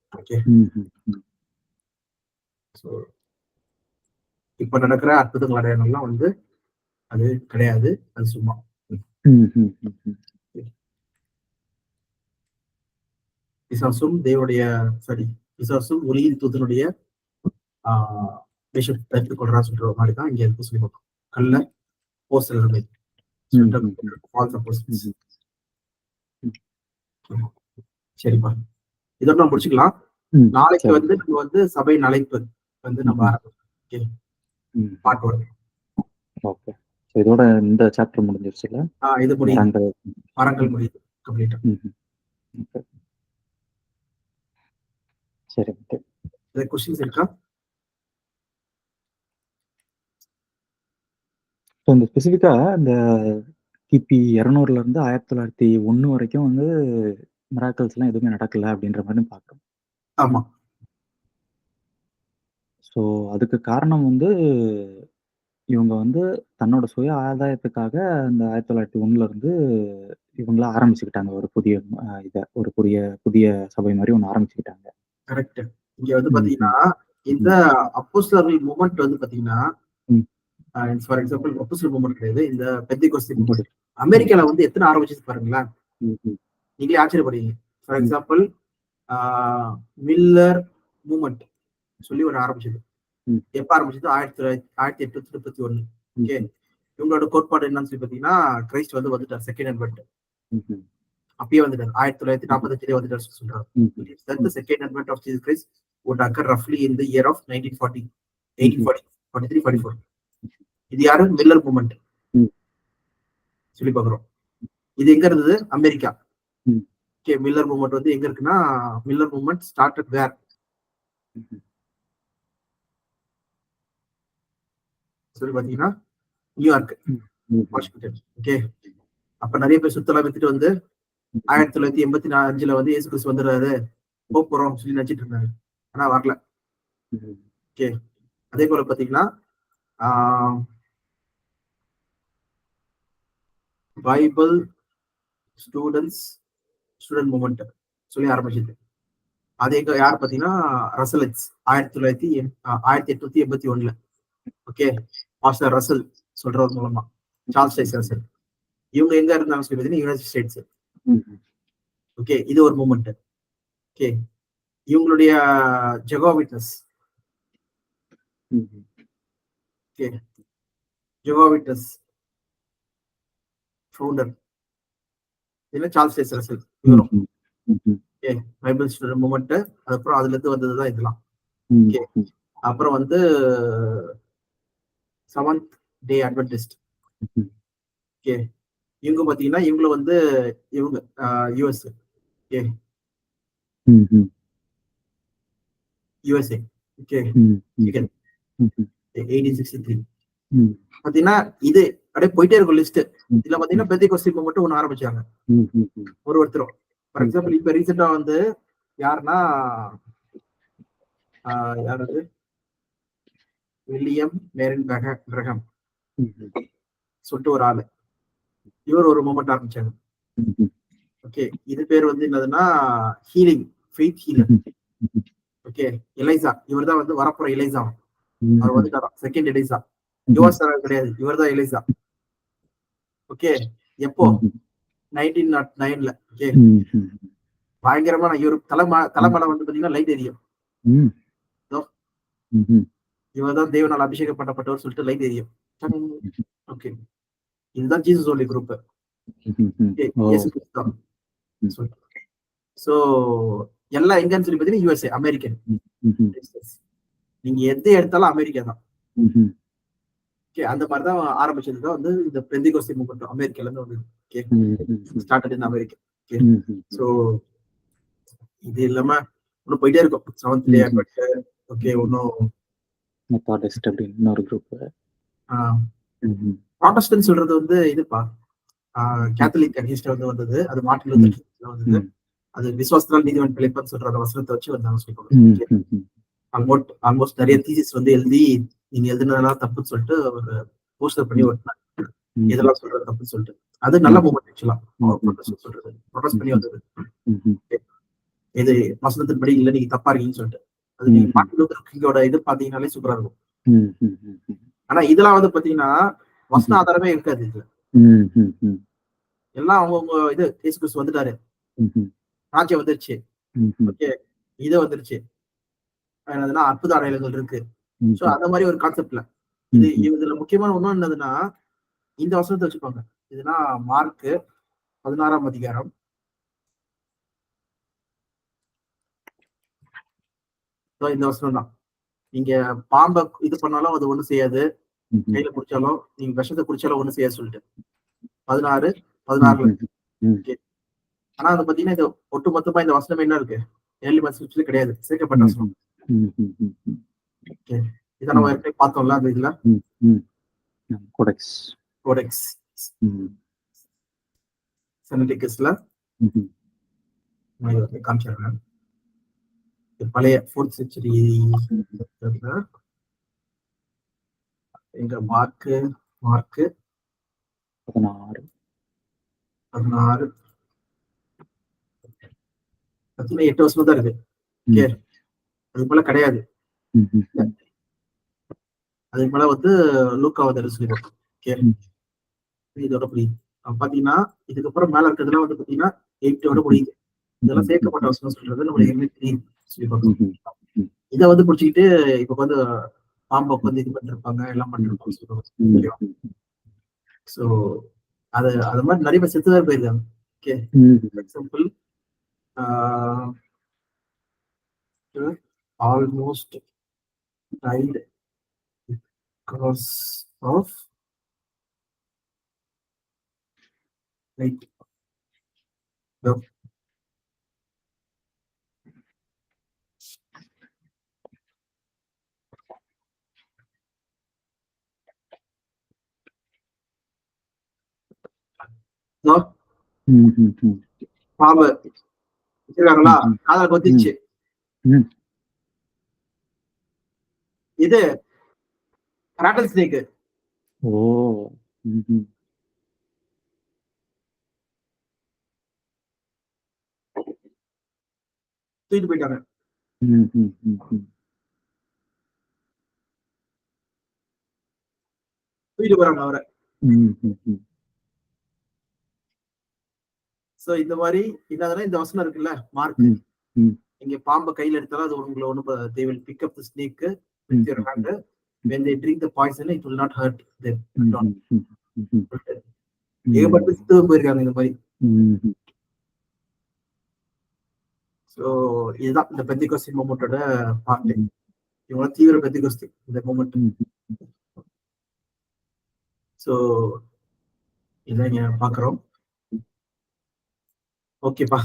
இப்ப நடக்கிற அற்புதங்கள் அடையாளங்கள்லாம் வந்து அது கிடையாது, அது சும்மா. பிசாசும் தேவனுடைய பிசாசும் ஒளியின் தூதனுடைய விஷயம் தடுத்துக் கொள்றா சொல்ற மாதிரிதான் இங்க இருக்கு சொல்லி பார்ப்போம். கல்ல போஸ்டர்கள் சரிப்பா, இதோட நம்ம முடிச்சுக்கலாம். நாளைக்கு வந்து நம்ம வந்து சபையின் அழைப்பு வந்து நம்ம ஆரம்பிச்சோம். பார்ட் 1. ஓகே, இதோட இந்த சாப்டர் முடிஞ்சிருச்சுல? இது முடியுது, வரங்கள் முடியுது கம்ப்ளீட்டா. சரி, ஓகே. क्वेश्चंस இருக்கா? இந்த ஸ்பெசிஃபிக்கா இந்த கிபி 200ல இருந்து 1901 வரைக்கும் வந்து மிராக்கிள்ஸ் எல்லாம் எதுவுமே நடக்கல அப்படின்ற மாதிரி பார்க்கணும். ஆமா. ஸோ அதுக்கு காரணம் வந்து இவங்க வந்து தன்னோட சுய ஆதாயத்துக்காக அந்த 1901ல இருந்து இவங்கள ஆரம்பிச்சுக்கிட்டாங்க. ஒரு புதிய ஒரு புதிய சபை மாதிரி ஒண்ணு ஆரம்பிச்சுக்கிட்டாங்க. கரெக்ட். இங்க வந்து பாத்தீங்கன்னா இந்த அப்போஸ்தலர்கள் மூவ்மெண்ட் வந்து பாத்தீங்கன்னா ஃபார் எக்ஸாம்பிள் அப்போஸ்தலர் மூவ்மெண்ட் கிடையாது, இந்த பெந்தெகோஸ்தே மூவ்மெண்ட் அமெரிக்கால வந்து எத்தனை ஆரம்பிச்சது பாருங்களேன், நீங்களே ஆச்சரியப்படுவீங்க. ஃபார் எக்ஸாம்பிள் மில்லர் மூவ்மெண்ட் சொல்லி ஒரு ஆரம்பிச்சது. எப்ப ஆரம்பிச்சது? 1831. ஓகே, இவங்களோட கோட்பாடு என்னன்னு சொல்லி பாத்தீங்கன்னா கிரைஸ்ட் வந்து வந்துட்டார், செகண்ட் அட்வென்ட். அப்பயே வந்துட்டார், 1945 வந்துட்டார் சொல்றாங்க. Second advent of Jesus Christ would occur roughly in the year of 1940, 1840, 43, 44. இது யாரு? மில்லர் மூவ்மெண்ட் சொல்லி பாக்குறோம். இது எங்க இருந்தது? அமெரிக்கா. ஓகே, மில்லர் மூவ்மெண்ட் வந்து எங்க இருக்குன்னா, மில்லர் மூவ்மெண்ட் ஸ்டார்டட் வேர்? சொல்லி பாத்தீங்கன்னா நியூயார்க், வாஷிங்டன். ஓகே, அப்ப நிறைய பேர் சுத்தலாம் வித்துட்டு வந்து 1985 வந்து இயேசு கிறிஸ்து வந்துடுறாரு, போறோம் சொல்லி நினைச்சிட்டு இருந்தாரு. ஆனா வரல. ஓகே. அதே போல பாத்தீங்கன்னா பைபிள் ஸ்டூடெண்ட் மூமெண்ட் சொல்லி ஆரம்பிச்சது. அதே யார் பாத்தீங்கன்னா ரசலட்ஸ் 1881. ஓகே. மாஸ்டர் ரசல் சொல்றது மூலமா சார்ல்ஸ் டைஸ் ரசல். இவங்க எங்க இருந்தாங்க சொல்லி பாத்தீங்கன்னா யுனைடெட் ஸ்டேட்ஸ். ஓகே. இது ஒரு மூமெண்ட். ஓகே. இவங்களுடைய Jehovah witness. Okay. Jehovah witness founder இல்ல சார்ல்ஸ் டைஸ் ரசல். இவரும் ஓகே. Bible student movement. அதுக்கப்புறம் அதுல இருந்து வந்ததுதான் இதெல்லாம். ஓகே. அப்புறம் வந்து செவன்த் டே அட்வென்டிஸ்ட். ஓகே. இவங்க பாத்தீங்கன்னா இவங்களும் வந்து இவங்க யுஎஸ். ஓகே. யுஎஸ்ஏ. ஓகே. 1863. பாத்தீங்கன்னா இது அப்படியே போயிட்டே இருக்கும் லிஸ்ட். இதுல பாத்தீங்கன்னா பெந்தைக்கோஸ்து மட்டும் ஒண்ணு ஆரம்பிச்சாங்க ஒருத்தரும். ஃபார் எக்ஸாம்பிள் இப்ப ரீசெண்டா வந்து யாருன்னா யாராவது வில்லியம் மேரின் பிரகம் சொல்லிட்டு ஒரு ஆளு. இவர் ஒரு மூமெண்ட் ஆரம்பிச்சாங்க. ஓகே. இது பேர் வந்து என்னதுன்னா ஹீலிங், ஃபெய்த் ஹீலர். ஓகே. எலைசா, இவர் தான் வந்து வரப்போற எலைசா. அவர் வந்துட்டாரா செகண்ட் எலைசா. யுவஸ் கிடையாது, இவர் தான் எலைசா. ஓகே. எப்போ 1909. ஓகே. பயங்கரமா இவர் தலைமலை வந்து பாத்தீங்கன்னா லைட் எரியும். இவர் தான் தேவனால் அபிஷேகம் பண்ணப்பட்டவர் சொல்லிட்டு லைட் எரியும். ஓகே. இதுதான் ஜீசஸ் ஓன்லி குரூப். சோ எல்லாம் எங்கன்னு சொல்லி பாத்தீங்கன்னா யுஎஸ்ஏ, அமெரிக்கன். நீங்க எது எடுத்தாலும் அமெரிக்கா தான். ஓகே. அந்த மாதிரிதான் ஆரம்பிச்சதுதான் வந்து இந்த பெந்தைக்கோஸ்து மூவ்மெண்ட் அமெரிக்கால இருந்து வந்து. Okay. Started in America. Okay. So இது இல்லாம இன்னும் போயிட்டே இருக்கும். Seventh day Adventist. ஓகே. இன்னும் மெத்தாடிஸ்ட் அப்படின்னு இன்னொரு குரூப். ப்ராட்டஸ்டன்ட் சொல்றது வந்து இதுப்பா கேத்தலிக் அகேன்ஸ்ட் வந்து வந்தது. அது மார்ட்டின் லூதர் கிங் வந்தது. அது விசுவாசத்தால் நீதிமன்றம் பிழைப்பான்னு சொல்ற அந்த வசனத்தை வச்சு வந்தாங்க சொல்லிக்கோங்க. ஆல்மோஸ்ட் நிறைய தீசிஸ் வந்து எழுதி நீங்க எழுதுனதெல்லாம் தப்புன்னு சொல்லிட்டு ஒரு போஸ்டர் பண்ணி ஓட்டினாங்க. இதெல்லாம் சொல்றது தப்புன்னு சொல்லிட்டு. அது நல்ல மூமெண்ட் ஆக்சுவலா சொல்றது. ப்ரொடெஸ்ட் பண்ணி வந்தது. இது வசனத்தின்படி இல்ல நீங்க தப்பா இருக்கீங்கன்னு சொல்லிட்டு. அது நீங்க மார்ட்டின் லூதர் கிங்கோட இது பாத்தீங்கன்னாலே சூப்பரா இருக்கும். ஆனா இதெல்லாம் வந்து பாத்தீங்கன்னா வசன ஆதாரமே இருக்காது இதுல. எல்லாம் அவங்க இது இயேசு கிறிஸ்து வந்துட்டாரு, ராஜ்யம் வந்துருச்சு. ஓகே. இது வந்துருச்சு, என்னதுன்னா அற்புத அடையாளங்கள் இருக்கு. சோ அந்த மாதிரி ஒரு கான்செப்ட்ல இது இதுல முக்கியமான ஒண்ணு என்னதுன்னா இந்த வசனத்தை வச்சுப்பாங்க. இதுனா மார்க் 16ஆம் அதிகாரம். இந்த வசனம் தான். நீங்க பாம்பை இது பண்ணாலும் அது ஒண்ணும் செய்யாது, கையில குடிச்சாலும் நீங்க விஷத்தை குடிச்சாலும் ஒண்ணும் செய்யாது சொல்லிட்டு 16 ஆனா அது பாத்தீங்கன்னா இது ஒட்டு மொத்தமா இந்த வசனம் என்ன இருக்கு, ஏர்லி மசூச்சில கிடையாது, சேர்க்கப்பட்ட வசனம். இதை நம்ம ஏற்கனவே பார்த்தோம்ல அந்த இதுல கோடெக்ஸ் செனடிகஸ்ல காமிச்சாங்க. பழைய 4th century எங்க மார்க்கு 16 8 வருஷம் தான் இருக்கு. ஓகே. அது போல கிடையாது. அதுக்கு மேல வந்து லூக்கா வந்து சொல்லிடுவோம். ஓகே. இதோட புரியுது. பாத்தீங்கன்னா இதுக்கப்புறம் மேல இருக்கிறதுலாம் வந்து பாத்தீங்கன்னா 8ஓட முடியுது. இதெல்லாம் சேர்க்கப்பட்ட வசனம் சொல்றது நம்மளுக்கு என்ன தெரியும் சொல்லி பார்க்கணும். இதை வந்து புடிச்சுக்கிட்டு இப்ப வந்து பாம்பை வந்து இது பண்ணிருப்பாங்க, எல்லாம் பண்ணிருப்பாங்க சொல்லுவாங்க. சோ அது மாதிரி நிறைய பேர் செத்துதான் போயிருக்காங்க. Okay. Example almost died because of like the இதோ பாம்பு வச்சிருக்காங்களா, காதல கொத்திச்சு. இது ராட்டல் ஸ்னேக். ஓ. தூக்கிட்டு போயிட்டாங்க. தூக்கிட்டு போறாங்க அவரை. சோ இந்த மாதிரி இல்லாதனா இந்த வசனம் இருக்குல்ல, மார்க், நீங்க பாம்பை கையில எடுத்தாலும் அது உங்களை ஒண்ணு, they will pick up the snake with your hand, when they drink the poison it will not hurt them. ஏகப்பட்ட சித்தவ போயிருக்காங்க இந்த மாதிரி. சோ இதுதான் இந்த பெந்திகோஸ்தி மூமெண்டோட பார்ட். இவங்க தீவிர பெந்திகோஸ்தி இந்த மூமெண்ட். சோ இதை இங்க பாக்குறோம். ஓகேப்பா.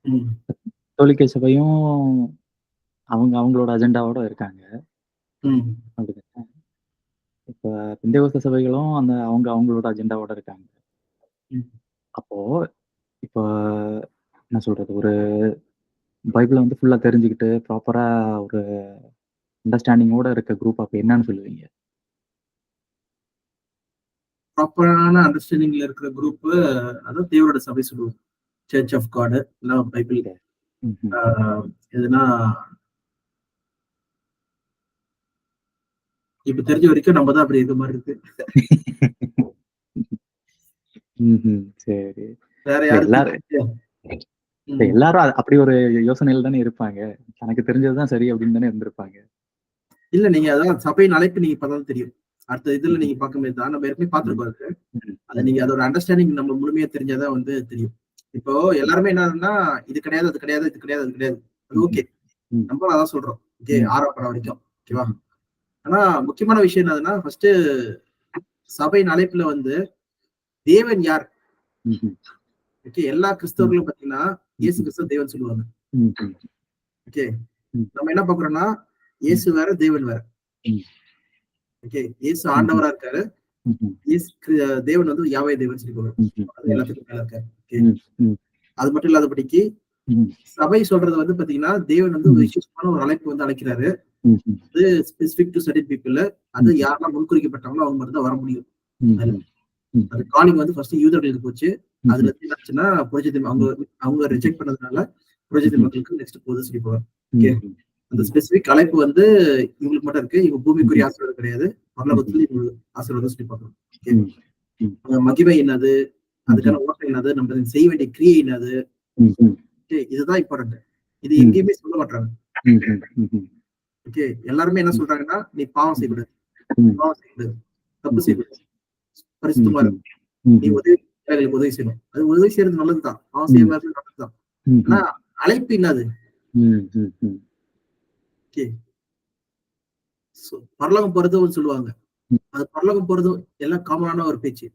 கத்தோலிக்க சபையும் அவங்களோட அஜெண்டாவோட இருக்காங்க. இப்ப பெந்தேகோஸ்தே சபைகளும் அவங்களோட அஜெண்டாவோட இருக்காங்க. அப்போ இப்போ என்ன சொல்றது, ஒரு பைபிளை வந்து ஃபுல்லா தெரிஞ்சுக்கிட்டு ப்ராப்பரா ஒரு அண்டர்ஸ்டாண்டிங்கோட இருக்க குரூப் அப்ப என்னன்னு சொல்லுவீங்க? ப்ராப்பரான அண்டர்ஸ்டாண்டிங்ல இருக்கிற குரூப் அதான் தேவரோட சபை சொல்லுவோம், சர்ச் ஆஃப் காட். பைபிள் எதுனா இப்ப தெரிஞ்ச வரைக்கும் நம்ம தான் அப்படி இருக்க மாதிரி இருக்கு. சரி. வேற யாரும் எல்லாரும் அப்படி ஒரு யோசனையில தானே இருப்பாங்க. எனக்கு தெரிஞ்சதுதான் சரி அப்படின்னு தானே இருந்திருப்பாங்க. இல்ல, நீங்க அதான் சபையின் அழைப்பு நீங்க இப்பதான் தெரியும். அடுத்த இதுல நீங்க பார்க்கும்போது தான் நம்ம ஏற்கனவே பார்த்துருப்பாரு. அதை நீங்க அதோட அண்டர்ஸ்டாண்டிங் நம்ம முழுமையா தெரிஞ்சாதான் வந்து தெரியும். இப்போ எல்லாருமே என்னன்னா இது கிடையாது, அது கிடையாது, இது கிடையாது, அது கிடையாது, அது ஓகே, நம்ம அதான் சொல்றோம். ஓகே, 6ஆம் படம் வரைக்கும் ஓகேவா. ஆனா முக்கியமான விஷயம் என்னதுன்னா, ஃபர்ஸ்ட் சபையின் அழைப்புல வந்து தேவன் யார்? ஓகே, எல்லா கிறிஸ்தவர்களும் பாத்தீங்கன்னா இயேசு கிறிஸ்துவ தேவன் சொல்லுவாங்க. ஓகே, நம்ம என்ன பாக்குறோம்னா இயேசு வேற, தேவன் வேற. ஓகே, இயேசு ஆண்டவரா இருக்காரு, தேவன் வந்து யாவே தேவன் சொல்லி போறாரு, அது எல்லாத்துக்கும் மேல இருக்காரு. ஓகே, அது மட்டும் இல்லாதபடிக்கு சபை சொல்றது வந்து பாத்தீங்கன்னா தேவன் வந்து விசேஷமான ஒரு அழைப்பு வந்து அழைக்கிறாரு. அது ஸ்பெசிபிக் டு சர்டன் பீப்புள். அது யாரெல்லாம் முன்குறிக்கப்பட்டாங்களோ அவங்க மட்டும் தான் வர முடியும். அது காலிங் வந்து ஃபர்ஸ்ட் யூதர்களுக்கு போச்சு. அதுல என்னாச்சுன்னா புரஜித் அவங்க ரிஜெக்ட் பண்ணதுனால புரஜித் மக்களுக்கு நெக்ஸ்ட் போகுது சொல்லி போவாங்க. ஓகே, அந்த ஸ்பெசிபிக் அழைப்பு வந்து இவங்களுக்கு மட்டும் இருக்கு. இவங்க பூமிக்குரிய ஆசீர்வாதம் கிடையாது, பரலோகத்துல இவங்களுக்கு ஆசீர்வாதம் சொல்லி பார்க்கணும். மகிமை என்னது, அதுக்கான ஓட்டம் என்னது, நம்ம செய்ய வேண்டிய கிரியை என்னது, இதுதான் இம்பார்ட்டன்ட். இது எங்கேயுமே சொல்ல மாட்டாங்க. ஓகே, எல்லாருமே என்ன சொல்றாங்கன்னா நீ பாவம் செய்யக்கூடாது, பாவம் செய்யக்கூடாது, தப்பு செய்யக்கூடாது, பரிசுத்தமா இருக்கு, நீ உதவி செய்யணும். அது உதவி செய்யறது நல்லதுதான், பாவம் செய்ய நல்லதுதான். ஆனா அழைப்பு என்னது? பரலோகம் போறதுன்னு சொல்லுவாங்க. அது பரலோகம் போறது எல்லாம் காமனான ஒரு பேச்சு.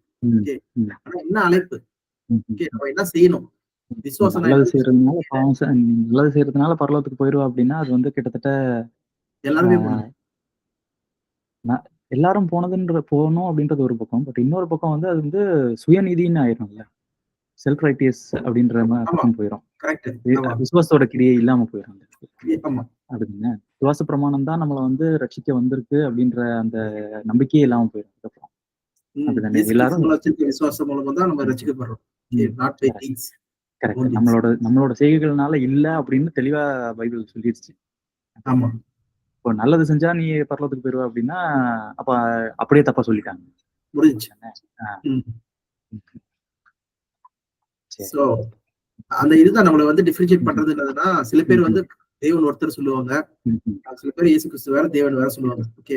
ஆனா என்ன அழைப்பு? நம்ம என்ன செய்யணும்? விசுவாசம். நல்லது செய்யறதுனால பரலோகத்துக்கு போயிருவா அப்படின்னா அது வந்து கிட்டத்தட்ட எல்லாருமே எல்லாரும் போகணும் அப்படின்றது ஒரு பக்கம். பட் இன்னொரு பக்கம் வந்து அது வந்து சுயநீதின்னு ஆயிரும்ல, செல்ஃப் ரைட்டியஸ் அப்படின்ற பக்கம் போயிடும். விசுவாசத்தோட கிரியை இல்லாம போயிடும். அப்படின்னா விசுவாச பிரமாணம் தான் நம்மளை வந்து ரட்சிக்க வந்திருக்கு அப்படின்ற அந்த நம்பிக்கையே இல்லாம போயிடும். அதுதானே எல்லாரும் விசுவாசம் மூலமா தான் நம்ம ரட்சிக்கப்படுறோம். நம்மளோட செய்கைகள்னால இல்ல அப்படின்னு தெளிவா பைபிள் சொல்லிடுச்சு. ஆமா, இப்போ நல்லது செஞ்சா நீ பரலோகத்துக்கு போயிருவ அப்படின்னா அப்ப அப்படியே தப்பா சொல்லிட்டாங்க. அந்த இதுதான் நம்மள வந்து டிஃபரன்ஷியேட் பண்றது என்னதுன்னா, சில பேர் வந்து தேவன் ஒருத்தர் சொல்லுவாங்க, சில பேர் இயேசு கிறிஸ்து வேற, தேவன் வேற சொல்லுவாங்க. ஓகே,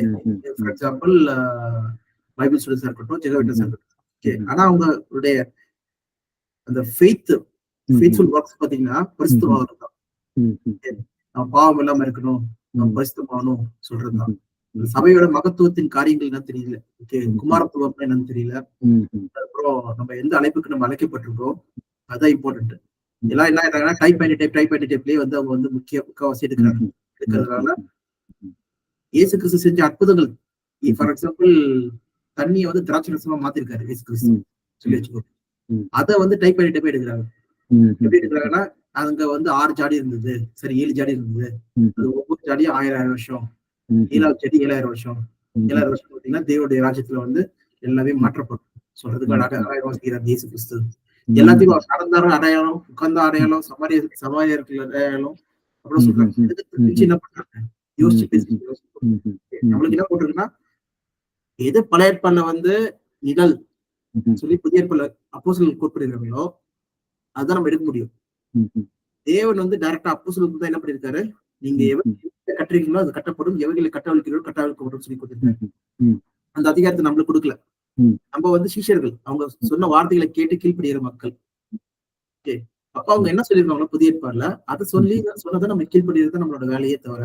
ஃபார் எக்ஸாம்பிள் பைபிள் ஸ்டூடெண்ட்ஸா இருக்கட்டும், ஜெகா விட்னஸா இருக்கட்டும். ஓகே, ஆனா அவங்களுடைய அந்த ஃபெய்த்ஃபுல் ஒர்க்ஸ் பாத்தீங்கன்னா பரிசுத்தமாகணும் தான். நம்ம பாவம் இல்லாம இருக்கணும், நம்ம பரிசுத்தமாகணும் சொல்றதுதான். சபையோட மகத்துவத்தின் காரியங்கள் என்னன்னு தெரியல. ஓகே, குமாரத்துவம் என்னன்னு தெரியல. அப்புறம் நம்ம எந்த அழைப்புக்கு நம்ம அழைக்கப்பட்டிருக்கோம் அதான் இம்பார்ட்டன்ட். எல்லாம் என்ன ஆயிட்டாங்கன்னா டைப் பண்ணி டைப்லயே வந்து அவங்க வந்து முக்காவாசி எடுக்கிறதுனால இயேசு கிறிஸ்து செஞ்ச அற்புதங்கள், ஃபார் எக்ஸாம்பிள் தண்ணியை வந்து திராட்சை ரசமா மாத்திருக்காரு இயேசு கிறிஸ்து. சொல்லி வச்சுக்கோ. அதை வந்து டைப் பண்ணி எடுக்கிறாங்க. எப்படி எடுக்கிறாங்கன்னா, அங்க வந்து 6 ஜாடி இருந்தது, சரி 7 ஜாடி இருந்தது, அது ஒவ்வொரு ஜாடியும் 1000 வருஷம், 7வது ஜாடி 7000 வருஷம், 7000 வருஷம் பார்த்தீங்கன்னா தேவனுடைய ராஜ்யத்துல வந்து எல்லாமே மாற்றப்படும் சொல்றதுக்கு அழகாக வாசிக்கிறார் இயேசு கிறிஸ்து. எல்லாத்தையும் அவர் நடந்தார அடையாளம், உட்கார்ந்த அடையாளம், சமாரியர்கள் அடையாளம் அப்புறம் சொல்றாங்க. என்ன பண்றாங்க யோசிச்சு பேசி நம்மளுக்கு என்ன போட்டிருக்குன்னா, எது பழைய ஏற்பாடுல வந்து நிழல் சொல்லி புதிய ஏற்பாடுல அப்போஸ்தலர்கள் கோட்படுகிறார்களோ அதுதான் நம்ம எடுக்க முடியும். தேவன் வந்து டைரக்டா அப்போஸ்தலர்களுக்கு தான் என்ன பண்ணிருக்காரு, நீங்க எவ்வளவு கட்டுறீங்களோ அது கட்டப்படும், எவைகளை கட்டவிழ்க்கிறீர்களோ கட்டவிழ்க்கப்படும் சொல்லி கொடுத்திருக்காரு. அந்த அதிகாரத்தை நம்மளுக்கு கொடுக்கல. நம்ம வந்து சிஷ்யர்கள், அவங்க சொன்ன வார்த்தைகளை கேட்டு கீழ்ப்படுகிற மக்கள். அப்ப அவங்க என்ன சொல்லிருக்காங்களோ புதிய ஏற்பாடுல அதை சொல்லி சொன்னதை நம்ம கீழ்ப்படுகிறது நம்மளோட வேலையே தவிர,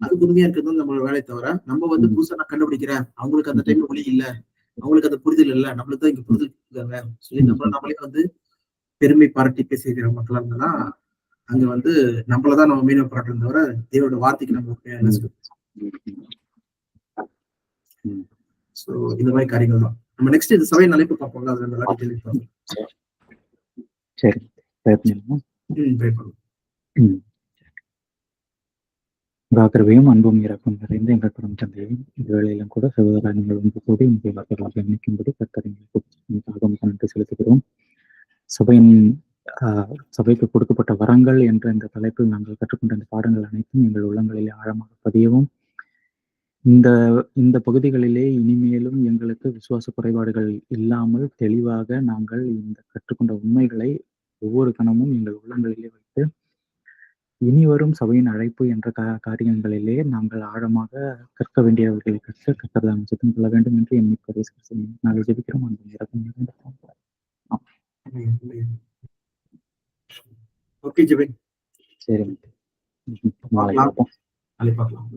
அது உண்மையா இருக்கிறது நம்மளோட வேலையை தவிர, நம்ம வந்து புதுசா நான் கண்டுபிடிக்கிறேன், அவங்களுக்கு அந்த டைம்ல ஒளி இல்ல, அவங்களுக்கு அந்த புரிதல் இல்ல, நம்மளுக்கு தான் இங்க புரிதல் இருக்காங்க சொல்லி நம்மளே வந்து பெருமை பாராட்டி பேசிக்கிற மக்களா இருந்தா அங்க வந்து நம்மளதான் நம்ம மீனவ பாராட்டுறத தவிர தேவனோட வார்த்தைக்கு நம்ம சோ இந்த மாதிரி காரியங்கள் தான். நம்ம நெக்ஸ்ட் இந்த சபை நிலைப்பு பார்ப்போம். அது நல்லா டீடைல் பார்ப்போம். சரி, கிருபையும் அன்பும் இறக்கும் நிறைந்த எங்கள் பரம் தந்தையும் இந்த வேளையிலும் கூட சகோதர நீங்கள் ஒன்று கூடி உங்கள் வார்த்தைகளாக எண்ணிக்கும்படி கர்த்தரை நன்றி செலுத்துகிறோம். சபைக்கு கொடுக்கப்பட்ட வரங்கள் என்ற இந்த தலைப்பில் நாங்கள் கற்றுக்கொண்ட இந்த பாடங்கள் அனைத்தும் எங்கள் உள்ளங்களிலே ஆழமாக பதியவும், இந்த பகுதிகளிலே இனிமேலும் எங்களுக்கு விசுவாச குறைபாடுகள் இல்லாமல் தெளிவாக நாங்கள் இந்த கற்றுக்கொண்ட உண்மைகளை ஒவ்வொரு கணமும் எங்கள் உள்ளங்களிலே வைத்து இனிவரும் சபையின் அழைப்பு என்ற காரியங்களிலே நாங்கள் ஆழமாக கற்க வேண்டியவர்களை கற்று கற்றதாம் சித்தம் கொள்ள வேண்டும் என்று எண்ணி நாங்கள் ஜெபிக்கிறோம். அந்த நேரத்தில் சரி, பார்க்கலாம்.